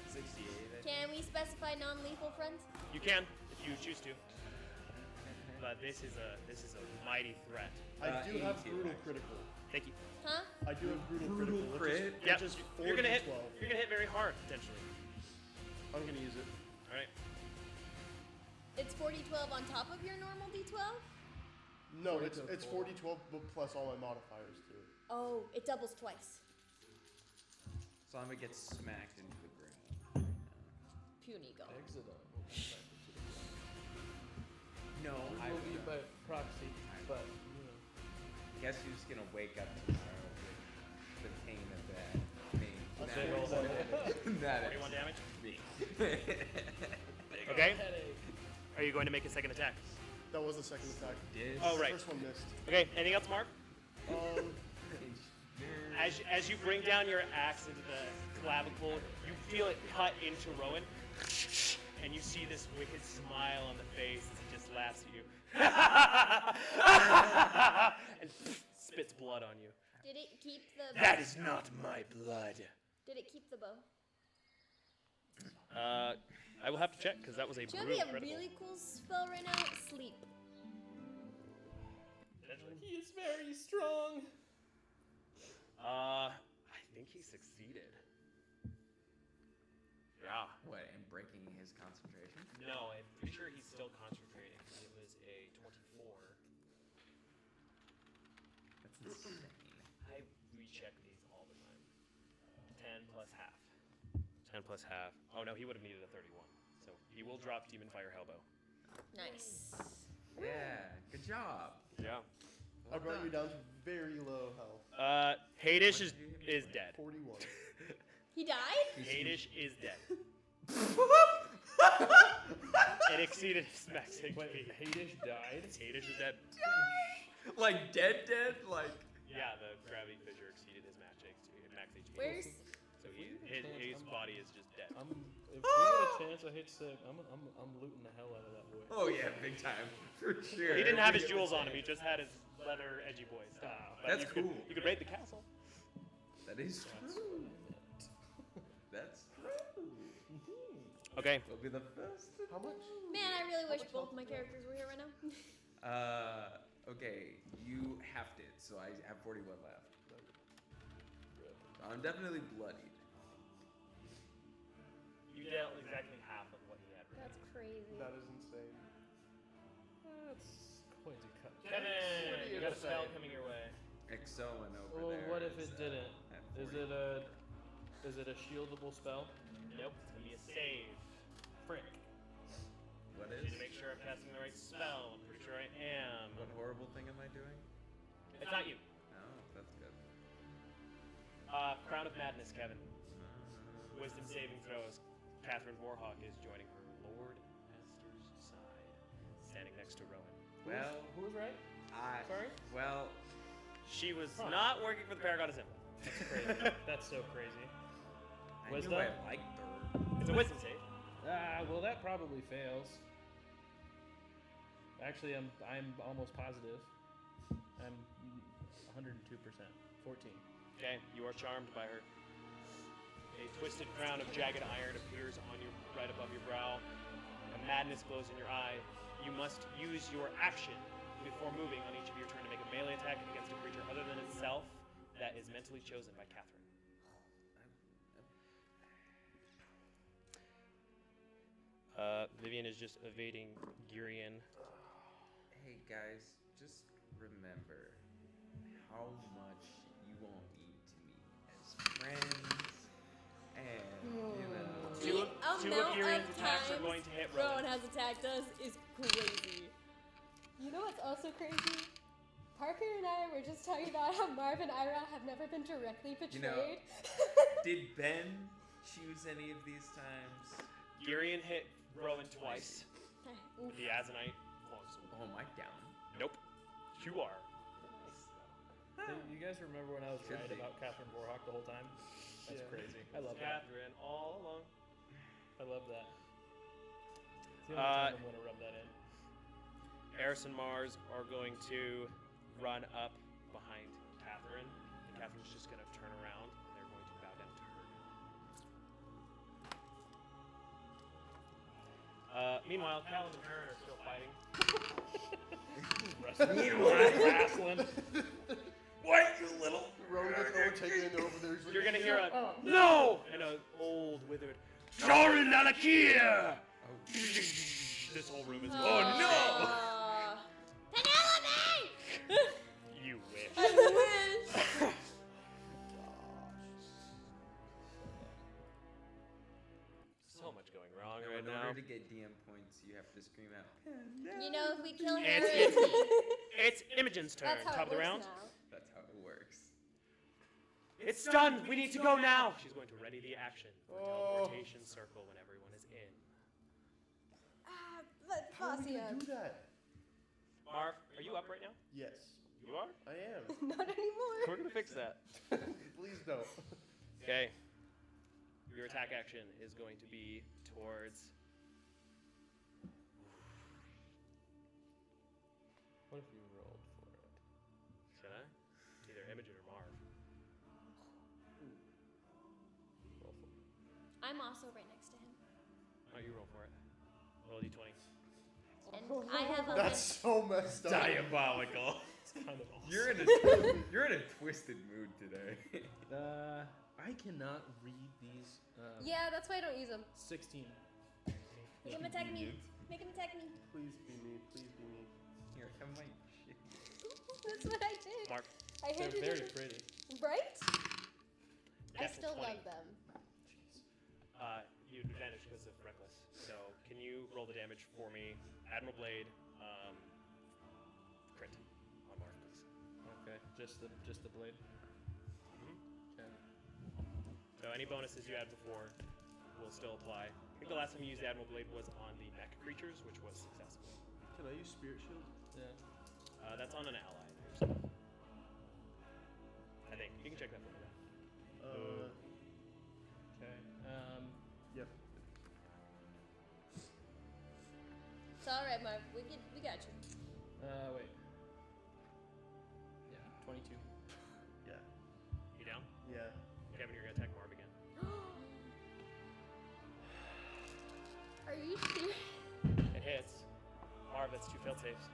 68. I think. Can we specify non-lethal, friends? You can, if you choose to. But this is a mighty threat. I do have 82, brutal actually. critical. Thank you. Huh? I do have brutal Brutal critical. crit? Yeah, Which is you're gonna hit. 12. You're gonna hit very hard potentially. I'm gonna use it. All right. It's 40-12 on top of your normal D12? No, 40 it's to it's 4. 40-12 but plus all my modifiers to it. Oh, it doubles twice. So I'm gonna get smacked into the ground. Puny go. Exodon. No, I will be will. by proxy, but you know. Guess who's gonna wake up tomorrow with the pain of that? Me. Okay, roll That 41 damage. me. Okay. Headache. Are you going to make a second attack? That was the second attack. Oh, right. First one missed. Okay. Anything else, Mark? Um, As you bring down your axe into the clavicle, you feel it cut into Rowan, and you see this wicked smile on the face as he just laughs at you, and spits blood on you. Did it keep the That is not my blood. Did it keep the bow? I will have to check because that was a Do you brutal have a critical. really cool spell right now? Sleep. He is very strong. I think he succeeded. Yeah. What? And breaking his concentration? No, I'm pretty sure he's still concentrating. It was a 24. That's insane. I recheck these all the time. 10 plus half. 10 plus half. Oh no, he would have needed a 31. So he will drop Demon Fire Hellbow. Nice. Yeah. Good job. Yeah. I brought you down to very low health. Hadish is dead. 41. He died? Hadish is dead. It exceeded his max HP. Wait, Hadish died? Hadish is dead. Like dead? Like. Yeah, the gravity fissure exceeded his max HP. Where's So his body is just dead. If we get a chance, I hate to say, I'm looting the hell out of that boy. Oh yeah, big time for sure. He didn't have his jewels on him. He just had his leather edgy boy style. But That's you could- cool. You could raid the castle. That is true. That's true. Okay. Will be the first. How much? Man, I really wish both my characters were here right now. Okay, you halved it, so I have 41 left. I'm definitely bloodied. You dealt exactly half of what he had. That's crazy. That is insane. That's quite a cut. Kevin, you got a spell coming your way. Exoan over Well, there. what if is, it didn't? at Is 40. it a shieldable spell? Nope, it's gonna be a save. Frick. What Just is? need to make sure I'm casting the right spell. I'm pretty sure I am. What horrible thing am I doing? It's not you. Oh, that's good. Crown of Madness, Kevin. Wisdom saving throws. Catherine Warhawk is joining her Lord Master's side, standing next to Rowan. Well, Who was right? I. Sorry? Well, She was not working for the Paragon Assembly. That's crazy. That's so crazy. I Wisdom? knew I liked her. It's a wisdom save. Well, that probably fails. Actually, I'm almost positive. I'm 102%. 14. Okay, you are charmed by her. A twisted crown of jagged iron appears on your right above your brow. A madness glows in your eye. You must use your action before moving on each of your turn to make a melee attack against a creature other than itself that is mentally chosen by Catherine. Vivian is just evading Girian. Hey guys, just remember how much you won't need to meet as friends, and you know. Two of amount Girian's of attacks are times going to hit Rowan Rowan. has attacked us is crazy. You know what's also crazy? Parker and I were just talking about how Marv and Ira have never been directly betrayed. You know, Did Ben choose any of these times? Girian hit Rowan twice. Oof. The Azanite longsword. Oh, am I down? Nope. You are. Hey, you guys remember when I was Could right be. about Catherine Warhawk the whole time? That's Yeah. crazy. I love that. Catherine all along. I love that. It's the only time I'm going to rub that in. Eris and Mars are going to run up behind Catherine, and Catherine's just going to turn around, and they're going to bow down to her. Meanwhile, Cal and Aaron are still fighting. Wrestling. What, you little? Rowan gets overtaken and over there. He's like, You're going to hear a Oh. no and an old withered Sorin Nalakia! Oh, This whole room is Penelope! You wish. I wish. So much going wrong no, right in now. order to get DM points, you have to scream out. You know, if we kill him, It's, it's Imogen's turn. That's how Top of it the works round. now. That's how it works. It's done. We need to go now. She's going to ready the action for a Oh. teleportation circle when everyone is in. But How are we Fassia, gonna do that? Marv, are you up right now? Yes, You are? I am. not anymore. We're gonna fix that. Please don't. Okay. Your attack action is going to be towards. What if you rolled for it? Should I? It's either Imogen or Marv. Roll for it. I'm also right next to him. Why don't you roll for it? Roll a d20. And I have a That's so messed up. Diabolical. It's kind of awesome. You're in a twisted mood today. I cannot read these. Yeah, that's why I don't use them. 16. Make him attack me. Make him attack me. Please be me. Please be me. Here, have my shit. That's what I did. Marv. I They're handed very it. pretty. Right? I Natural still 20. love them. You advantage because of Reckless. So, can you roll the damage for me? Admiral Blade, crit on Marv, please. Okay, just the blade. Okay. So, any bonuses you had before will still apply. I think the last time you used Admiral Blade was on the mech creatures, which was successful. Can I use Spirit Shield? Yeah. That's on an ally. I think. You can check that for me then. Okay. Yep. It's all right, Marv. We got you. Wait. Yeah, 22. Yeah. You down? Yeah. Kevin, you're going to attack Marv again. Are you serious? It hits. Marv, that's 2 failed saves.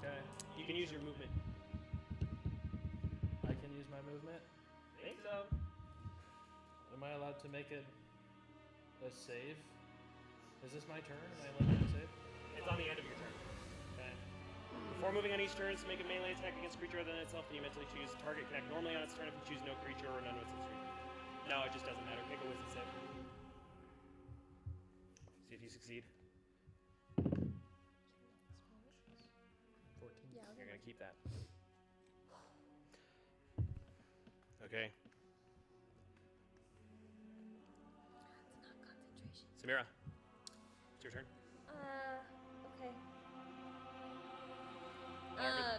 Okay. You can use your movement. I can use my movement. I think so. Am I allowed to make a save? Is this my turn? Am I allowed to make a save? It's on the end of your turn. Okay. Before moving on each turn, to make a melee attack against a creature other than itself, then you mentally choose target can act normally on its turn if you choose no creature or none of its creatures. No, it just doesn't matter. Make a wisdom save. See if you succeed. 14. Yeah. You're gonna keep that. Okay. It's not concentration. Samira, it's your turn. Okay.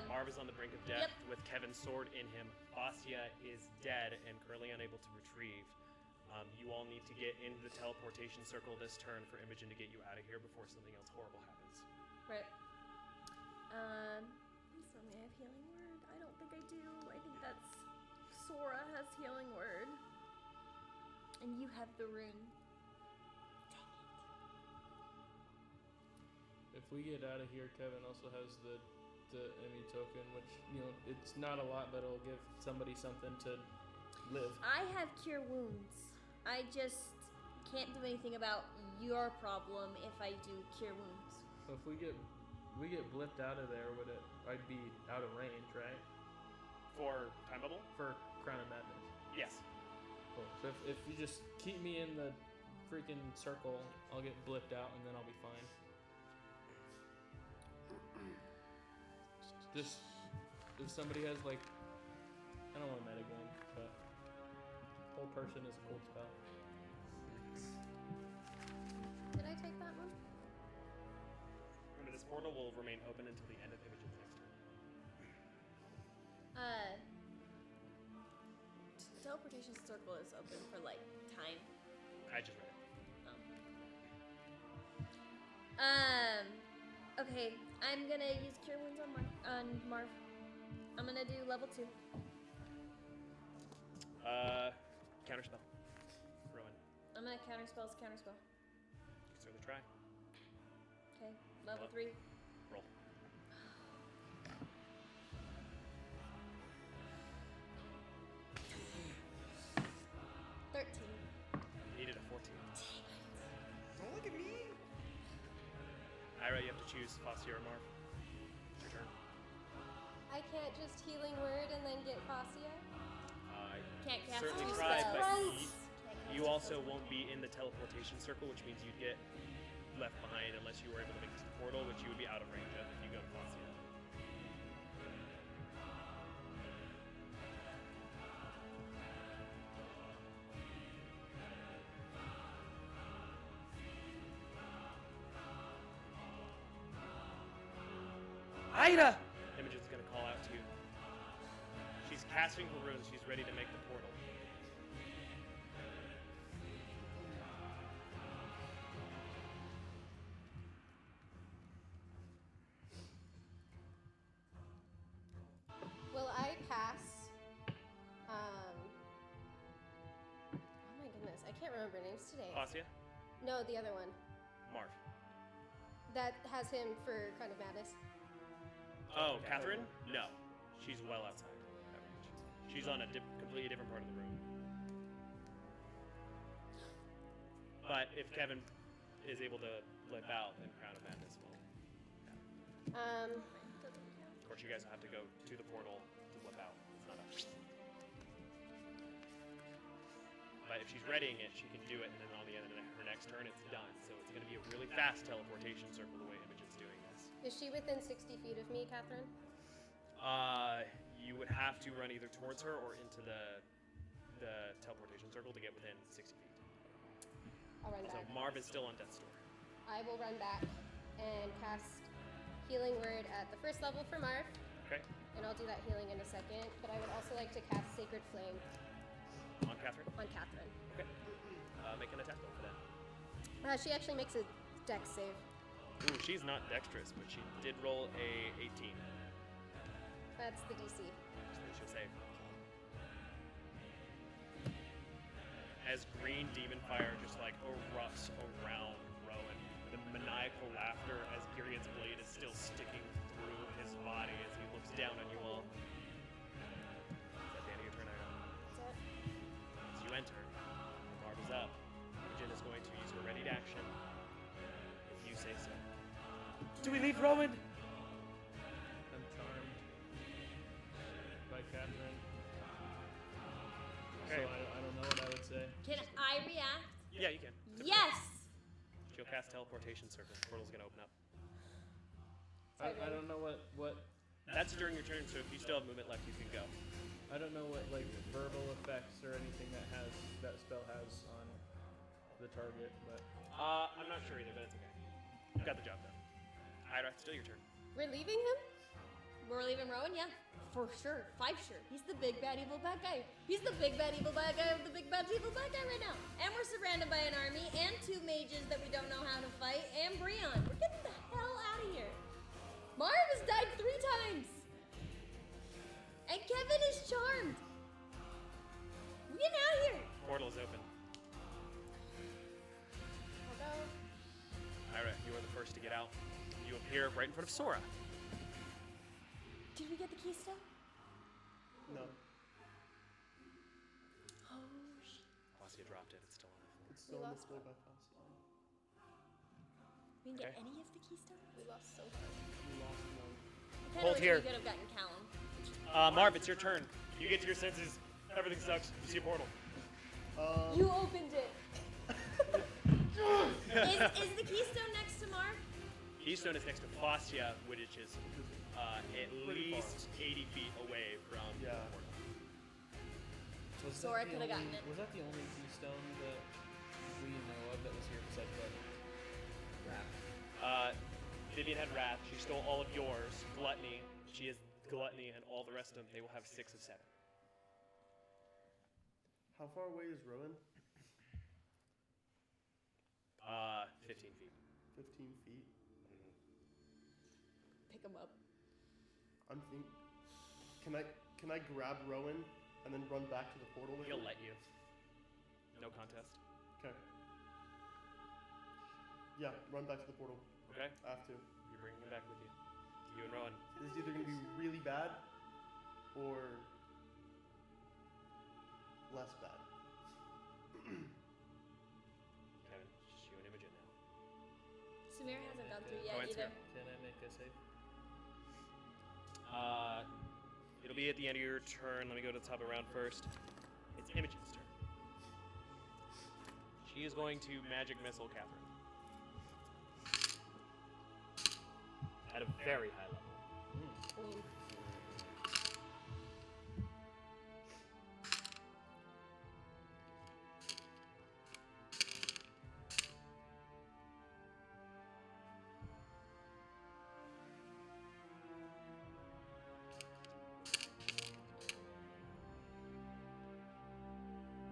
Marv Marv is on the brink of death Yep. with Kevin's sword in him. Fastia is dead and currently unable to retrieve. You all need to get into the teleportation circle this turn for Imogen to get you out of here before something else horrible happens. Right. So may I have healing word? I don't think I do. I think that's Sora has healing word. And you have the rune. If we get out of here, Kevin also has the Emmy token, which, you know, it's not a lot, but it'll give somebody something to live. I have cure wounds. I just can't do anything about your problem if I do cure wounds. So if we get blipped out of there, I'd be out of range, right? For time bubble? For Crown of Madness. Yes. Cool. So if you just keep me in the freaking circle, I'll get blipped out and then I'll be fine. Just if somebody has like, I don't want to metagame, but whole person is a cool spell. Did I take that one? Remember, this portal will remain open until the end of Imogen's next turn. Teleportation circle is open for like time. I just read it. Okay, I'm gonna use cure wounds on Marv. I'm gonna do level 2. Counterspell. Rowan. I'm gonna counterspell. You can certainly try. Okay, level 3. Roll. Needed a 14. Don't look at me. Ira, you have to choose Fastia or Marv. It's your turn. I can't just healing word and then get Fastia. Can't cast Certainly two try, spells. but Right. you also won't be in the teleportation circle, which means you'd get left behind unless you were able to make it to the portal, which you would be out of range of if you go to Fastia. Ida! Imogen's gonna call out to you. She's casting her runes. She's ready to make the portal. Will I pass? Oh my goodness, I can't remember names today. Fastia? No, the other one. Marv. That has him for Crown of Madness. Oh, Catherine? No. She's well outside that range. She's on a completely different part of the room. But if Kevin is able to blip out, then Crown of Madness will. Of course, you guys will have to go to the portal to blip out. It's not up. But if she's readying it, she can do it, and then on the end of her next turn, it's done. So it's going to be a really fast teleportation circle the way Imogen's doing this. Is she within 60 feet of me, Catherine? You would have to run either towards her or into the teleportation circle to get within 60 feet. I'll run So back. Marv is still on death's door. I will run back and cast healing word at the first level for Marv, Okay. and I'll do that healing in a second. But I would also like to cast Sacred Flame On Catherine. on Catherine. Okay. Make an attack roll for that. She actually makes a dex save. Ooh, she's not dexterous, but she did roll a 18. That's the DC. So she'll save. As green demon fire just like erupts around Rowan, the maniacal laughter as Gideon's blade is still sticking through his body as he looks down on you all. Is that the end of your turn, Ira? That's it. As you enter, the Marv is up. Imogen is going to use her ready to action. If you say so. Do we leave Rowan? I'm charmed by Catherine. Okay. So I don't know what I would say. Can I react? Yeah, you can. Yes! She'll cast teleportation circle. The portal's gonna open up. I don't know what That's during your turn, so if you still have movement left, you can go. I don't know what like verbal effects or anything that spell has on the target, but I'm not sure either, but it's okay. You got the job done. Ira, it's still your turn. We're leaving him? We're leaving Rowan? Yeah. For sure. 5 sure. He's the big bad evil bad guy. He's the big bad evil bad guy of the big bad evil bad guy right now. And we're surrounded by an army and 2 mages that we don't know how to fight and Breon. We're getting the hell out of here. Marv has died 3 times. And Kevin is charmed. We're getting out of here. Portal is open. I'll go. Ira, you are the first to get out. You appear right in front of Sora. Did we get the key still? No. Oh, shit. Fassia dropped it. It's still on the floor. It's still on the lost floor one. by Fassi. We didn't get Okay. any of the key still? We lost so far. We lost one. I kinda Hold wish here. We could have gotten Callum. Marv, it's your turn. You get to your senses. Everything sucks. You see a portal. You opened it. Is the keystone next to Marv? Keystone is next to Fascia, which is at Pretty far. least 80 feet away from Yeah. the portal. Was Sora that the coulda gotten only- it. Was that the only keystone that we know of that was here besides that? Vivian had Wrath. She stole all of yours. Gluttony. She is Gluttony, and all the rest of them, they will have 6 of 7. How far away is Rowan? 15 feet. 15 feet. Pick him up. I'm think. Can I grab Rowan and then run back to the portal with He'll him? let you. No contest. Okay. Yeah, run back to the portal. Okay? I have to. You're bringing him back with you. You and Rowan. This is either gonna be really bad or less bad. Okay, just you and Imogen now. Samir hasn't gone through Go yet ahead, either. Samir. Can I make a save? It'll be at the end of your turn. Let me go to the top of the round first. It's Imogen's turn. She is going to magic missile Catherine. At a very high level. Ooh.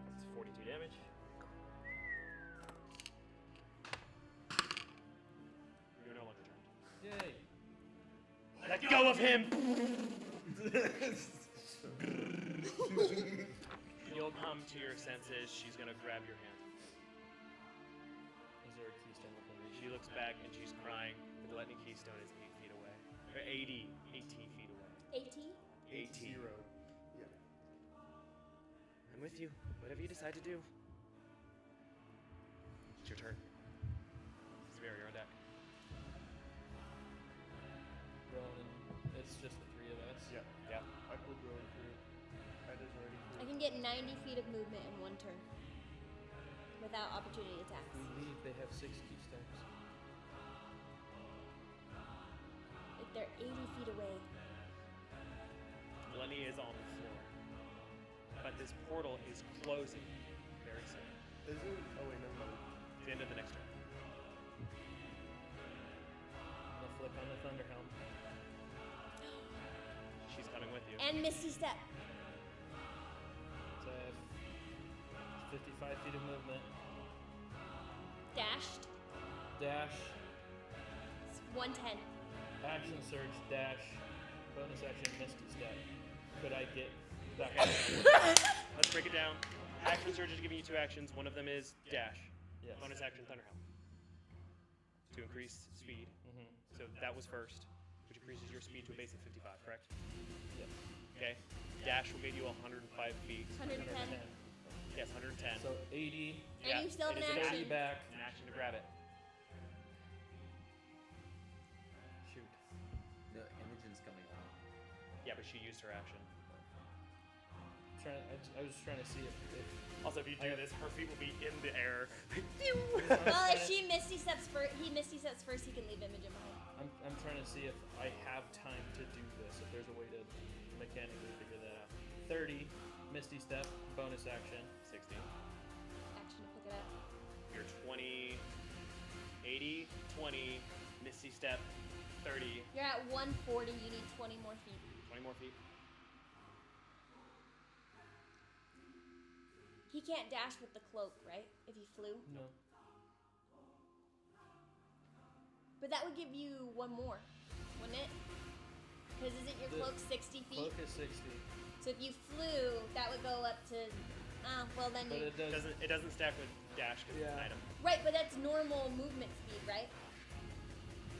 That's 42 damage. You're no longer turned. Yay! Let go of him! You'll come to your senses. She's gonna grab your hand. Is there a keystone within reach? She looks back and she's crying. The Gluttony Keystone is 8 feet away. Or 18 feet away. 18? 18. 0. Yeah. I'm with you. Whatever you decide to do. It's your turn. Samir, you're on deck. Rowan, it's just the 3 of us. Yeah. Yeah. I pulled Rowan through. Ed is already I through. can get 90 feet of movement in 1 turn. Without opportunity attacks. If we leave, they have 6 keystones. Like they're 80 feet away. Gluttony is on the floor. But this portal is closing very soon. Is it? Oh wait, never mind. It's the end of the next turn. I'll flick on the Thunder Helm. She's coming with you. And Misty Step. So I have 55 feet of movement. Dashed. Dash, It's 110. action surge, dash, bonus action, Misty Step. Could I get back? Let's break it down. Action Surge is giving you 2 actions. One of them is dash. Yes. Bonus action Thunderhelm. To increase speed. Mm-hmm. So that was first, which increases your speed to a base of 55, correct? Yep. Okay. Dash will get you 105 feet. 110. Yes, 110. So 80, And you still have it an is action. 30 back. An action to grab it. Shoot. No, Imogen's coming out. Yeah, but she used her action. I was trying to see if Also, if you do this, her feet will be in the air. Well, if she Misty Steps first, he Misty Steps first, he can leave Imogen behind. I'm trying to see if I have time to do this. If there's a way to mechanically figure that out. 30, Misty Step, bonus action. 60. Action to pick it up. You're 20, 80, 20, Misty Step, 30. You're at 140. You need 20 more feet. 20 more feet. He can't dash with the cloak, right? If he flew. No. But that would give you one more, wouldn't it? Because isn't your The cloak 60 feet? Cloak is 60. So if you flew, that would go up to. Well then But you. It doesn't stack with dash because it's an Yeah. item. Right, but that's normal movement speed, right?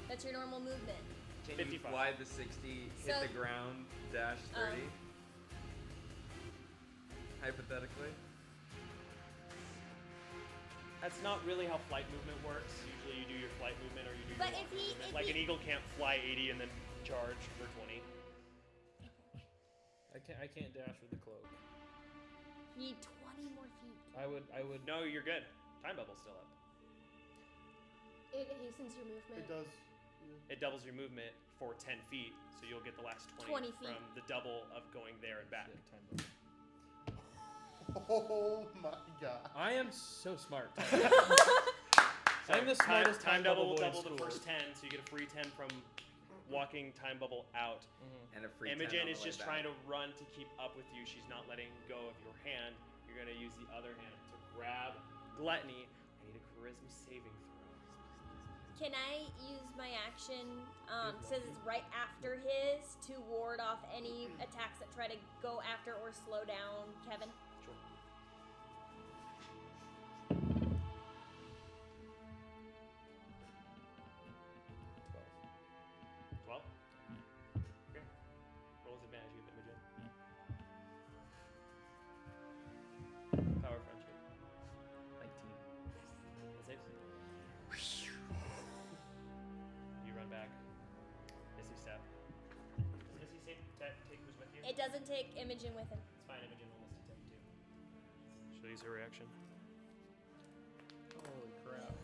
That's your normal movement. Can 55. you fly the 60, hit So- the ground, dash 30? Hypothetically? That's not really how flight movement works. Usually you do your flight movement or you do But your if walking he- movement. if Like he- an eagle can't fly 80 and then charge for 20. I can't dash with the cloak. You need 20 more feet. I would. No, you're good. Time bubble's still up. It hastens your movement. It does. It doubles your movement for 10 feet, so you'll get the last 20 feet. from the double of going there and back. Shit, time bubble. Oh my god. I am so smart. So I'm the smartest time bubble double will boy in double the school. first 10, so you get a free 10 from walking time bubble out. And a free 10 Imogen on the is way just back. trying to run to keep up with you. She's not letting go of your hand. You're going to use the other hand to grab Gluttony. I need a charisma saving throw. Can I use my action, since it's right after his, to ward off any attacks that try to go after or slow down Kevin? Sure. 12? Okay. Roll with advantage with Imogen. Power of friendship. 19. That saves. You run back. Missy step. Does Missy take who's with you? It doesn't take Imogen with him. It's fine, Imogen will Misty step too. She'll use her reaction. Holy crap.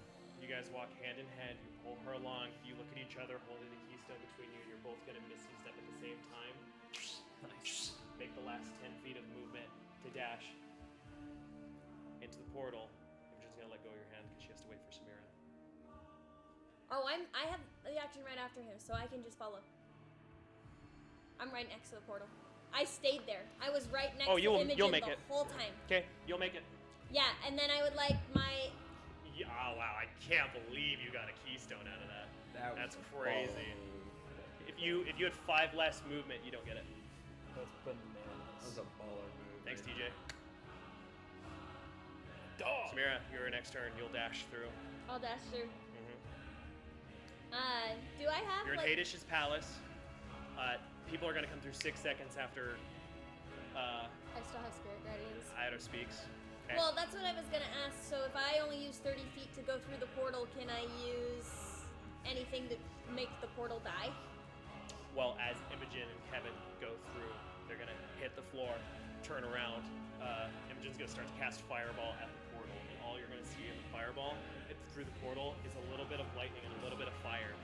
You guys walk hand in hand, you pull her along, you look at each other holding the keystone between you, and you're both gonna Misty step at the same time. Nice. Make the last 10 feet of movement to dash into the portal. Imogen's gonna let go of your hand because she has to wait for Samira. Oh, I have the action right after him, so I can just follow. I'm right next to the portal. I stayed there. I was right next to Imogen you'll make the it. whole time. Okay, you'll make it. Yeah, and then I would like my. Yeah, oh wow, I can't believe you got a keystone out of that. That's crazy. If you had 5 less movement, you don't get it. That's That bananas. was a baller move. Thanks, right TJ. Dog. Samira, your next turn, you'll dash through. I'll dash through. Mm-hmm. Do I have You're in like? Hadish's palace. People are gonna come through 6 seconds after I still have spirit guardians. Ido speaks. Okay. Well, that's what I was gonna ask. So if I only use 30 feet to go through the portal, can I use anything to make the portal die? Well, as Imogen and Kevin go through, they're gonna hit the floor, turn around. Imogen's gonna start to cast fireball at the portal, and all you're gonna see in the fireball through the portal is a little bit of lightning and a little bit of fire.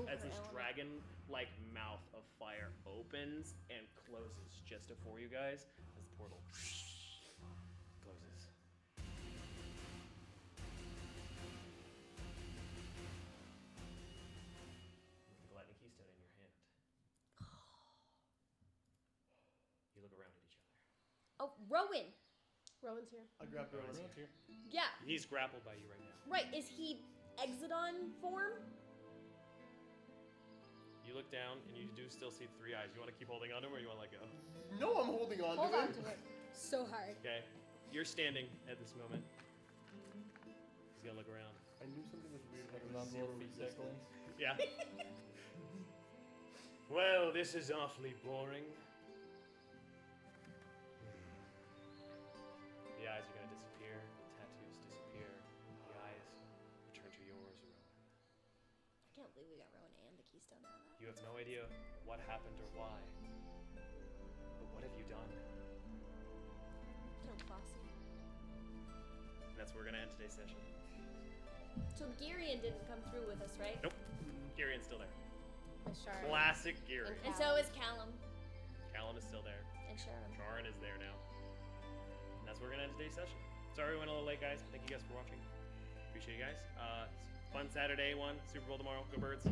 As this dragon-like mouth of fire opens and closes just before you guys, as the portal closes. With the Gluttony keystone in your hand. You look around at each other. Oh, Rowan. Rowan's here. I grabbed her. Everyone's here. Yeah. He's grappled by you right now. Right. Is he Exodon form? You look down and you do still see 3 eyes. You want to keep holding on to him or you want to let go? No, I'm holding on Hold to on it. to it so hard. Okay. You're standing at this moment. He's gonna look around. I knew something was weird. Like Like not zero little feet resistance. tickling. Yeah. Well, this is awfully boring. The eyes are gonna disappear. The tattoos disappear. The eyes return to yours, Rowan. I can't believe we got Rowan and the keystone out of that. You have no idea what happened or why. But what have you done? Killed Fossey. And that's where we're gonna end today's session. So Girion didn't come through with us, right? Nope. Gyrion's still there. The shard. Classic Gyrion. And so is Callum Callum is still there. and Sharon. Sharon is there now. And that's where we're gonna end today's session. Sorry we went a little late, guys. Thank you guys for watching. Appreciate you guys. Fun Saturday one. Super Bowl tomorrow. Go Birds.